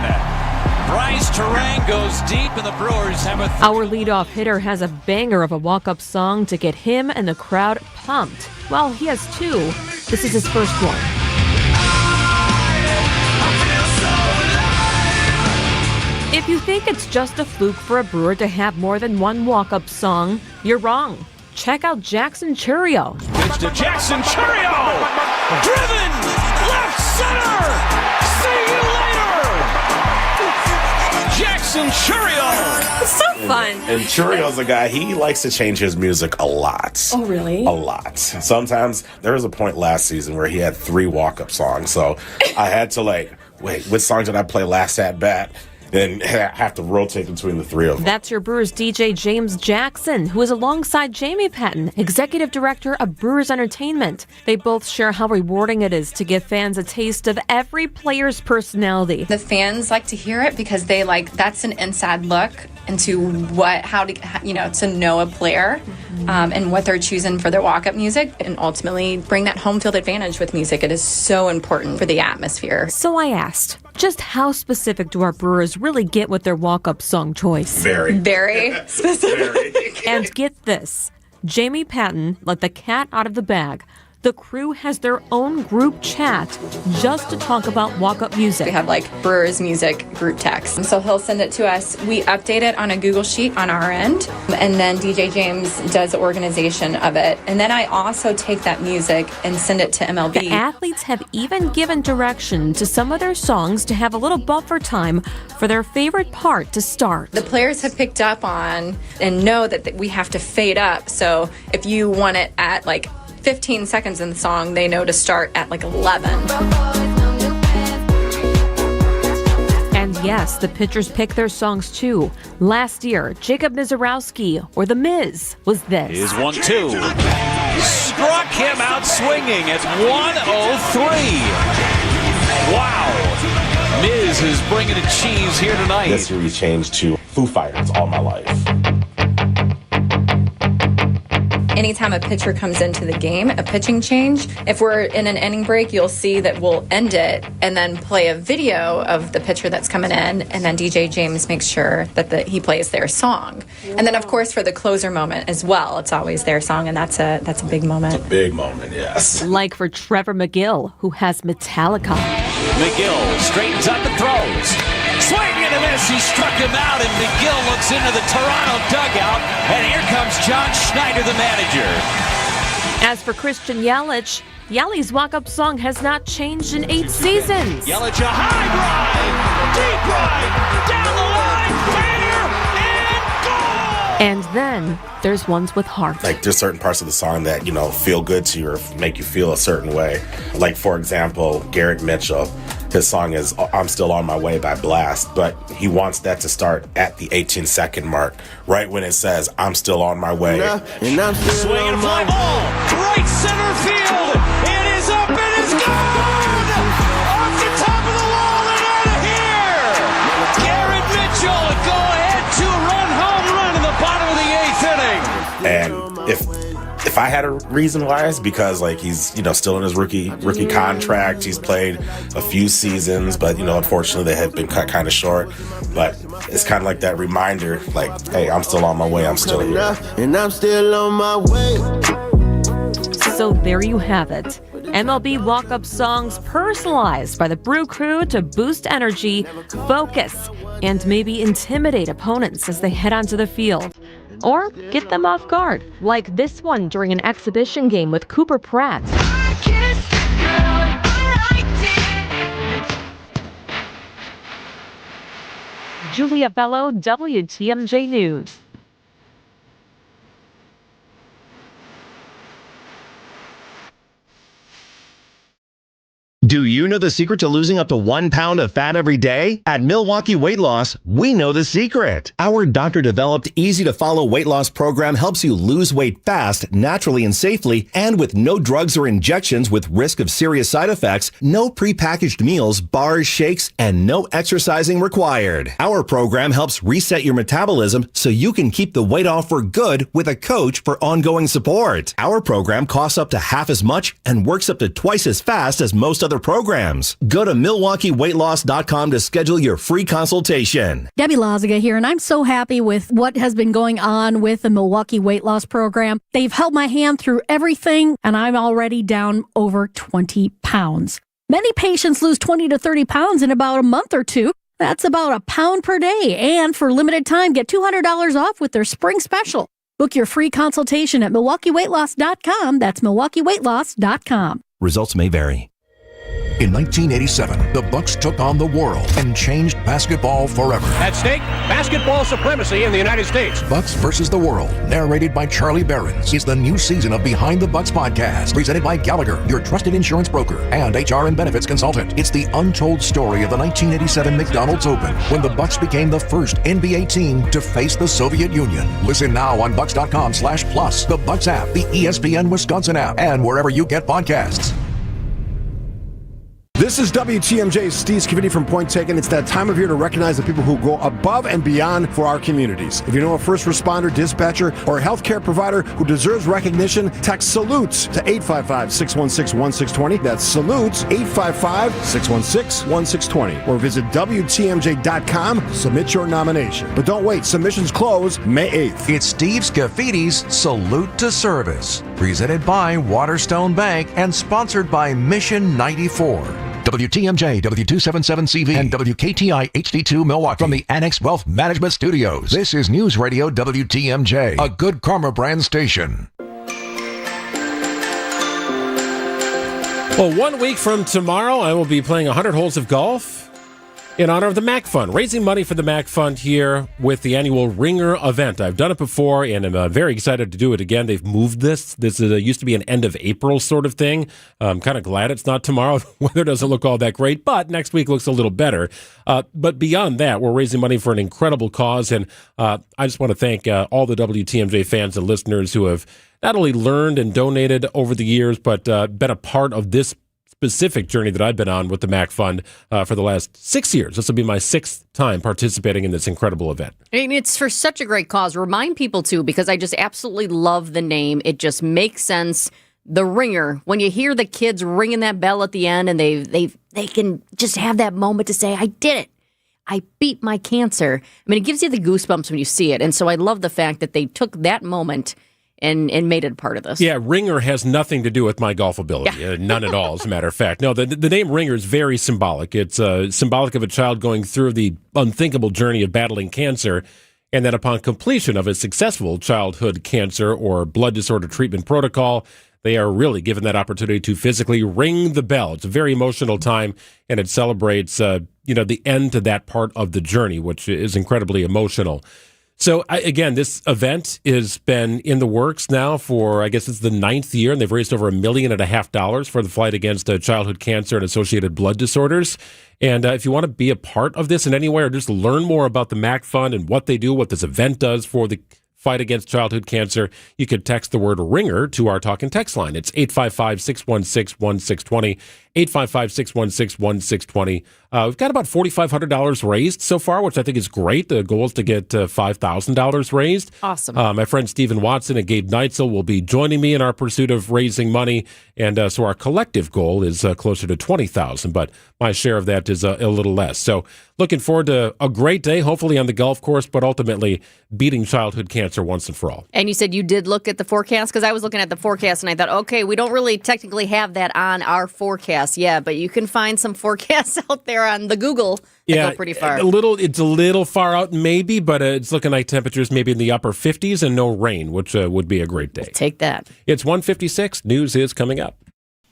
Bryce Terang goes deep, and the Brewers have a... Our leadoff hitter has a banger of a walk-up song to get him and the crowd pumped. Well, he has two. This is his first one. If you think it's just a fluke for a Brewer to have more than one walk-up song, you're wrong. Check out Jackson Chourio. Pitch to Jackson Chourio! Driven! Left center! See you later! Jackson Chourio! It's so fun. And Chourio's a guy, he likes to change his music a lot. Oh, really? A lot. Sometimes, there was a point last season where he had 3 walk-up songs, so I had to wait, which song did I play last at bat? Then have to rotate between the 3 of them. That's your Brewers DJ James Jackson, who is alongside Jamie Patton, Executive Director of Brewers Entertainment. They both share how rewarding it is to give fans a taste of every player's personality. The fans like to hear it because they that's an inside look into to know a player and what they're choosing for their walk-up music, and ultimately bring that home field advantage with music. It is so important for the atmosphere. So I asked, just how specific do our Brewers really get with their walk-up song choice? Very specific. And get this, Jamie Patton let the cat out of the bag. The crew has their own group chat just to talk about walk-up music. We have Brewers music group text. So he'll send it to us. We update it on a Google Sheet on our end, and then DJ James does the organization of it. And then I also take that music and send it to MLB. The athletes have even given direction to some of their songs to have a little buffer time for their favorite part to start. The players have picked up on and know that we have to fade up. So if you want it at 15 seconds in the song, they know to start at 11. And yes, the pitchers pick their songs too. Last year, Jacob Mizorowski, or The Miz, was this. Here's 1-2. Struck him out swinging at 103. Wow. Miz is bringing a cheese here tonight. This series changed to Foo Fighters all my life. Anytime a pitcher comes into the game, a pitching change, if we're in an inning break, you'll see that we'll end it and then play a video of the pitcher that's coming in, and then DJ James makes sure that he plays their song. Wow. And then, of course, for the closer moment as well, it's always their song, and that's a big moment. It's a big moment, yes. Like for Trevor McGill, who has Metallica. McGill straightens up and throws. Swing and a miss. He struck him out, and McGill looks into the Toronto dugout, and here comes John Schneider, the manager. As for Christian Yelich, Yeli's walk-up song has not changed in 8 seasons. Yelich, a high drive, deep right, down the line, fair, and goal! And then there's ones with heart. There's certain parts of the song that, feel good to you or make you feel a certain way. For example, Garrett Mitchell, his song is I'm Still On My Way by Blast, but he wants that to start at the 18-second mark, right when it says I'm still on my way. Swing and fly ball, right center field. It is up, it is gone! Off the top of the wall and out of here! Garrett Mitchell, a go-ahead 2-run home run in the bottom of the 8th inning. And if I had a reason why, it's because he's still in his rookie contract. He's played a few seasons, but unfortunately they have been cut kind of short. But it's kind of like that reminder, hey, I'm still on my way. I'm still here, and I'm still on my way. So there you have it. MLB walk-up songs personalized by the Brew Crew to boost energy, focus, and maybe intimidate opponents as they head onto the field. Or get them off guard, like this one during an exhibition game with Cooper Pratt. Julia Bello, WTMJ News. Do you know the secret to losing up to 1 pound of fat every day? At Milwaukee Weight Loss, we know the secret. Our doctor-developed, easy-to-follow weight loss program helps you lose weight fast, naturally and safely, and with no drugs or injections with risk of serious side effects, no prepackaged meals, bars, shakes, and no exercising required. Our program helps reset your metabolism so you can keep the weight off for good with a coach for ongoing support. Our program costs up to half as much and works up to twice as fast as most other programs. Go to MilwaukeeWeightLoss.com to schedule your free consultation. Debbie Loziga here, and I'm so happy with what has been going on with the Milwaukee Weight Loss Program. They've held my hand through everything, and I'm already down over 20 pounds. Many patients lose 20 to 30 pounds in about a month or two. That's about a pound per day. And for limited time, get $200 off with their spring special. Book your free consultation at MilwaukeeWeightLoss.com. That's MilwaukeeWeightLoss.com. Results may vary. In 1987, the Bucks took on the world and changed basketball forever. At stake, basketball supremacy in the United States. Bucks versus the World, narrated by Charlie Behrens, is the new season of Behind the Bucks podcast, presented by Gallagher, your trusted insurance broker and HR and benefits consultant. It's the untold story of the 1987 McDonald's Open, when the Bucks became the first NBA team to face the Soviet Union. Listen now on Bucks.com/plus, the Bucks app, the ESPN Wisconsin app, and wherever you get podcasts. This is WTMJ's Steve Scavini from Point Taken. It's that time of year to recognize the people who go above and beyond for our communities. If you know a first responder, dispatcher, or a healthcare provider who deserves recognition, text SALUTES to 855-616-1620. That's SALUTES, 855-616-1620. Or visit WTMJ.com, submit your nomination. But don't wait, submissions close May 8th. It's Steve Scaffidi's Salute to Service, presented by Waterstone Bank and sponsored by Mission 94. WTMJ, W277CV, and WKTI HD2 Milwaukee. From the Annex Wealth Management Studios, this is News Radio WTMJ, a Good Karma brand station. Well, 1 week from tomorrow, I will be playing 100 holes of golf in honor of the MAC Fund, raising money for the MAC Fund here with the annual Ringer event. I've done it before, and I'm very excited to do it again. They've moved this. This used to be an end of April sort of thing. I'm kind of glad it's not tomorrow. The weather doesn't look all that great, but next week looks a little better. But beyond that, we're raising money for an incredible cause, and I just want to thank all the WTMJ fans and listeners who have not only learned and donated over the years, but been a part of this specific journey that I've been on with the MAC Fund for the last 6 years. This will be my 6th time participating in this incredible event. And it's for such a great cause. Remind people, too, because I just absolutely love the name. It just makes sense. The Ringer, when you hear the kids ringing that bell at the end and they can just have that moment to say, I did it. I beat my cancer. I mean, it gives you the goosebumps when you see it. And so I love the fact that they took that moment and made it a part of this. Yeah, Ringer has nothing to do with my golf ability. None at all, as a matter of fact. No, the name Ringer is very symbolic. It's symbolic of a child going through the unthinkable journey of battling cancer, and then upon completion of a successful childhood cancer or blood disorder treatment protocol, they are really given that opportunity to physically ring the bell. It's a very emotional time, and it celebrates the end to that part of the journey, which is incredibly emotional. So, again, this event has been in the works now for, I guess it's the 9th year, and they've raised over $1.5 million for the fight against childhood cancer and associated blood disorders. And if you want to be a part of this in any way or just learn more about the MAC Fund and what they do, what this event does for the fight against childhood cancer, you could text the word Ringer to our talk and text line. It's 855-616-1620, 855-616-1620. We've got about $4,500 raised so far, which I think is great. The goal is to get $5,000 raised. Awesome. My friends Stephen Watson and Gabe Neitzel will be joining me in our pursuit of raising money, and so our collective goal is closer to $20,000, but my share of that is a little less. So looking forward to a great day, hopefully on the golf course, but ultimately beating childhood cancer once and for all. And you said you did look at the forecast? Because I was looking at the forecast and I thought, okay, we don't really technically have that on our forecast. Yeah, but you can find some forecasts out there on the Google that go pretty far. It's a little far out maybe, but it's looking like temperatures maybe in the upper 50s and no rain, which would be a great day. Take that. It's 1:56. News is coming up.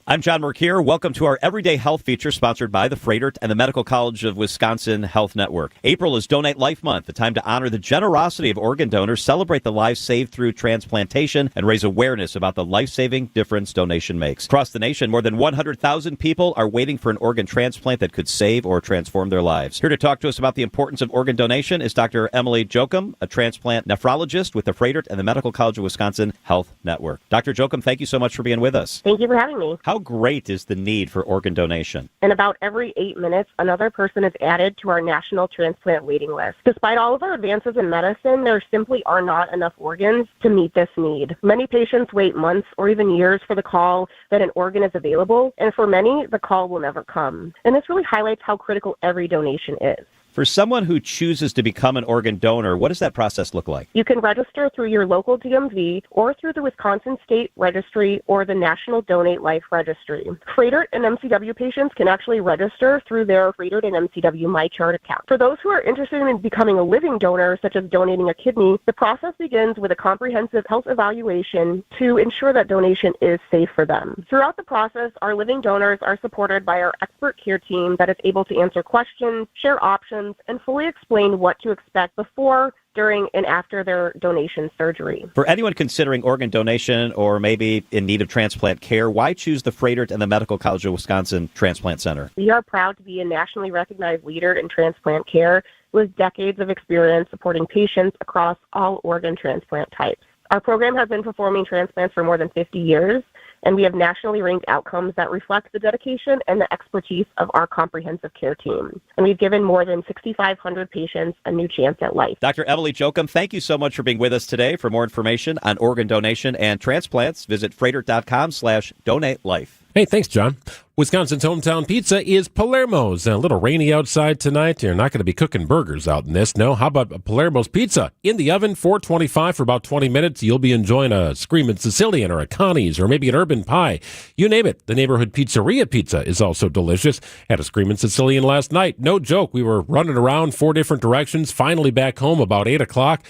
I'm John Mercure. Welcome to our Everyday Health feature sponsored by the Freighter and the Medical College of Wisconsin Health Network. April is Donate Life Month, a time to honor the generosity of organ donors, celebrate the lives saved through transplantation, and raise awareness about the life-saving difference donation makes. Across the nation, more than 100,000 people are waiting for an organ transplant that could save or transform their lives. Here to talk to us about the importance of organ donation is Dr. Emily Jochum, a transplant nephrologist with the Freighter and the Medical College of Wisconsin Health Network. Dr. Jochum, thank you so much for being with us. Thank you for having me. How great is the need for organ donation? And about every 8 minutes, another person is added to our national transplant waiting list. Despite all of our advances in medicine, there simply are not enough organs to meet this need. Many patients wait months or even years for the call that an organ is available, and for many, the call will never come. And this really highlights how critical every donation is. For someone who chooses to become an organ donor, what does that process look like? You can register through your local DMV or through the Wisconsin State Registry or the National Donate Life Registry. Freighter and MCW patients can actually register through their Freighter and MCW MyChart account. For those who are interested in becoming a living donor, such as donating a kidney, the process begins with a comprehensive health evaluation to ensure that donation is safe for them. Throughout the process, our living donors are supported by our expert care team that is able to answer questions, share options, and fully explain what to expect before, during, and after their donation surgery. For anyone considering organ donation or maybe in need of transplant care, why choose the Freighter and the Medical College of Wisconsin Transplant Center? We are proud to be a nationally recognized leader in transplant care with decades of experience supporting patients across all organ transplant types. Our program has been performing transplants for more than 50 years, and we have nationally ranked outcomes that reflect the dedication and the expertise of our comprehensive care team. And we've given more than 6,500 patients a new chance at life. Dr. Emily Jochum, thank you so much for being with us today. For more information on organ donation and transplants, visit freighter.com/donatelife. Hey, thanks, John. Wisconsin's hometown pizza is Palermo's. A little rainy outside tonight. You're not going to be cooking burgers out in this. No, how about a Palermo's pizza? In the oven, 425 for about 20 minutes. You'll be enjoying a Screamin' Sicilian or a Connie's or maybe an urban pie. You name it. The neighborhood pizzeria pizza is also delicious. Had a Screamin' Sicilian last night. No joke. We were running around 4 different directions, finally back home about 8 o'clock.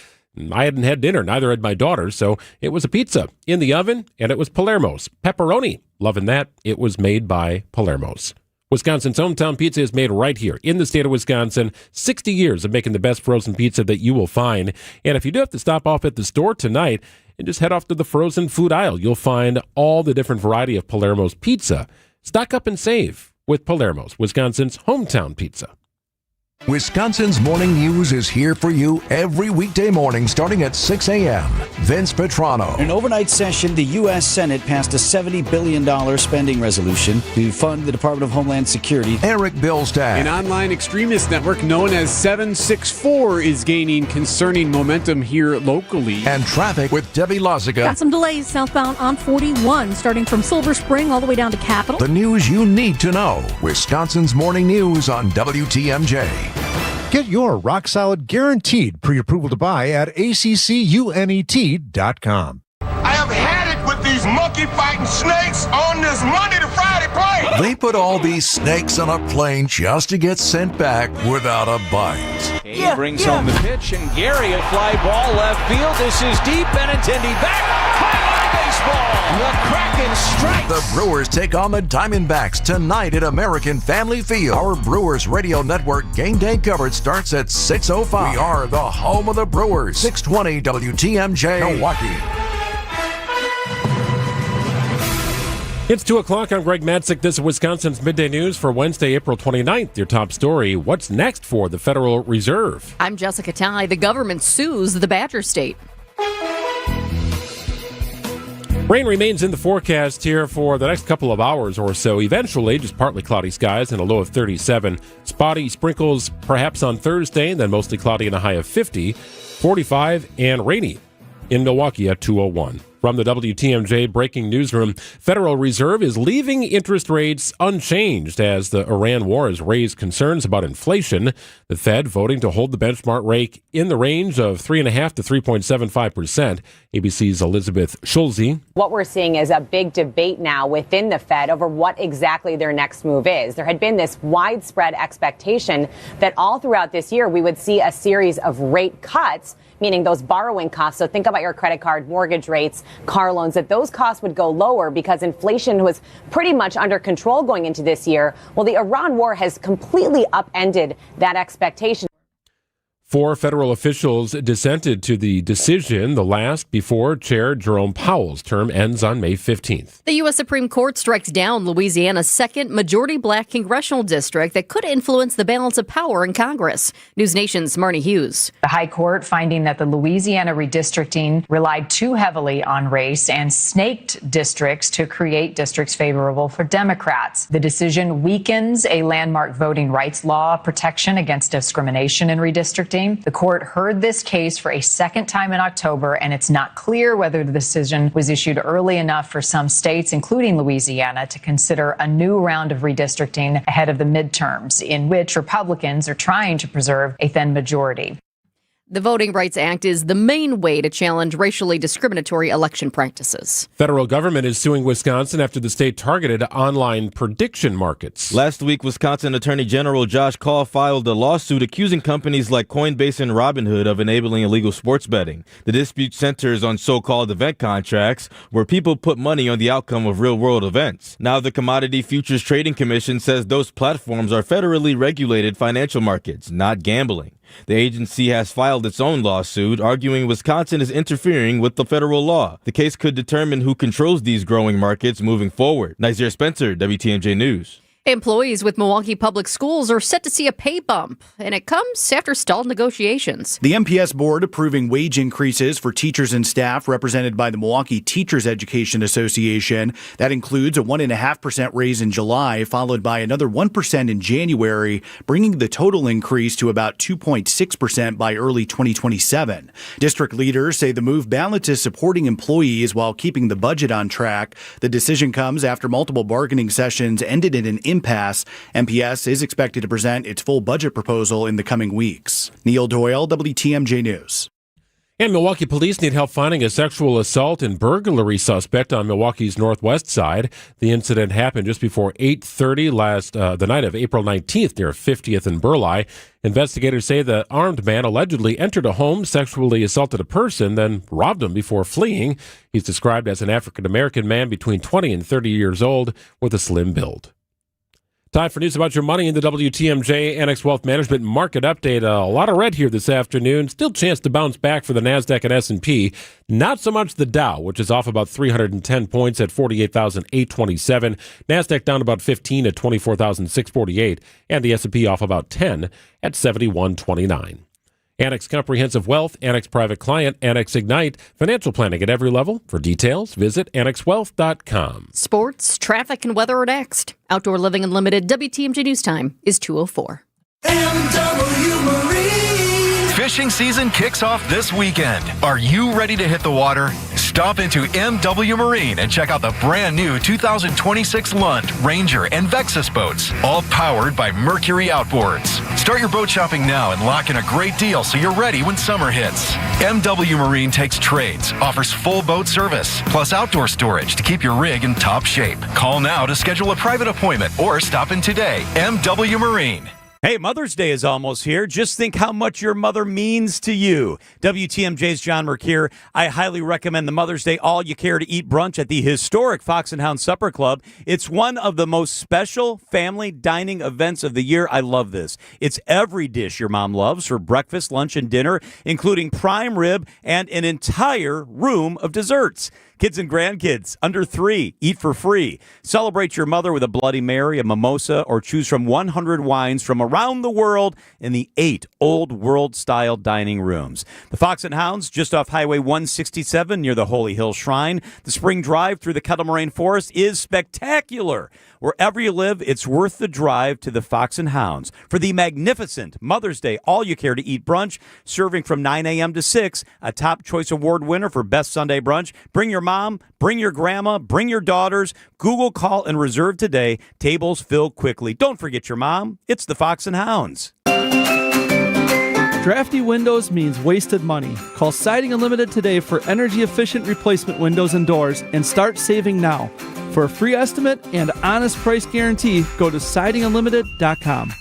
I hadn't had dinner, neither had my daughter, so it was a pizza in the oven, and it was Palermo's. Pepperoni, loving that. It was made by Palermo's. Wisconsin's hometown pizza is made right here in the state of Wisconsin. 60 years of making the best frozen pizza that you will find. And if you do have to stop off at the store tonight and just head off to the frozen food aisle, you'll find all the different variety of Palermo's pizza. Stock up and save with Palermo's, Wisconsin's hometown pizza. Wisconsin's Morning News is here for you every weekday morning starting at 6 a.m. Vince Petrano. In an overnight session, the U.S. Senate passed a $70 billion spending resolution to fund the Department of Homeland Security. Eric Bilstad. An online extremist network known as 764 is gaining concerning momentum here locally. And traffic with Debbie Lozica. Got some delays southbound on 41, starting from Silver Spring all the way down to Capitol. The news you need to know. Wisconsin's Morning News on WTMJ. Get your rock-solid guaranteed pre-approval to buy at ACCUNET.com. I have had it with these monkey-fighting snakes on this Monday to Friday plane. They put all these snakes on a plane just to get sent back without a bite. He brings home the pitch, and Gary, a fly ball left field. This is deep, Benintendi back. High baseball. The Kraken strikes. The Brewers take on the Diamondbacks tonight at American Family Field. Our Brewers Radio Network game day coverage starts at 6:05. We are the home of the Brewers. 620 WTMJ Milwaukee. It's 2 o'clock. I'm Greg Madsick. This is Wisconsin's Midday News for Wednesday, April 29th. Your top story, what's next for the Federal Reserve? I'm Jessica Ty. The government sues the Badger State. Rain remains in the forecast here for the next couple of hours or so. Eventually, just partly cloudy skies and a low of 37. Spotty sprinkles perhaps on Thursday, then mostly cloudy and a high of 50. 45 and rainy in Milwaukee at 2:01. From the WTMJ Breaking Newsroom, Federal Reserve is leaving interest rates unchanged as the Iran war has raised concerns about inflation. The Fed voting to hold the benchmark rate in the range of 3.5% to 3.75%. ABC's Elizabeth Schulze. What we're seeing is a big debate now within the Fed over what exactly their next move is. There had been this widespread expectation that all throughout this year we would see a series of rate cuts, meaning those borrowing costs. So think about your credit card, mortgage rates, car loans, that those costs would go lower because inflation was pretty much under control going into this year. Well, the Iran war has completely upended that expectation. 4 federal officials dissented to the decision, the last before Chair Jerome Powell's term ends on May 15th. The U.S. Supreme Court strikes down Louisiana's second majority-black congressional district that could influence the balance of power in Congress. News Nation's Marnie Hughes. The High Court finding that the Louisiana redistricting relied too heavily on race and snaked districts to create districts favorable for Democrats. The decision weakens a landmark voting rights law protection against discrimination in redistricting. The court heard this case for a second time in October, and it's not clear whether the decision was issued early enough for some states, including Louisiana, to consider a new round of redistricting ahead of the midterms, in which Republicans are trying to preserve a thin majority. The Voting Rights Act is the main way to challenge racially discriminatory election practices. Federal government is suing Wisconsin after the state targeted online prediction markets. Last week, Wisconsin Attorney General Josh Kaul filed a lawsuit accusing companies like Coinbase and Robinhood of enabling illegal sports betting. The dispute centers on so-called event contracts, where people put money on the outcome of real-world events. Now the Commodity Futures Trading Commission says those platforms are federally regulated financial markets, not gambling. The agency has filed its own lawsuit, arguing Wisconsin is interfering with the federal law. The case could determine who controls these growing markets moving forward. Nazir Spencer, WTMJ News. Employees with Milwaukee Public Schools are set to see a pay bump, and it comes after stalled negotiations. The MPS board approving wage increases for teachers and staff represented by the Milwaukee Teachers Education Association. That includes a 1.5% raise in July, followed by another 1% in January, bringing the total increase to about 2.6% by early 2027. District leaders say the move balances supporting employees while keeping the budget on track. The decision comes after multiple bargaining sessions ended in an impasse. MPS is expected to present its full budget proposal in the coming weeks. Neil Doyle, WTMJ News. And Milwaukee police need help finding a sexual assault and burglary suspect on Milwaukee's northwest side. The incident happened just before 8:30 the night of April 19th near 50th and Burleigh. Investigators say the armed man allegedly entered a home, sexually assaulted a person, then robbed him before fleeing. He's described as an African-American man between 20 and 30 years old with a slim build. Time for news about your money in the WTMJ Annex Wealth Management Market Update. A lot of red here this afternoon. Still chance to bounce back for the NASDAQ and S&P. Not so much the Dow, which is off about 310 points at 48,827. NASDAQ down about 15 at 24,648. And the S&P off about 10 at 7129. Annex Comprehensive Wealth, Annex Private Client, Annex Ignite, financial planning at every level. For details, visit annexwealth.com. Sports, traffic, and weather are next. Outdoor Living Unlimited WTMJ News Time is 2:04. MW Marine. Fishing season kicks off this weekend. Are you ready to hit the water? Stop into MW Marine and check out the brand new 2026 Lund, Ranger, and Vexus boats, all powered by Mercury Outboards. Start your boat shopping now and lock in a great deal so you're ready when summer hits. MW Marine takes trades, offers full boat service, plus outdoor storage to keep your rig in top shape. Call now to schedule a private appointment or stop in today. MW Marine. Hey, Mother's Day is almost here. Just think how much your mother means to you. WTMJ's John Mercure. I highly recommend the Mother's Day All You Care to Eat brunch at the historic Fox and Hound Supper Club. It's one of the most special family dining events of the year. I love this. It's every dish your mom loves for breakfast, lunch, and dinner, including prime rib and an entire room of desserts. Kids and grandkids under 3, eat for free. Celebrate your mother with a Bloody Mary, a mimosa, or choose from 100 wines from around the world in the 8 old world-style dining rooms. The Fox and Hounds, just off Highway 167 near the Holy Hill Shrine. The spring drive through the Kettle Moraine Forest is spectacular. Wherever you live, it's worth the drive to the Fox and Hounds for the magnificent Mother's Day All You Care to Eat brunch, serving from 9 a.m. to 6, a Top Choice Award winner for Best Sunday Brunch. Bring your mom, bring your grandma, bring your daughters. Google, call, and reserve today. Tables fill quickly. Don't forget your mom. It's the Fox and Hounds. Drafty windows means wasted money. Call Siding Unlimited today for energy-efficient replacement windows and doors and start saving now. For a free estimate and honest price guarantee, go to sidingunlimited.com.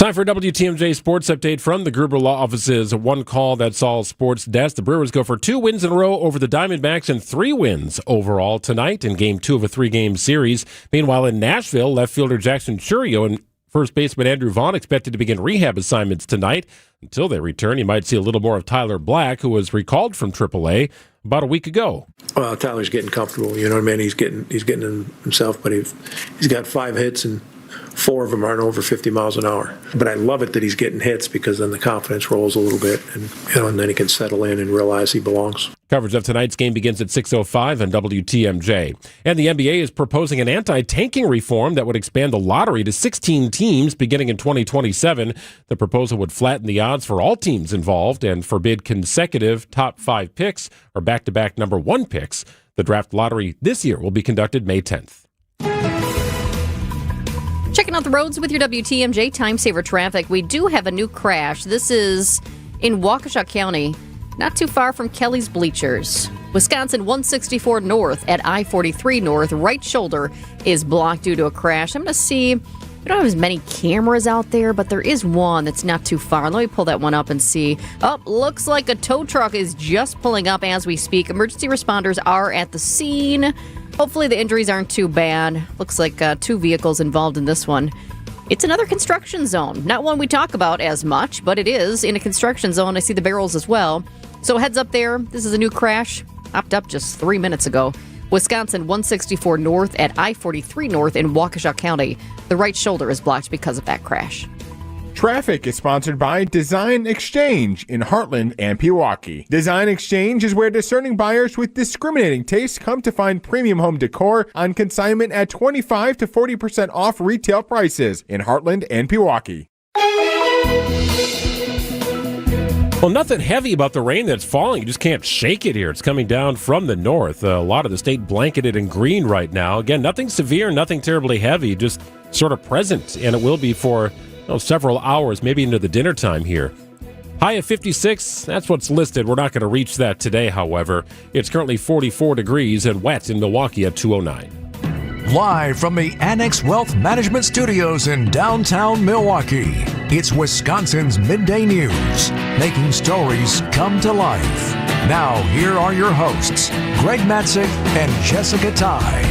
Time for a WTMJ Sports Update from the Gruber Law Office's One Call That's All Sports Desk. The Brewers go for 2 wins in a row over the Diamondbacks and 3 wins overall tonight in Game 2 of a 3-game series. Meanwhile, in Nashville, left fielder Jackson Chourio and first baseman Andrew Vaughn expected to begin rehab assignments tonight. Until they return, you might see a little more of Tyler Black, who was recalled from AAA about a week ago. Well, Tyler's getting comfortable. You know what I mean? He's getting himself, but he's got 5 hits and 4 of them aren't over 50 miles an hour. But I love it that he's getting hits because then the confidence rolls a little bit, and then he can settle in and realize he belongs. Coverage of tonight's game begins at 6:05 on WTMJ. And the NBA is proposing an anti-tanking reform that would expand the lottery to 16 teams beginning in 2027. The proposal would flatten the odds for all teams involved and forbid consecutive top 5 picks or back-to-back number 1 picks. The draft lottery this year will be conducted May 10th. Checking out the roads with your WTMJ Time Saver traffic. We do have a new crash. This is in Waukesha County, not too far from Kelly's Bleachers. Wisconsin 164 North at I-43 North. Right shoulder is blocked due to a crash. I'm going to see, we don't have as many cameras out there, but there is one that's not too far. Let me pull that one up and see. Oh, looks like a tow truck is just pulling up as we speak. Emergency responders are at the scene. Hopefully the injuries aren't too bad. Looks like 2 vehicles involved in this one. It's another construction zone. Not one we talk about as much, but it is in a construction zone. I see the barrels as well. So heads up there. This is a new crash. Popped up just 3 minutes ago. Wisconsin 164 North at I-43 North in Waukesha County. The right shoulder is blocked because of that crash. Traffic is sponsored by Design Exchange in Heartland and Pewaukee. Design Exchange is where discerning buyers with discriminating tastes come to find premium home decor on consignment at 25 to 40% off retail prices in Heartland and Pewaukee. Well, nothing heavy about the rain that's falling. You just can't shake it here. It's coming down from the north. A lot of the state blanketed in green right now. Again, nothing severe, nothing terribly heavy, just sort of present, and it will be for several hours, maybe into the dinner time here. High of 56, that's what's listed. We're not going to reach that today, however. It's currently 44 degrees and wet in Milwaukee at 209. Live from the Annex Wealth Management Studios in downtown Milwaukee, it's Wisconsin's Midday News, making stories come to life. Now, here are your hosts, Greg Matzik and Jessica Ty.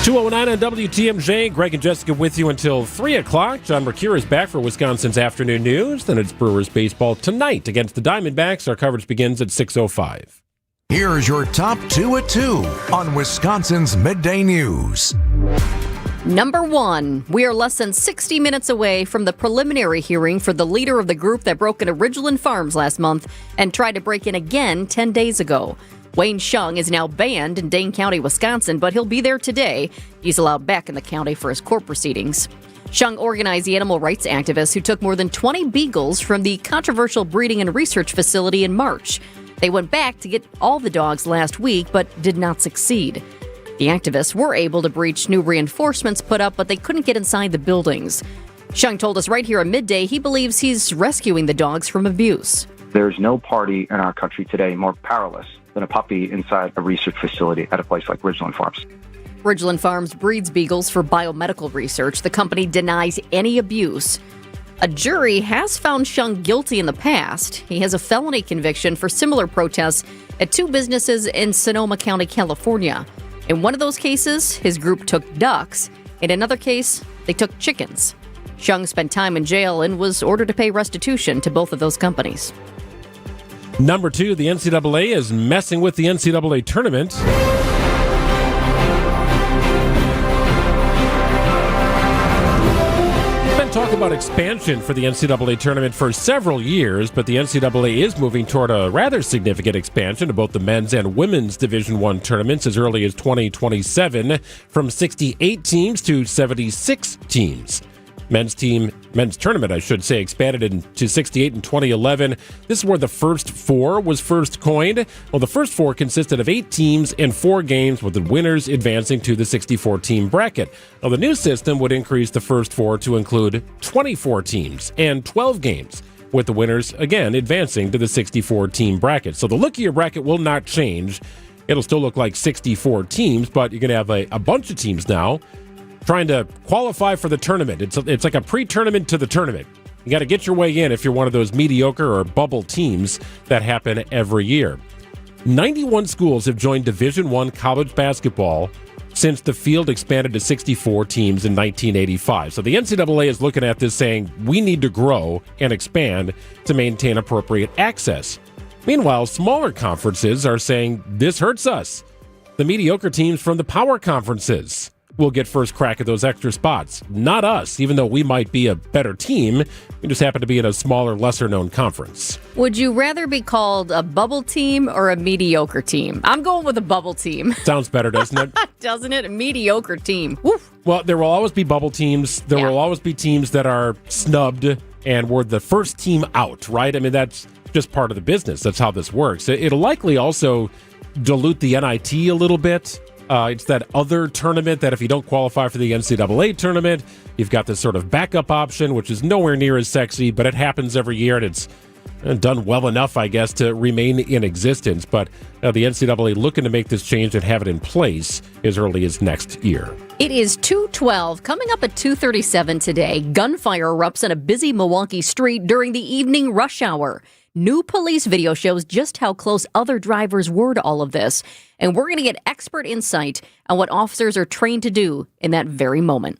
2:09 on WTMJ. Greg and Jessica with you until 3 o'clock. John Mercure is back for Wisconsin's afternoon news. Then it's Brewers baseball tonight against the Diamondbacks. Our coverage begins at 6:05. Here's your top 2 at 2 on Wisconsin's Midday News. Number 1, we are less than 60 minutes away from the preliminary hearing for the leader of the group that broke into Ridgeland Farms last month and tried to break in again 10 days ago. Wayne Shung is now banned in Dane County, Wisconsin, but he'll be there today. He's allowed back in the county for his court proceedings. Shung organized the animal rights activists who took more than 20 beagles from the controversial breeding and research facility in March. They went back to get all the dogs last week, but did not succeed. The activists were able to breach new reinforcements put up, but they couldn't get inside the buildings. Shung told us right here at Midday he believes he's rescuing the dogs from abuse. There's no party in our country today more powerless than a puppy inside a research facility at a place like Ridgeland Farms. Ridgeland Farms breeds beagles for biomedical research. The company denies any abuse. A jury has found Shung guilty in the past. He has a felony conviction for similar protests at 2 businesses in Sonoma County, California. In one of those cases, his group took ducks. In another case, they took chickens. Shung spent time in jail and was ordered to pay restitution to both of those companies. Number 2, the NCAA is messing with the NCAA tournament. There's been talk about expansion for the NCAA tournament for several years, but the NCAA is moving toward a rather significant expansion of both the men's and women's Division I tournaments as early as 2027, from 68 teams to 76 teams. Men's tournament, expanded to 68 in 2011. This is where the first 4 was first coined. Well, the first 4 consisted of 8 teams and 4 games, with the winners advancing to the 64-team bracket. Now, the new system would increase the first 4 to include 24 teams and 12 games, with the winners, again, advancing to the 64-team bracket. So the look of your bracket will not change. It'll still look like 64 teams, but you're going to have a bunch of teams now trying to qualify for the tournament. It's like a pre-tournament to the tournament. You got to get your way in if you're one of those mediocre or bubble teams that happen every year. 91 schools have joined Division I college basketball since the field expanded to 64 teams in 1985. So the NCAA is looking at this saying, we need to grow and expand to maintain appropriate access. Meanwhile, smaller conferences are saying this hurts us. The mediocre teams from the power conferences will get first crack at those extra spots. Not us, even though we might be a better team. We just happen to be in a smaller, lesser-known conference. Would you rather be called a bubble team or a mediocre team? I'm going with a bubble team. Sounds better, doesn't it? Doesn't it? A mediocre team. Woof. Well, there will always be bubble teams. There will always be teams that are snubbed and were the first team out, right? I mean, that's just part of the business. That's how this works. It'll likely also dilute the NIT a little bit. It's that other tournament that if you don't qualify for the NCAA tournament, you've got this sort of backup option, which is nowhere near as sexy, but it happens every year, and it's done well enough, I guess, to remain in existence. But the NCAA looking to make this change and have it in place as early as next year. It is 2:12. Coming up at 2:37 today, gunfire erupts in a busy Milwaukee street during the evening rush hour. New police video shows just how close other drivers were to all of this. And we're going to get expert insight on what officers are trained to do in that very moment.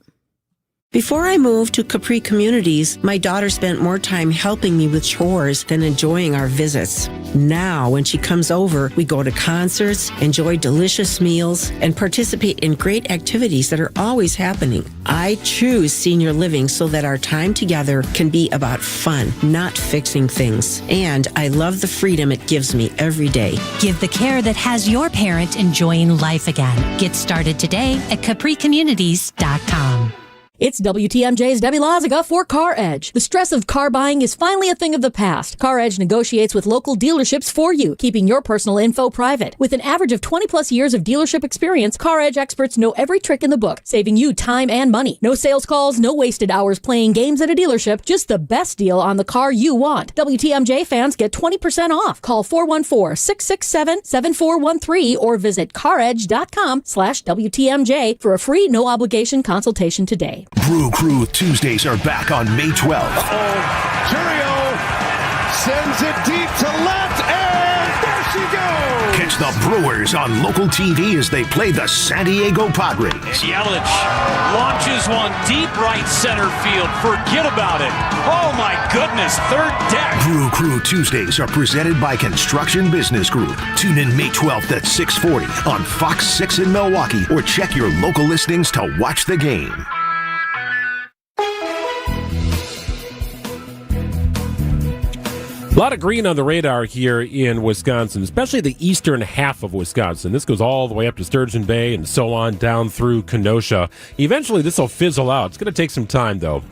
Before I moved to Capri Communities, my daughter spent more time helping me with chores than enjoying our visits. Now, when she comes over, we go to concerts, enjoy delicious meals, and participate in great activities that are always happening. I choose senior living so that our time together can be about fun, not fixing things. And I love the freedom it gives me every day. Give the care that has your parent enjoying life again. Get started today at capricommunities.com. It's WTMJ's Debbie Loziga for Car Edge. The stress of car buying is finally a thing of the past. Car Edge negotiates with local dealerships for you, keeping your personal info private. With an average of 20 plus years of dealership experience, Car Edge experts know every trick in the book, saving you time and money. No sales calls, no wasted hours playing games at a dealership, just the best deal on the car you want. WTMJ fans get 20% off. Call 414-667-7413 or visit caredge.com/WTMJ for a free no obligation consultation today. Brew Crew Tuesdays are back on May 12th. Curio sends it deep to left, and there she goes. Catch the Brewers on local TV as they play the San Diego Padres. Yelich launches one deep right center field. Forget about it. Oh, my goodness. Third deck. Brew Crew Tuesdays are presented by Construction Business Group. Tune in May 12th at 6:40 on Fox 6 in Milwaukee or check your local listings to watch the game. A lot of green on the radar here in Wisconsin, especially the eastern half of Wisconsin. This goes all the way up to Sturgeon Bay and so on down through Kenosha. Eventually, this will fizzle out. It's going to take some time, though.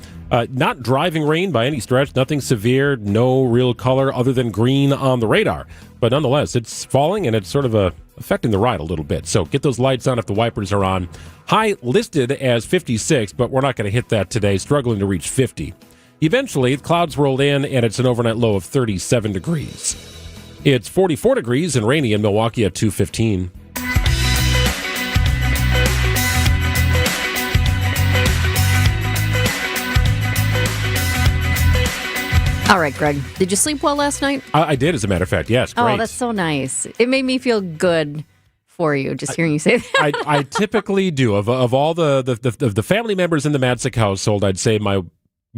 Not driving rain by any stretch, nothing severe, no real color other than green on the radar. But nonetheless, it's falling and it's sort of affecting the ride a little bit. So get those lights on if the wipers are on. High listed as 56, but we're not going to hit that today, struggling to reach 50. Eventually, the clouds rolled in, and it's an overnight low of 37 degrees. It's 44 degrees and rainy in Milwaukee at 2:15. All right, Greg, did you sleep well last night? I did, as a matter of fact, yes. Great. Oh, that's so nice. It made me feel good for you, just hearing you say that. I typically do. Of all the family members in the Matzik household, I'd say my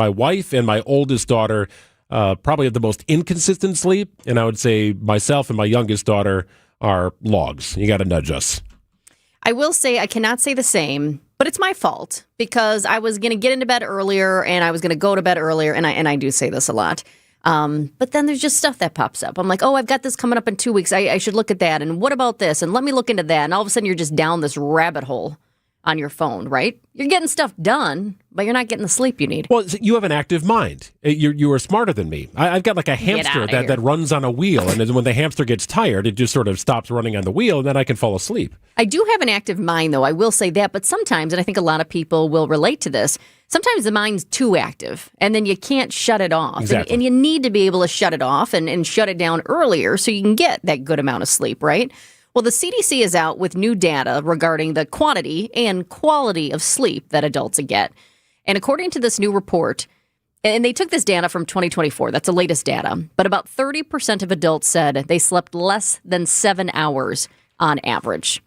wife and my oldest daughter probably have the most inconsistent sleep, and I would say myself and my youngest daughter are logs. You got to nudge us. I will say I cannot say the same, but it's my fault because I was going to get into bed earlier and I was going to go to bed earlier, and I do say this a lot. But then there's just stuff that pops up. I'm like, oh, I've got this coming up in 2 weeks. I should look at that, and what about this? And let me look into that. And all of a sudden you're just down this rabbit hole on your phone, right? You're getting stuff done, but you're not getting the sleep you need. Well, you have an active mind. You are smarter than me. I've got like a hamster that runs on a wheel, and then when the hamster gets tired, it just sort of stops running on the wheel, and then I can fall asleep. I do have an active mind, though. I will say that. But sometimes, and I think a lot of people will relate to this, sometimes the mind's too active, and then you can't shut it off. Exactly. And you need to be able to shut it off and shut it down earlier so you can get that good amount of sleep, right? Well, the CDC is out with new data regarding the quantity and quality of sleep that adults get. And according to this new report, And they took this data from 2024. That's the latest data. But about 30% of adults said they slept less than 7 hours on average.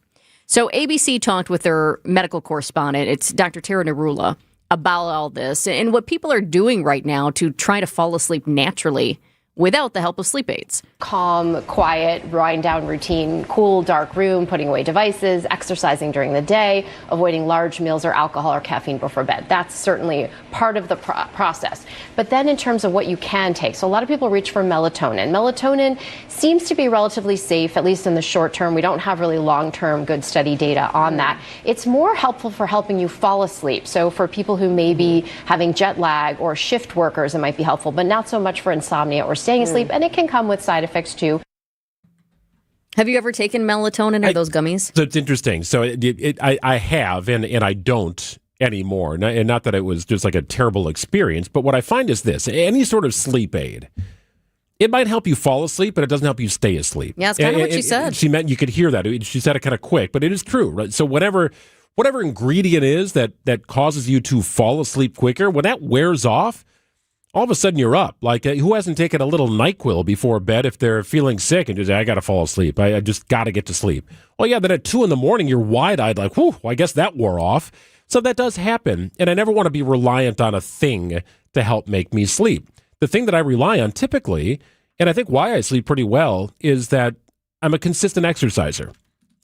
So ABC talked with their medical correspondent, it's Dr. Tara Narula, about all this and what people are doing right now to try to fall asleep naturally without the help of sleep aids. Calm, quiet, wind down routine, cool, dark room, putting away devices, exercising during the day, avoiding large meals or alcohol or caffeine before bed. That's certainly part of the process. But then in terms of what you can take, so a lot of people reach for melatonin. Melatonin seems to be relatively safe, at least in the short term. We don't have really long-term good study data on that. It's more helpful for helping you fall asleep. So for people who may be having jet lag or shift workers, it might be helpful, but not so much for insomnia or staying asleep. And it can come with side effects too. Have you ever taken melatonin or those gummies? So it's interesting. So I have, and I don't anymore. And not that it was just like a terrible experience, but what I find is this: any sort of sleep aid, it might help you fall asleep, but it doesn't help you stay asleep. Yeah, it's kind of what she said. She meant you could hear that. She said it kind of quick, but it is true, right? So whatever ingredient is that causes you to fall asleep quicker, when that wears off, all of a sudden you're up. Like, who hasn't taken a little NyQuil before bed if they're feeling sick and just, I got to fall asleep. I just got to get to sleep. Well, yeah, then at 2 a.m, you're wide-eyed like, whew, I guess that wore off. So that does happen. And I never want to be reliant on a thing to help make me sleep. The thing that I rely on typically, and I think why I sleep pretty well, is that I'm a consistent exerciser.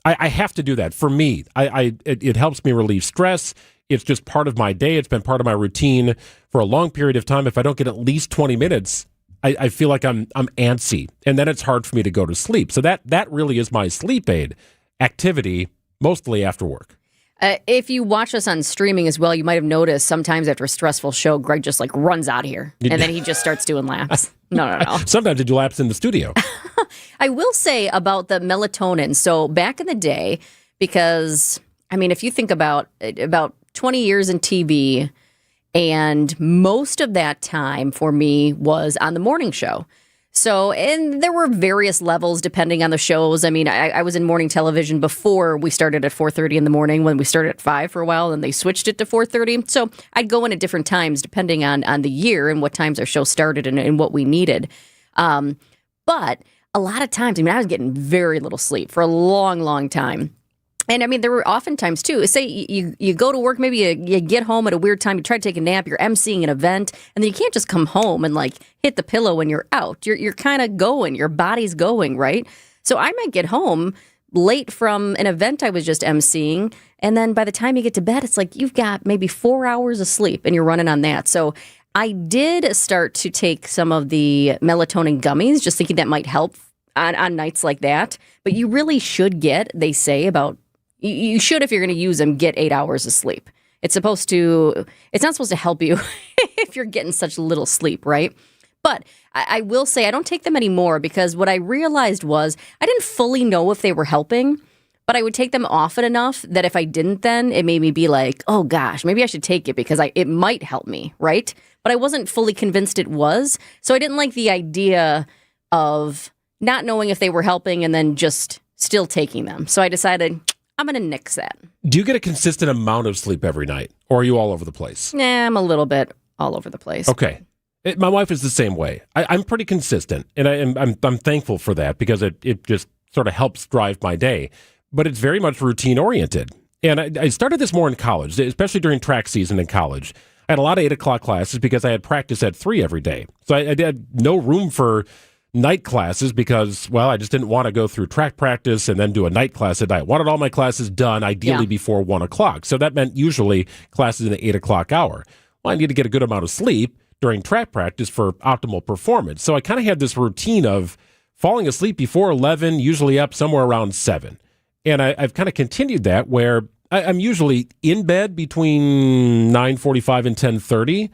I have to do that. For me, it helps me relieve stress. It's just part of my day. It's been part of my routine for a long period of time. If I don't get at least 20 minutes, I feel like I'm antsy, and then it's hard for me to go to sleep. So that really is my sleep aid activity, mostly after work. If you watch us on streaming as well, you might have noticed sometimes after a stressful show, Greg just like runs out of here, and then he just starts doing laps. No. Sometimes I do laps in the studio. I will say about the melatonin. So back in the day, because, I mean, if you think about 20 years in TV, and most of that time for me was on the morning show. So, and there were various levels depending on the shows. I mean, I was in morning television before we started at 4:30 in the morning, when we started at 5 for a while, and they switched it to 4:30. So I'd go in at different times depending on the year and what times our show started and what we needed. But a lot of times, I mean, I was getting very little sleep for a long, long time. And I mean, there were often times too, say you go to work, maybe you get home at a weird time, you try to take a nap, you're emceeing an event, and then you can't just come home and like hit the pillow when you're out. You're kind of going, your body's going, right? So I might get home late from an event I was just emceeing, and then by the time you get to bed, it's like you've got maybe 4 hours of sleep and you're running on that. So I did start to take some of the melatonin gummies, just thinking that might help on nights like that. But you really should get, they say, you should, if you're going to use them, get 8 hours of sleep. It's not supposed to help you if you're getting such little sleep, right? But I will say I don't take them anymore, because what I realized was I didn't fully know if they were helping, but I would take them often enough that if I didn't, then it made me be like, oh gosh, maybe I should take it because it might help me, right? But I wasn't fully convinced it was. So I didn't like the idea of not knowing if they were helping and then just still taking them. So I decided I'm going to nix that. Do you get a consistent amount of sleep every night, or are you all over the place? Nah, I'm a little bit all over the place. Okay. My wife is the same way. I'm pretty consistent, and I'm thankful for that, because it just sort of helps drive my day. But it's very much routine oriented. And I started this more in college, especially during track season in college. I had a lot of 8 o'clock classes because I had practice at 3 every day. So I had no room for night classes because, well, I just didn't want to go through track practice and then do a night class at night. I wanted all my classes done, ideally before 1 o'clock. So that meant usually classes in the 8 o'clock hour. Well, I need to get a good amount of sleep during track practice for optimal performance. So I kind of had this routine of falling asleep before 11, usually up somewhere around 7. And I've kind of continued that, where I'm usually in bed between 9:45 and 10:30.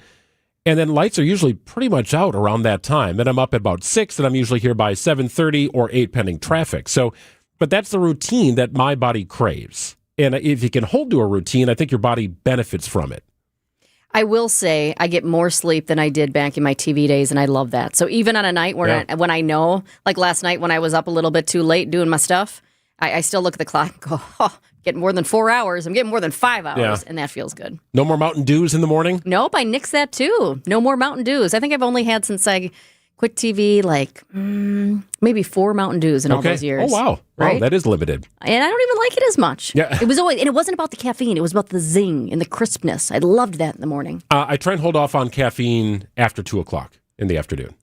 And then lights are usually pretty much out around that time. And I'm up at about 6, and I'm usually here by 7:30 or 8 pending traffic. So, but that's the routine that my body craves. And if you can hold to a routine, I think your body benefits from it. I will say I get more sleep than I did back in my TV days, and I love that. So even on a night when I know, like last night when I was up a little bit too late doing my stuff, I still look at the clock and go, getting more than 4 hours. I'm getting more than 5 hours, Yeah. and that feels good. No more Mountain Dews in the morning? Nope, I nixed that too. No more Mountain Dews. I think I've only had since I quit TV maybe 4 Mountain Dews in all those years. Oh, wow. Right? Wow, that is limited. And I don't even like it as much. Yeah. It was always, and it wasn't about the caffeine. It was about the zing and the crispness. I loved that in the morning. I try and hold off on caffeine after 2 o'clock in the afternoon.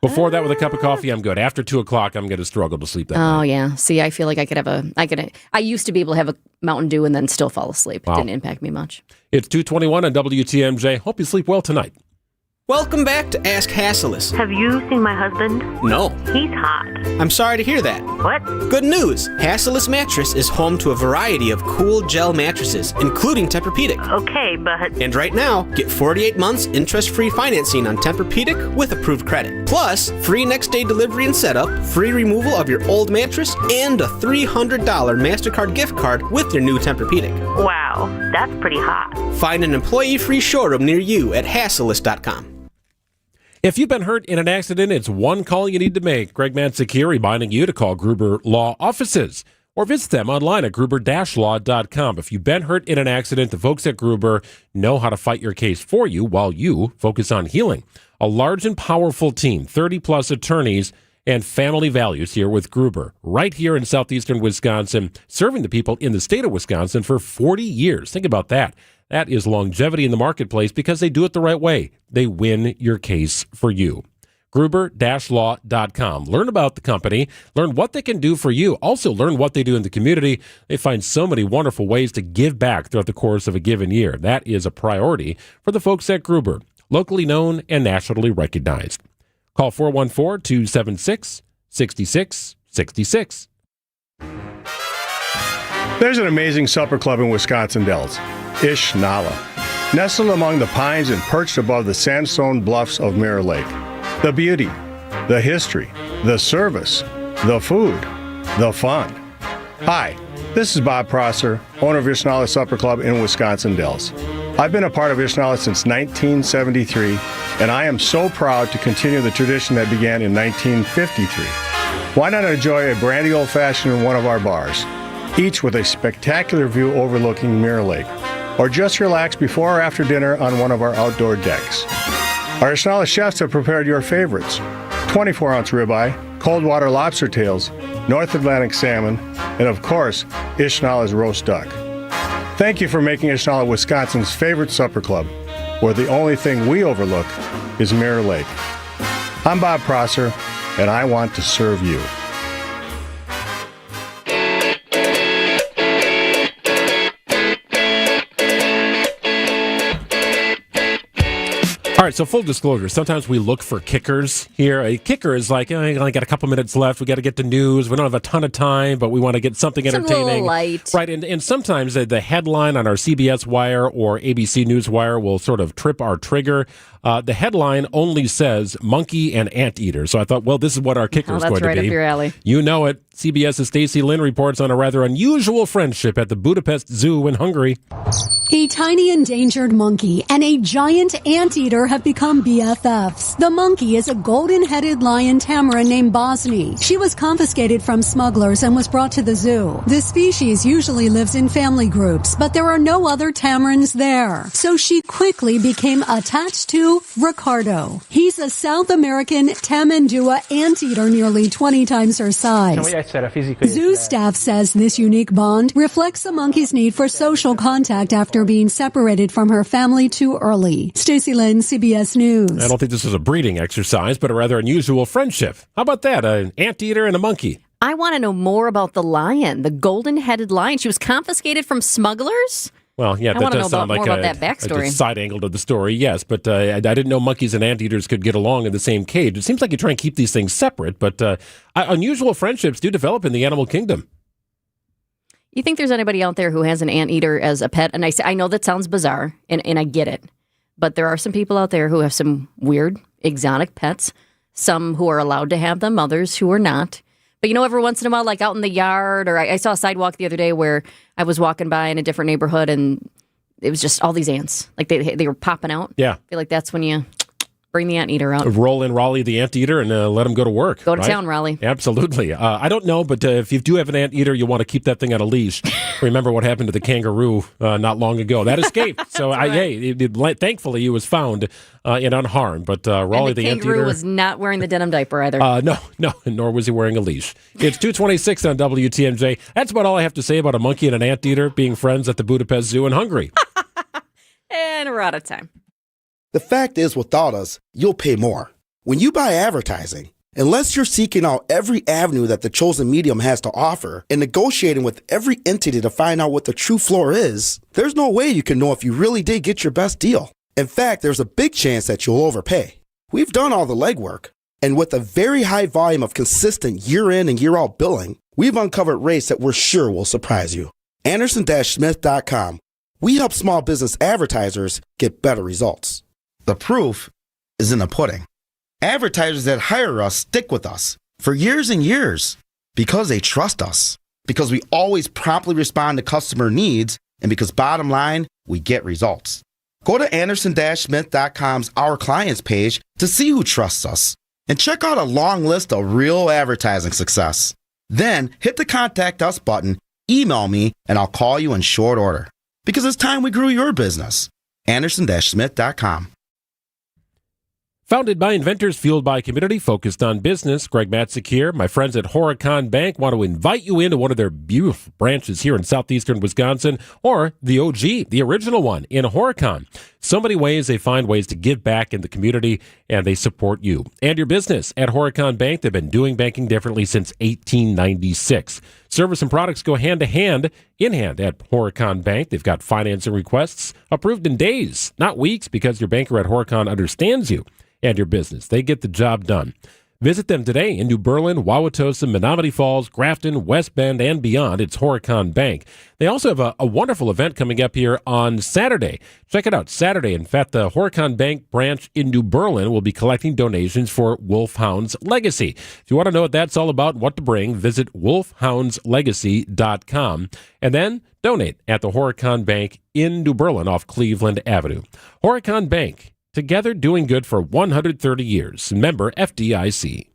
Before that, with a cup of coffee, I'm good. After 2 o'clock, I'm going to struggle to sleep that night. Oh yeah. See, I feel like I used to be able to have a Mountain Dew and then still fall asleep. It didn't impact me much. It's 2:21 on WTMJ. Hope you sleep well tonight. Welcome back to Ask Hasselus. Have you seen my husband? No. He's hot. I'm sorry to hear that. What? Good news. Hasselus Mattress is home to a variety of cool gel mattresses, including Tempur-Pedic. Okay, but... And right now, get 48 months interest-free financing on Tempur-Pedic with approved credit. Plus, free next-day delivery and setup, free removal of your old mattress, and a $300 MasterCard gift card with your new Tempur-Pedic. Wow, that's pretty hot. Find an employee-free showroom near you at Hasselus.com. If you've been hurt in an accident, it's one call you need to make. Greg Manzik here reminding you to call Gruber Law Offices or visit them online at gruber-law.com. If you've been hurt in an accident, the folks at Gruber know how to fight your case for you while you focus on healing. A large and powerful team, 30-plus attorneys, and family values here with Gruber, right here in southeastern Wisconsin, serving the people in the state of Wisconsin for 40 years. Think about that. That is longevity in the marketplace because they do it the right way. They win your case for you. Gruber-law.com. Learn about the company. Learn what they can do for you. Also learn what they do in the community. They find so many wonderful ways to give back throughout the course of a given year. That is a priority for the folks at Gruber, locally known and nationally recognized. Call 414-276-6666. There's an amazing supper club in Wisconsin Dells, Ish Nala. Nestled among the pines and perched above the sandstone bluffs of Mirror Lake. The beauty, the history, the service, the food, the fun. Hi, this is Bob Prosser, owner of Ishnala Supper Club in Wisconsin Dells. I've been a part of Ishnala since 1973, and I am so proud to continue the tradition that began in 1953. Why not enjoy a brandy old-fashioned in one of our bars, each with a spectacular view overlooking Mirror Lake, or just relax before or after dinner on one of our outdoor decks. Our Ishnala chefs have prepared your favorites: 24-ounce ribeye, cold water lobster tails, North Atlantic salmon, and of course, Ishnala's roast duck. Thank you for making Ishnala Wisconsin's favorite supper club, where the only thing we overlook is Mirror Lake. I'm Bob Prosser, and I want to serve you. All right, so full disclosure, sometimes we look for kickers here. A kicker is like, I only got a couple minutes left. We got to get to news. We don't have a ton of time, but we want to get something entertaining. A little light. Right, and sometimes the headline on our CBS Wire or ABC News Wire will sort of trip our trigger. The headline only says monkey and anteater. So I thought, well, this is what our kicker is going to be. That's right up your alley. You know it. CBS's Stacey Lynn reports on a rather unusual friendship at the Budapest Zoo in Hungary. A tiny endangered monkey and a giant anteater have become BFFs. The monkey is a golden-headed lion tamarin named Bosny. She was confiscated from smugglers and was brought to the zoo. This species usually lives in family groups, but there are no other tamarins there. So she quickly became attached to Ricardo. He's a South American tamandua anteater nearly 20 times her size. Zoo staff says this unique bond reflects the monkey's need for social contact after being separated from her family too early. Stacey Lynn, CBS News. I don't think this is a breeding exercise, but a rather unusual friendship. How about that? An anteater and a monkey. I want to know more about the lion, the golden-headed lion. She was confiscated from smugglers? Well, yeah, that does sound like more about that backstory. a side angle to the story, yes. But I didn't know monkeys and anteaters could get along in the same cage. It seems like you try and keep these things separate, but unusual friendships do develop in the animal kingdom. You think there's anybody out there who has an anteater as a pet? And I know that sounds bizarre, and I get it. But there are some people out there who have some weird, exotic pets. Some who are allowed to have them, others who are not. But, every once in a while, like out in the yard, or I saw a sidewalk the other day where I was walking by in a different neighborhood, and it was just all these ants. Like, they were popping out. Yeah. I feel like that's when you Bring the anteater out. Roll in Raleigh the anteater and let him go to work. Go to right? town, Raleigh. Absolutely. I don't know, but if you do have an anteater, you want to keep that thing on a leash. Remember what happened to the kangaroo not long ago. That escaped. So, thankfully, he was found and unharmed. But Raleigh the kangaroo anteater was not wearing the denim diaper either. No, nor was he wearing a leash. It's 2:26 on WTMJ. That's about all I have to say about a monkey and an anteater being friends at the Budapest Zoo in Hungary. And we're out of time. The fact is, without us, you'll pay more. When you buy advertising, unless you're seeking out every avenue that the chosen medium has to offer and negotiating with every entity to find out what the true floor is, there's no way you can know if you really did get your best deal. In fact, there's a big chance that you'll overpay. We've done all the legwork, and with a very high volume of consistent year-in and year-out billing, we've uncovered rates that we're sure will surprise you. Anderson-Smith.com. We help small business advertisers get better results. The proof is in the pudding. Advertisers that hire us stick with us for years and years because they trust us, because we always promptly respond to customer needs, and because bottom line, we get results. Go to Anderson-Smith.com's Our Clients page to see who trusts us and check out a long list of real advertising success. Then hit the Contact Us button, email me, and I'll call you in short order. Because it's time we grew your business. Anderson-Smith.com. Founded by inventors, fueled by community, focused on business. Greg Matzik here. My friends at Horicon Bank want to invite you into one of their beautiful branches here in southeastern Wisconsin, or the OG, the original one in Horicon. So many ways they find ways to give back in the community, and they support you and your business. At Horicon Bank, they've been doing banking differently since 1896. Service and products go hand to hand, in hand at Horicon Bank. They've got financing requests approved in days, not weeks, because your banker at Horicon understands you and your business. They get the job done. Visit them today in New Berlin, Wauwatosa, Menominee Falls, Grafton, West Bend, and beyond. It's Horicon Bank. They also have a wonderful event coming up here on Saturday. Check it out, Saturday. In fact, the Horicon Bank branch in New Berlin will be collecting donations for Wolfhound's Legacy. If you want to know what that's all about and what to bring, visit wolfhoundslegacy.com and then donate at the Horicon Bank in New Berlin off Cleveland Avenue. Horicon Bank, together doing good for 130 years. Member FDIC.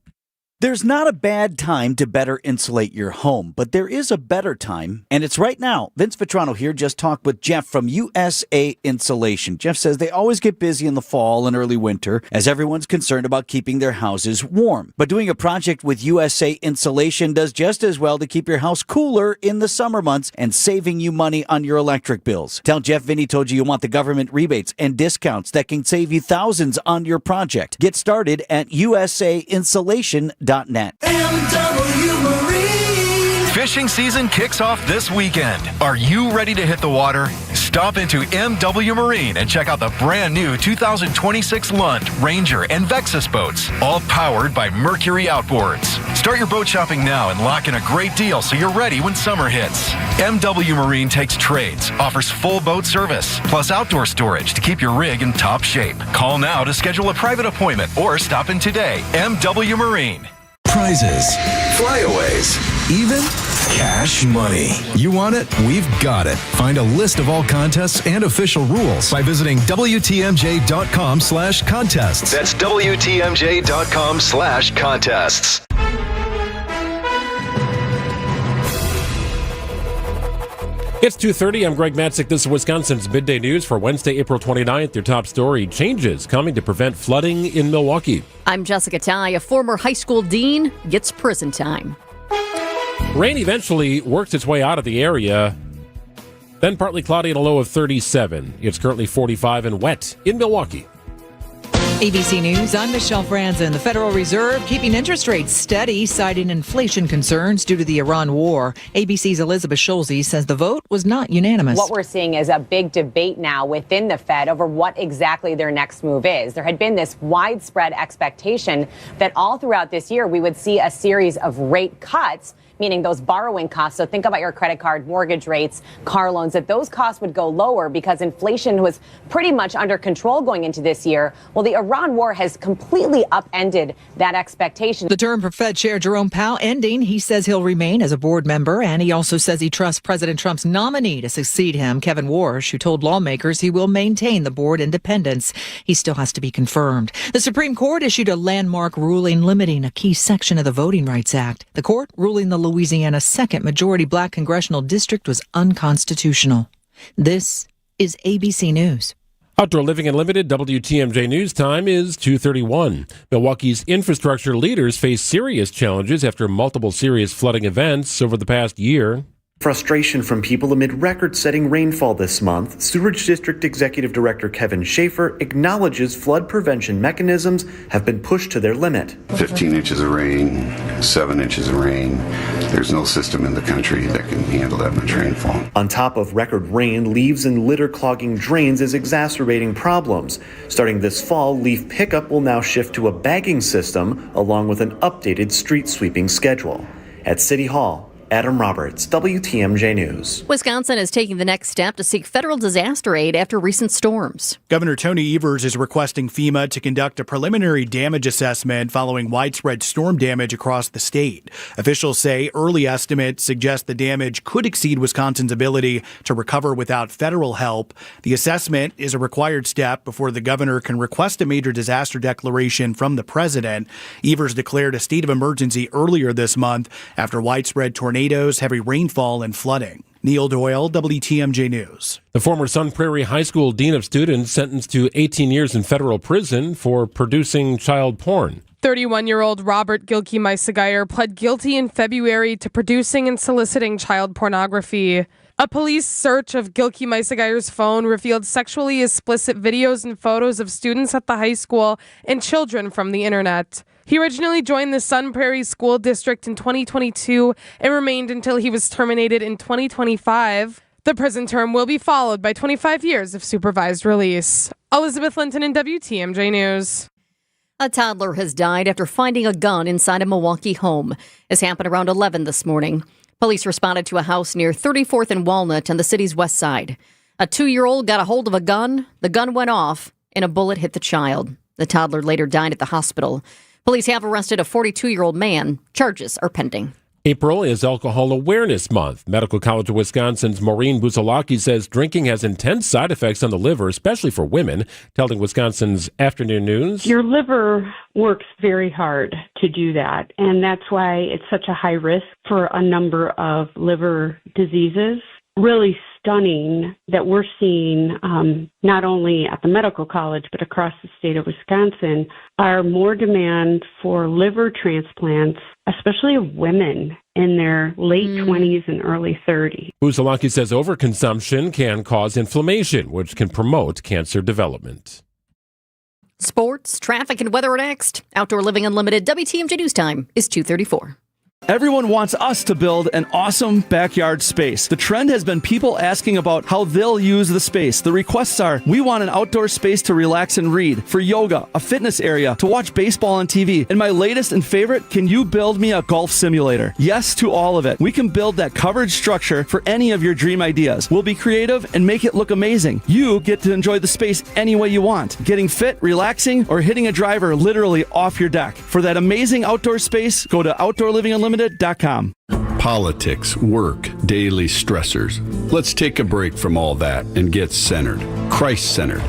There's not a bad time to better insulate your home, but there is a better time, and it's right now. Vince Vitrano here just talked with Jeff from USA Insulation. Jeff says they always get busy in the fall and early winter as everyone's concerned about keeping their houses warm. But doing a project with USA Insulation does just as well to keep your house cooler in the summer months and saving you money on your electric bills. Tell Jeff Vinny told you want the government rebates and discounts that can save you thousands on your project. Get started at usainsulation.net. MW Marine. Fishing season kicks off this weekend. Are you ready to hit the water? Stop into MW Marine and check out the brand new 2026 Lund, Ranger, and Vexus boats, all powered by Mercury Outboards. Start your boat shopping now and lock in a great deal so you're ready when summer hits. MW Marine takes trades, offers full boat service, plus outdoor storage to keep your rig in top shape. Call now to schedule a private appointment or stop in today. MW Marine. Prizes, flyaways, even cash money. You want it? We've got it. Find a list of all contests and official rules by visiting WTMJ.com/contests. That's WTMJ.com/contests. It's 2:30. I'm Greg Matzik. This is Wisconsin's Midday News for Wednesday, April 29th. Your top story: changes coming to prevent flooding in Milwaukee. I'm Jessica Ty. A former high school dean gets prison time. Rain eventually works its way out of the area. Then partly cloudy and a low of 37. It's currently 45 and wet in Milwaukee. ABC News, I'm Michelle Franzen. The Federal Reserve keeping interest rates steady, citing inflation concerns due to the Iran war. ABC's Elizabeth Schulze says the vote was not unanimous. What we're seeing is a big debate now within the Fed over what exactly their next move is. There had been this widespread expectation that all throughout this year we would see a series of rate cuts. meaning those borrowing costs. So think about your credit card, mortgage rates, car loans, that those costs would go lower because inflation was pretty much under control going into this year. Well, the Iran war has completely upended that expectation. The term for Fed Chair Jerome Powell ending. He says he'll remain as a board member, and he also says he trusts President Trump's nominee to succeed him, Kevin Warsh, who told lawmakers he will maintain the board independence. He still has to be confirmed. The Supreme Court issued a landmark ruling limiting a key section of the Voting Rights Act. The court ruling the Louisiana 2nd majority black congressional district was unconstitutional. This is ABC News. Outdoor Living Unlimited WTMJ News time is 2:31. Milwaukee's infrastructure leaders face serious challenges after multiple serious flooding events over the past year. Frustration from people amid record-setting rainfall this month. Sewerage District Executive Director Kevin Schaefer acknowledges flood prevention mechanisms have been pushed to their limit. 15 inches of rain, 7 inches of rain. There's no system in the country that can handle that much rainfall. On top of record rain, leaves and litter clogging drains is exacerbating problems. Starting this fall, leaf pickup will now shift to a bagging system along with an updated street sweeping schedule. At City Hall, Adam Roberts, WTMJ News. Wisconsin is taking the next step to seek federal disaster aid after recent storms. Governor Tony Evers is requesting FEMA to conduct a preliminary damage assessment following widespread storm damage across the state. Officials say early estimates suggest the damage could exceed Wisconsin's ability to recover without federal help. The assessment is a required step before the governor can request a major disaster declaration from the president. Evers declared a state of emergency earlier this month after widespread tornadoes, heavy rainfall, and flooding. Neil Doyle, WTMJ News. The former Sun Prairie High School Dean of Students sentenced to 18 years in federal prison for producing child porn. 31-year-old Robert Gilkey-Meissegeyer pled guilty in February to producing and soliciting child pornography. A police search of Gilkey-Meissegeyer's phone revealed sexually explicit videos and photos of students at the high school and children from the internet. He originally joined the Sun Prairie School District in 2022 and remained until he was terminated in 2025. The prison term will be followed by 25 years of supervised release. Elizabeth Linton in WTMJ News. A toddler has died after finding a gun inside a Milwaukee home. This happened around 11 this morning. Police responded to a house near 34th and Walnut on the city's west side. A 2-year-old got a hold of a gun. The gun went off, and a bullet hit the child. The toddler later died at the hospital. Police have arrested a 42-year-old man. Charges are pending. April is Alcohol Awareness Month. Medical College of Wisconsin's Maureen Buzalaki says drinking has intense side effects on the liver, especially for women, telling Wisconsin's Afternoon News. Your liver works very hard to do that, and that's why it's such a high risk for a number of liver diseases. Really stunning that we're seeing not only at the medical college but across the state of Wisconsin are more demand for liver transplants, especially of women in their late 20s and early 30s. Buzalaki says overconsumption can cause inflammation, which can promote cancer development. Sports, traffic, and weather next. Outdoor Living Unlimited WTMJ News time is 2:34. Everyone wants us to build an awesome backyard space. The trend has been people asking about how they'll use the space. The requests are, we want an outdoor space to relax and read, for yoga, a fitness area, to watch baseball on TV. And my latest and favorite, can you build me a golf simulator? Yes to all of it. We can build that covered structure for any of your dream ideas. We'll be creative and make it look amazing. You get to enjoy the space any way you want, getting fit, relaxing, or hitting a driver literally off your deck. For that amazing outdoor space, go to OutdoorLivingUnlimited.com. Politics, work, daily stressors. Let's take a break from all that and get centered, Christ-centered.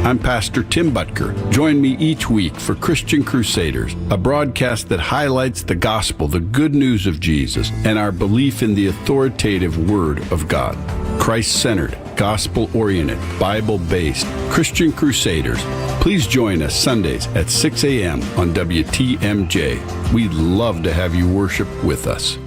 I'm Pastor Tim Butker. Join me each week for Christian Crusaders, a broadcast that highlights the gospel, the good news of Jesus, and our belief in the authoritative Word of God. Christ-centered, gospel-oriented, Bible-based Christian Crusaders. Please join us Sundays at 6 a.m. on WTMJ. We'd love to have you worship with us.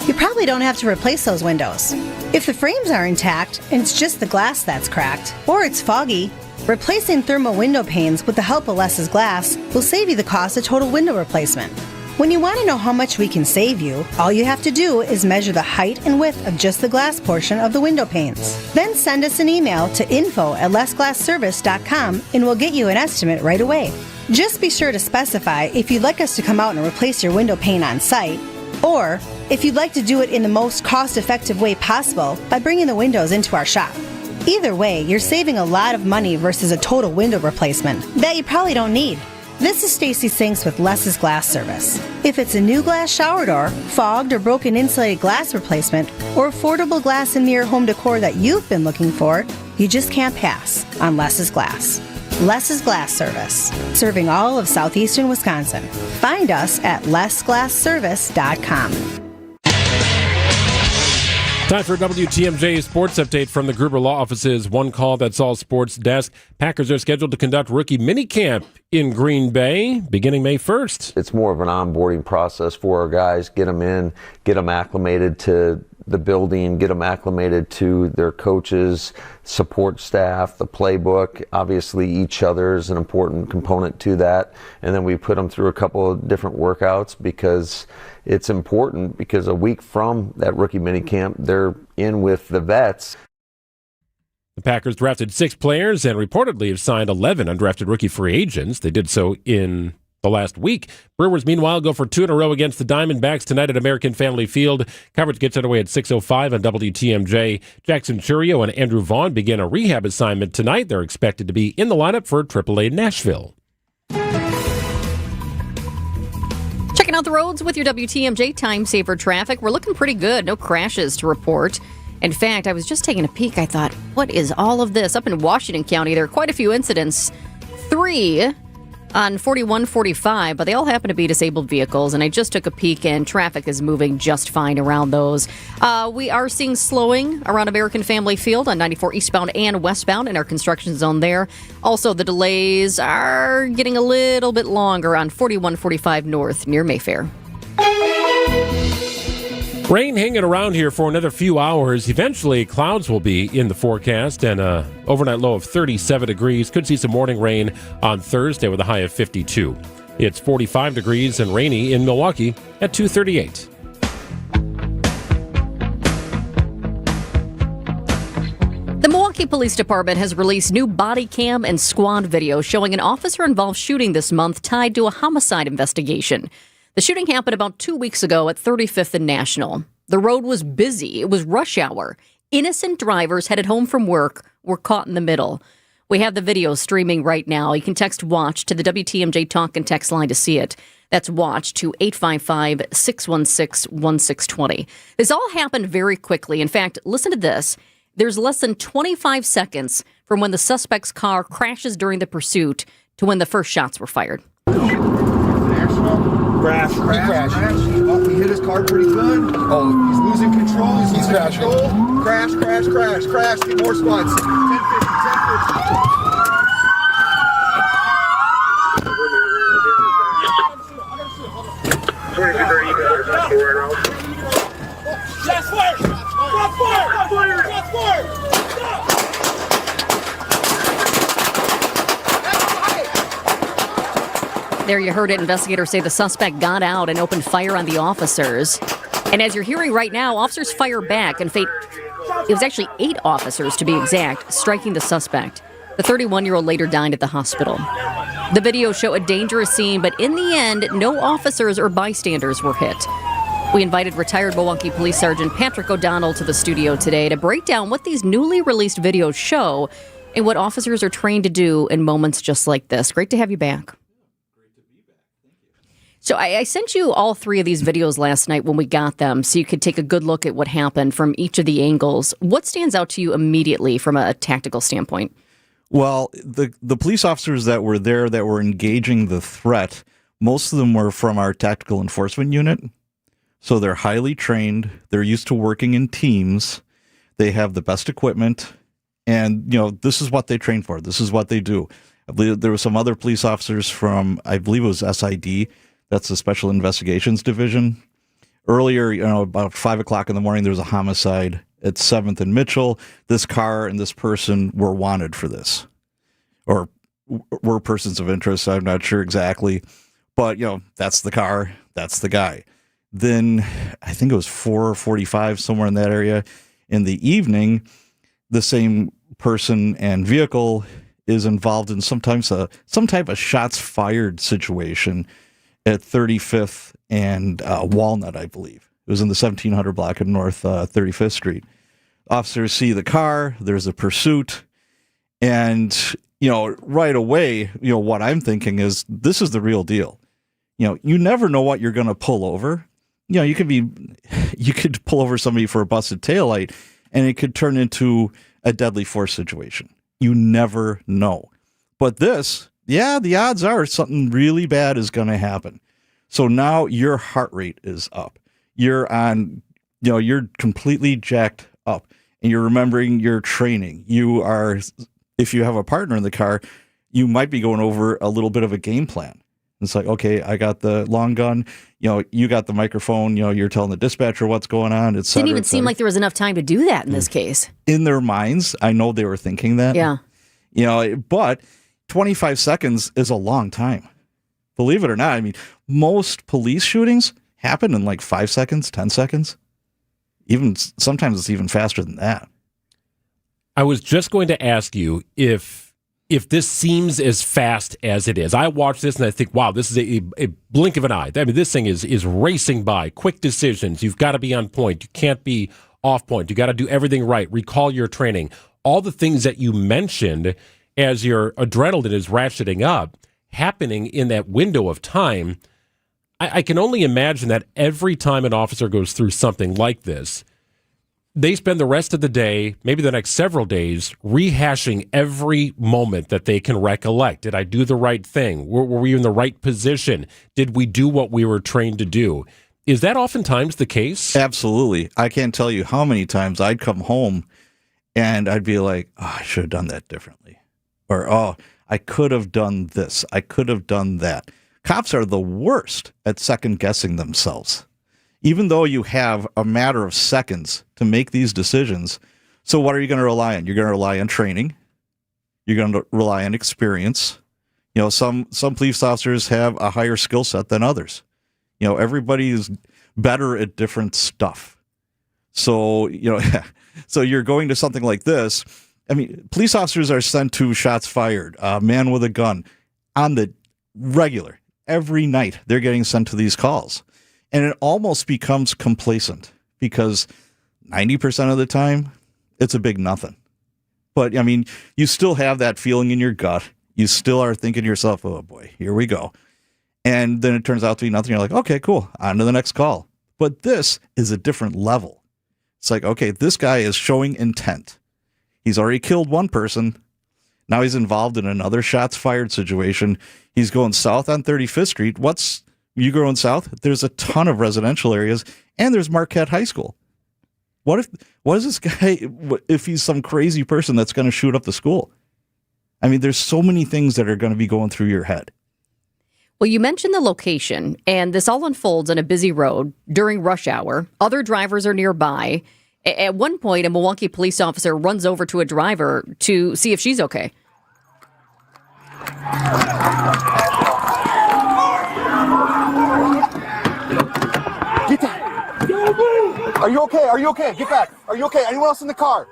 You probably don't have to replace those windows. If the frames are intact and it's just the glass that's cracked, or it's foggy, replacing thermal window panes with the help of Less's Glass will save you the cost of total window replacement. When you want to know how much we can save you, all you have to do is measure the height and width of just the glass portion of the window panes. Then send us an email to info@lessglassservice.com and we'll get you an estimate right away. Just be sure to specify if you'd like us to come out and replace your window pane on site, or if you'd like to do it in the most cost-effective way possible by bringing the windows into our shop. Either way, you're saving a lot of money versus a total window replacement that you probably don't need. This is Stacy Sinks with Less's Glass Service. If it's a new glass shower door, fogged or broken insulated glass replacement, or affordable glass and mirror home decor that you've been looking for, you just can't pass on Less's Glass. Less's Glass Service, serving all of southeastern Wisconsin. Find us at lessglassservice.com. Time for a WTMJ sports update from the Gruber Law Office's One Call That's All Sports desk. Packers are scheduled to conduct rookie minicamp in Green Bay beginning May 1st. It's more of an onboarding process for our guys, get them in, get them acclimated to the building, get them acclimated to their coaches, support staff, the playbook. Obviously, each other is an important component to that. And then we put them through a couple of different workouts because it's important, because a week from that rookie minicamp, they're in with the vets. The Packers drafted 6 players and reportedly have signed 11 undrafted rookie free agents. They did so in the last week. Brewers, meanwhile, go for 2 in a row against the Diamondbacks tonight at American Family Field. Coverage gets underway at 6:05 on WTMJ. Jackson Churio and Andrew Vaughn begin a rehab assignment tonight. They're expected to be in the lineup for AAA Nashville. Checking out the roads with your WTMJ Time Saver traffic. We're looking pretty good. No crashes to report. In fact, I was just taking a peek. I thought, what is all of this? Up in Washington County, there are quite a few incidents. 3 on 4145, but they all happen to be disabled vehicles, and I just took a peek, and traffic is moving just fine around those. We are seeing slowing around American Family Field on 94 eastbound and westbound in our construction zone there. Also, the delays are getting a little bit longer on 4145 north near Mayfair. Rain hanging around here for another few hours. Eventually, clouds will be in the forecast and an overnight low of 37 degrees. Could see some morning rain on Thursday with a high of 52. It's 45 degrees and rainy in Milwaukee at 2:38. The Milwaukee Police Department has released new body cam and squad video showing an officer-involved shooting this month tied to a homicide investigation. The shooting happened about 2 weeks ago at 35th and National. The road was busy. It was rush hour. Innocent drivers headed home from work were caught in the middle. We have the video streaming right now. You can text WATCH to the WTMJ Talk and Text line to see it. That's WATCH to 855-616-1620. This all happened very quickly. In fact, listen to this. There's less than 25 seconds from when the suspect's car crashes during the pursuit to when the first shots were fired. Crash. He hit his car pretty good. Oh, he's losing control. He's crashing. Crash. Need more squads. 10-50. There you heard it. Investigators say the suspect got out and opened fire on the officers. And as you're hearing right now, officers fire back. In fact, it was actually 8 officers, to be exact, striking the suspect. The 31-year-old later died at the hospital. The videos show a dangerous scene, but in the end, no officers or bystanders were hit. We invited retired Milwaukee Police Sergeant Patrick O'Donnell to the studio today to break down what these newly released videos show and what officers are trained to do in moments just like this. Great to have you back. So I sent you all 3 of these videos last night when we got them so you could take a good look at what happened from each of the angles. What stands out to you immediately from a tactical standpoint? Well, the police officers that were there that were engaging the threat, most of them were from our tactical enforcement unit. So they're highly trained. They're used to working in teams. They have the best equipment. And, this is what they train for. This is what they do. I believe there were some other police officers from, I believe it was SID. That's the Special Investigations Division. Earlier, about 5 o'clock in the morning, there was a homicide at 7th and Mitchell. This car and this person were wanted for this, or were persons of interest. I'm not sure exactly, but that's the car, that's the guy. Then I think it was 4:45, somewhere in that area. In the evening, the same person and vehicle is involved in some type of shots fired situation at 35th and Walnut, I believe. It was in the 1700 block of North 35th Street. Officers see the car. There's a pursuit. And, right away, what I'm thinking is this is the real deal. You never know what you're going to pull over. You could pull over somebody for a busted taillight, and it could turn into a deadly force situation. You never know. But this, the odds are something really bad is going to happen. So now your heart rate is up. You're on, you're completely jacked up, and you're remembering your training. You are, if you have a partner in the car, you might be going over a little bit of a game plan. It's like, okay, I got the long gun, you got the microphone, you're telling the dispatcher what's going on, et cetera. Didn't even seem like there was enough time to do that in this case. In their minds, I know they were thinking that. Yeah. But 25 seconds is a long time. Believe it or not. I mean, most police shootings happen in like 5 seconds, 10 seconds. Even sometimes it's even faster than that. I was just going to ask you if this seems as fast as it is. I watch this and I think, wow, this is a blink of an eye. I mean, this thing is racing by. Quick decisions. You've got to be on point. You can't be off point. You got to do everything right. Recall your training. All the things that you mentioned as your adrenaline is ratcheting up, happening in that window of time. I can only imagine that every time an officer goes through something like this, they spend the rest of the day, maybe the next several days, rehashing every moment that they can recollect. Did I do the right thing? Were we in the right position? Did we do what we were trained to do? Is that oftentimes the case? Absolutely. I can't tell you how many times I'd come home and I'd be like, oh, I should have done that differently. Or, oh, I could have done this. I could have done that. Cops are the worst at second guessing themselves. Even though you have a matter of seconds to make these decisions. So what are you going to rely on? You're going to rely on training. You're going to rely on experience. Some police officers have a higher skill set than others. Everybody is better at different stuff. So, so you're going to something like this. I mean, police officers are sent to shots fired, a man with a gun on the regular. Every night they're getting sent to these calls. And it almost becomes complacent because 90% of the time, it's a big nothing. But, I mean, you still have that feeling in your gut. You still are thinking to yourself, oh, boy, here we go. And then it turns out to be nothing. You're like, okay, cool. On to the next call. But this is a different level. It's like, okay, this guy is showing intent. He's already killed one person. Now he's involved in another shots fired situation. He's going south on 35th Street. You going south? There's a ton of residential areas, and there's Marquette High School. What is this guy, if he's some crazy person that's going to shoot up the school? I mean, there's so many things that are going to be going through your head. Well, you mentioned the location, and this all unfolds on a busy road during rush hour. Other drivers are nearby. At one point, a Milwaukee police officer runs over to a driver to see if she's okay. Get down. Are you okay? Are you okay? Get back. Are you okay? Anyone else in the car?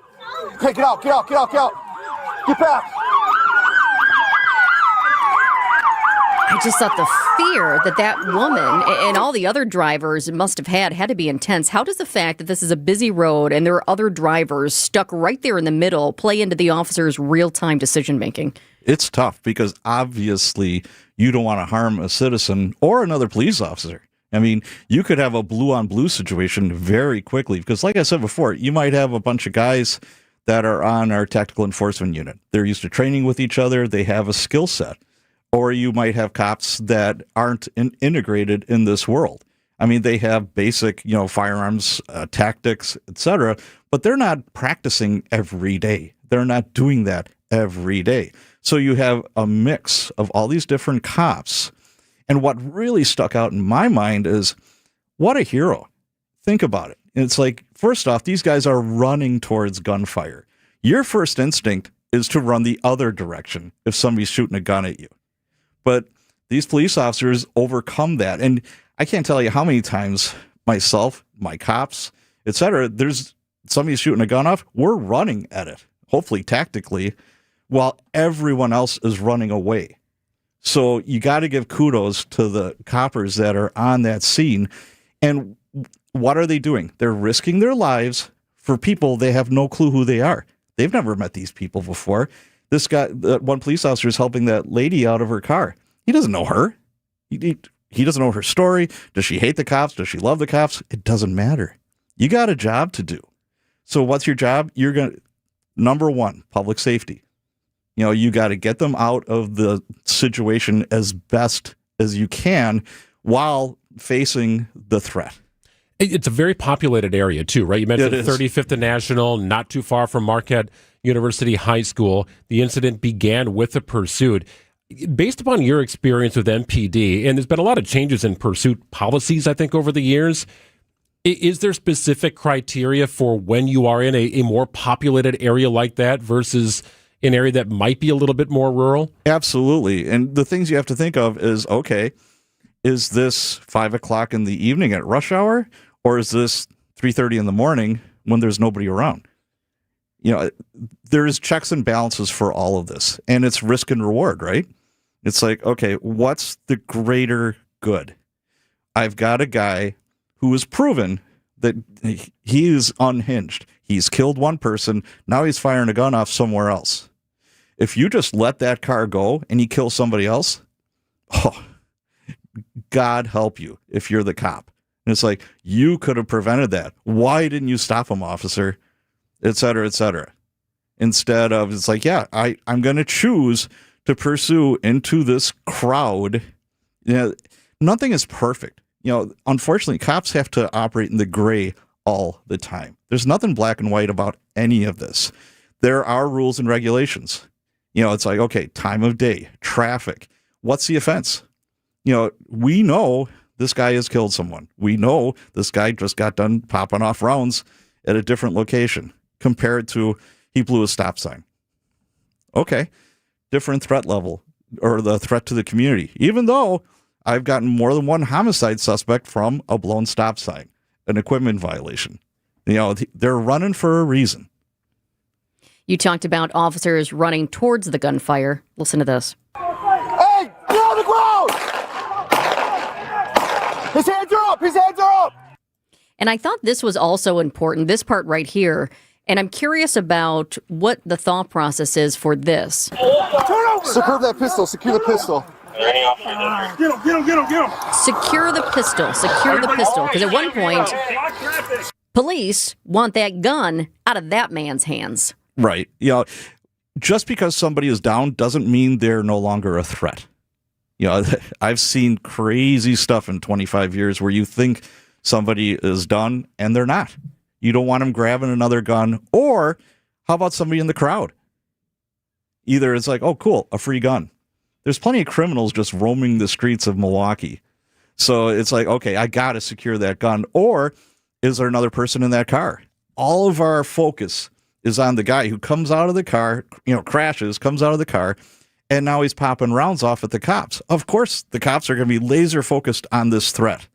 Okay, get out. Get back. I just thought the fear that woman and all the other drivers must have had to be intense. How does the fact that this is a busy road and there are other drivers stuck right there in the middle play into the officer's real-time decision-making? It's tough because obviously you don't want to harm a citizen or another police officer. I mean, you could have a blue-on-blue situation very quickly because, like I said before, you might have a bunch of guys that are on our tactical enforcement unit. They're used to training with each other. They have a skill set. Or you might have cops that aren't integrated in this world. I mean, they have basic, firearms, tactics, etc., but they're not practicing every day. They're not doing that every day. So you have a mix of all these different cops. And what really stuck out in my mind is, what a hero. Think about it. It's like, first off, these guys are running towards gunfire. Your first instinct is to run the other direction if somebody's shooting a gun at you. But these police officers overcome that. And I can't tell you how many times myself, my cops, etc., there's somebody's shooting a gun off. We're running at it, hopefully tactically, while everyone else is running away. So you got to give kudos to the coppers that are on that scene. And what are they doing? They're risking their lives for people they have no clue who they are. They've never met these people before. This guy, one police officer is helping that lady out of her car. He doesn't know her. He doesn't know her story. Does she hate the cops? Does she love the cops? It doesn't matter. You got a job to do. So what's your job? You're going to, number one, public safety. You got to get them out of the situation as best as you can while facing the threat. It's a very populated area, too, right? You mentioned 35th and National, not too far from Marquette University High School. The incident began with a pursuit. Based upon your experience with MPD, and there's been a lot of changes in pursuit policies, I think, over the years, is there specific criteria for when you are in a more populated area like that versus an area that might be a little bit more rural? Absolutely. And the things you have to think of is, okay, is this 5 o'clock in the evening at rush hour? Or is this 3:30 in the morning when there's nobody around? There's checks and balances for all of this. And it's risk and reward, right? It's like, okay, what's the greater good? I've got a guy who has proven that he is unhinged. He's killed one person. Now he's firing a gun off somewhere else. If you just let that car go and you kill somebody else, God help you if you're the cop. And it's like, you could have prevented that. Why didn't you stop him, officer? Et cetera, et cetera. Instead of, it's like, yeah, I'm going to choose to pursue into this crowd. Nothing is perfect. Unfortunately, cops have to operate in the gray all the time. There's nothing black and white about any of this. There are rules and regulations. It's like, okay, time of day, traffic. What's the offense? We know this guy has killed someone. We know this guy just got done popping off rounds at a different location compared to he blew a stop sign. Okay, different threat level or the threat to the community, even though I've gotten more than one homicide suspect from a blown stop sign, an equipment violation. They're running for a reason. You talked about officers running towards the gunfire. Listen to this. Hey, get on the ground! His hands are up! His hands are up! And I thought this was also important, this part right here. And I'm curious about what the thought process is for this. Secure that pistol. Secure the pistol. Get him. Secure the pistol. Secure the pistol. Because at one point, police want that gun out of that man's hands. Right. Just because somebody is down doesn't mean they're no longer a threat. I've seen crazy stuff in 25 years where you think somebody is done and they're not. You don't want them grabbing another gun. Or how about somebody in the crowd? Either it's like, oh, cool, a free gun. There's plenty of criminals just roaming the streets of Milwaukee. So it's like, okay, I got to secure that gun. Or is there another person in that car? All of our focus is on the guy who comes out of the car, crashes, comes out of the car, and now he's popping rounds off at the cops. Of course, the cops are going to be laser focused on this threat.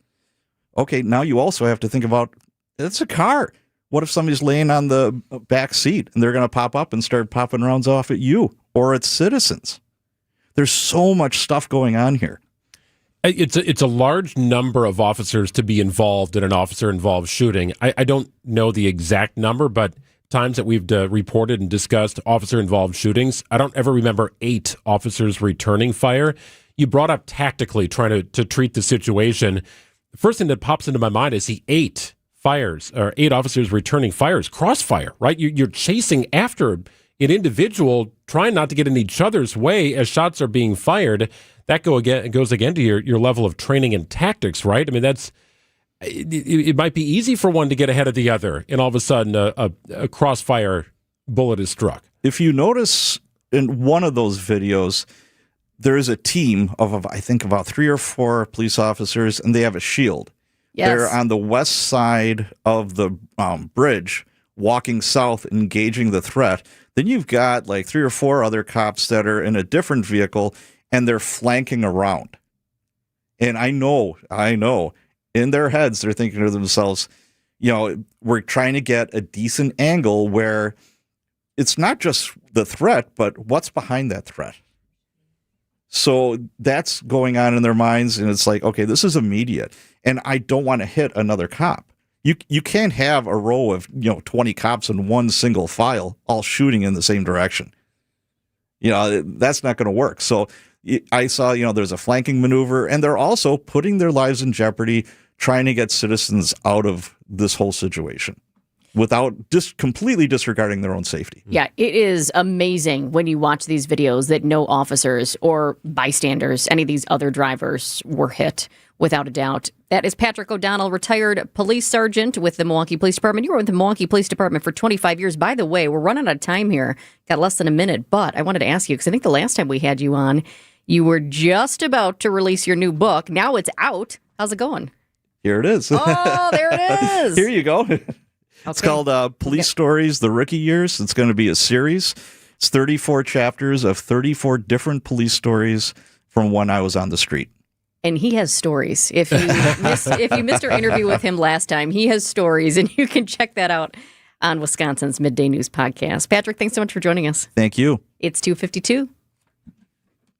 Okay, now you also have to think about, it's a car. What if somebody's laying on the back seat and they're going to pop up and start popping rounds off at you or at citizens? There's so much stuff going on here. It's a large number of officers to be involved in an officer-involved shooting. I don't know the exact number, but times that we've reported and discussed officer-involved shootings, I don't ever remember 8 officers returning fire. You brought up tactically trying to treat the situation. The first thing that pops into my mind is 8 officers returning fires, crossfire, right? You're chasing after an individual, trying not to get in each other's way as shots are being fired. That goes again to your level of training and tactics, right? I mean, it might be easy for one to get ahead of the other, and all of a sudden a crossfire bullet is struck. If you notice in one of those videos, there is a team of, I think, about 3 or 4 police officers, and they have a shield. Yes. They're on the west side of the bridge, walking south, engaging the threat. Then you've got like 3 or 4 other cops that are in a different vehicle, and they're flanking around. And I know, in their heads, they're thinking to themselves, we're trying to get a decent angle where it's not just the threat, but what's behind that threat. So that's going on in their minds, and it's like, okay, this is immediate, and I don't want to hit another cop. You can't have a row of 20 cops in one single file all shooting in the same direction. That's not going to work. So I saw there's a flanking maneuver, and they're also putting their lives in jeopardy trying to get citizens out of this whole situation without just completely disregarding their own safety. Yeah, it is amazing when you watch these videos that no officers or bystanders, any of these other drivers, were hit, without a doubt. That is Patrick O'Donnell, retired police sergeant with the Milwaukee Police Department. You were with the Milwaukee Police Department for 25 years. By the way, we're running out of time here. Got less than a minute, but I wanted to ask you, because I think the last time we had you on, you were just about to release your new book. Now it's out. How's it going? Here it is. Oh, there it is. Here you go. It's called Police Stories, The Rookie Years. It's going to be a series. It's 34 chapters of 34 different police stories from when I was on the street. And he has stories. If you missed our interview with him last time, he has stories, and you can check that out on Wisconsin's Midday News podcast. Patrick, thanks so much for joining us. Thank you. It's 2:52.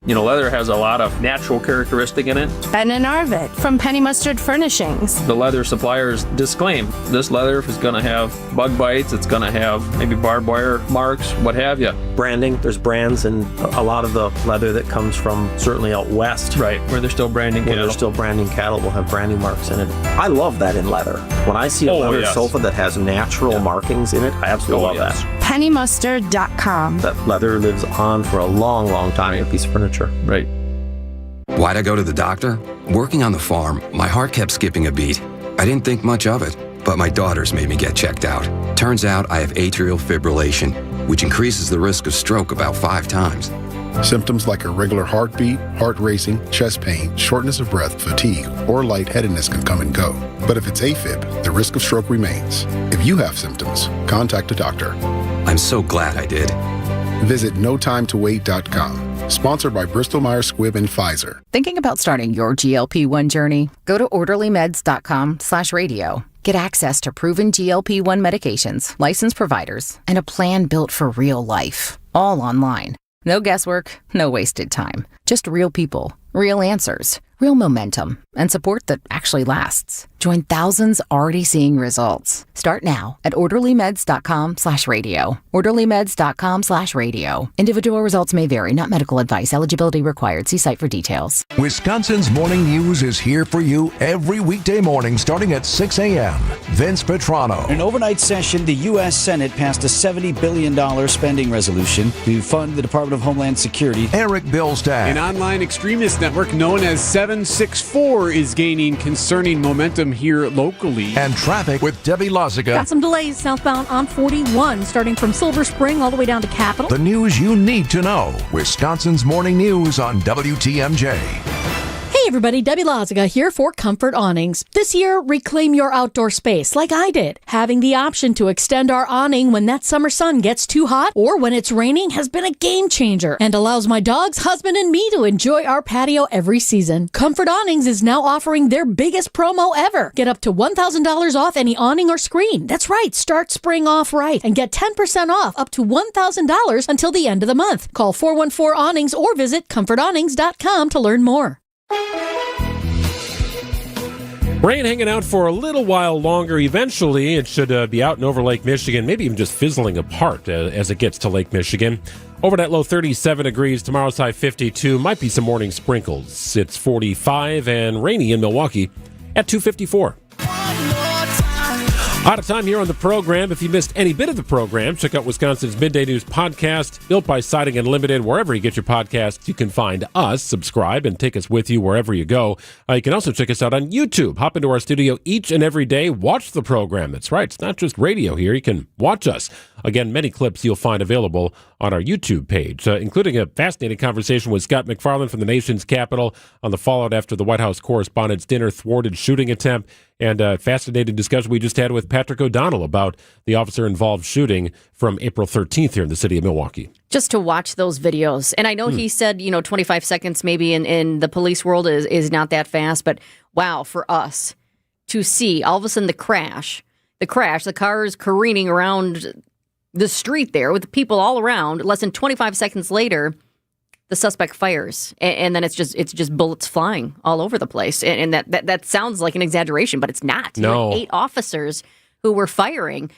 Leather has a lot of natural characteristic in it. Ben and Arvid from Penny Mustard Furnishings. The leather suppliers disclaim this leather is going to have bug bites, it's going to have maybe barbed wire marks, what have you. Branding, there's brands and a lot of the leather that comes from certainly out west. Right, where they're still branding cattle. Where they're still branding cattle will have branding marks in it. I love that in leather. When I see a leather sofa that has natural markings in it, I absolutely love that. PennyMustard.com. That leather lives on for a long, long time in a piece of furniture. Right. Why'd I go to the doctor? Working on the farm, my heart kept skipping a beat. I didn't think much of it, but my daughters made me get checked out. Turns out I have atrial fibrillation, which increases the risk of stroke about 5 times. Symptoms like irregular heartbeat, heart racing, chest pain, shortness of breath, fatigue, or lightheadedness can come and go. But if it's AFib, the risk of stroke remains. If you have symptoms, contact a doctor. I'm so glad I did. Visit notimetowait.com. Sponsored by Bristol Myers Squibb and Pfizer. Thinking about starting your GLP-1 journey? Go to orderlymeds.com/radio. Get access to proven GLP-1 medications, licensed providers, and a plan built for real life. All online. No guesswork, no wasted time. Just real people, real answers, real momentum, and support that actually lasts. Join thousands already seeing results. Start now at orderlymeds.com/radio. orderlymeds.com/radio. Individual results may vary, not medical advice. Eligibility required. See site for details. Wisconsin's Morning News is here for you every weekday morning starting at 6 a.m. Vince Petrano. In an overnight session, the U.S. Senate passed a $70 billion spending resolution to fund the Department of Homeland Security. Eric Billstad. An online extremist network known as 764 is gaining concerning momentum here locally. And traffic with Debbie Loziga. Got some delays southbound on 41, starting from Silver Spring all the way down to Capitol. The news you need to know. Wisconsin's Morning News on WTMJ. Hey everybody, Debbie Loziga here for Comfort Awnings. This year, reclaim your outdoor space like I did. Having the option to extend our awning when that summer sun gets too hot or when it's raining has been a game changer and allows my dogs, husband, and me to enjoy our patio every season. Comfort Awnings is now offering their biggest promo ever. Get up to $1,000 off any awning or screen. That's right, start spring off right and get 10% off up to $1,000 until the end of the month. Call 414-AWNINGS or visit comfortawnings.com to learn more. Rain hanging out for a little while longer. Eventually, it should be out and over Lake Michigan, maybe even just fizzling apart as it gets to Lake Michigan. Over that low 37 degrees, tomorrow's high 52. Might be some morning sprinkles. It's 45 and rainy in Milwaukee at 2:54. Out of time here on the program. If you missed any bit of the program, check out Wisconsin's Midday News podcast, built by Siding Unlimited. Wherever you get your podcasts, you can find us, subscribe, and take us with you wherever you go. You can also check us out on YouTube. Hop into our studio each and every day. Watch the program. That's right. It's not just radio here. You can watch us. Again, many clips you'll find available on our YouTube page, including a fascinating conversation with Scott McFarland from the nation's capital on the fallout after the White House Correspondents' Dinner thwarted shooting attempt, and a fascinating discussion we just had with Patrick O'Donnell about the officer-involved shooting from April 13th here in the city of Milwaukee. Just to watch those videos. And I know he said, 25 seconds maybe in the police world is not that fast, but wow, for us to see all of a sudden the car is careening around the street there with the people all around. Less than 25 seconds later, the suspect fires, and then it's just bullets flying all over the place. And that sounds like an exaggeration, but it's not. No. 8 officers who were firing,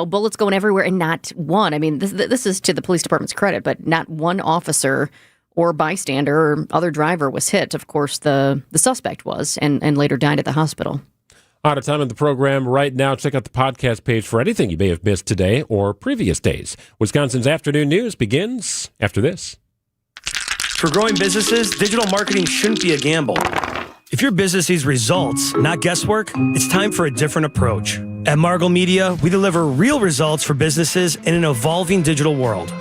bullets going everywhere, and not one. I mean, this is to the police department's credit, but not one officer or bystander or other driver was hit. Of course, the suspect was, and later died at the hospital. Out of time in the program right now. Check out the podcast page for anything you may have missed today or previous days. Wisconsin's Afternoon News begins after this. For growing businesses, digital marketing shouldn't be a gamble. If your business needs results, not guesswork, it's time for a different approach. At Margle Media, we deliver real results for businesses in an evolving digital world.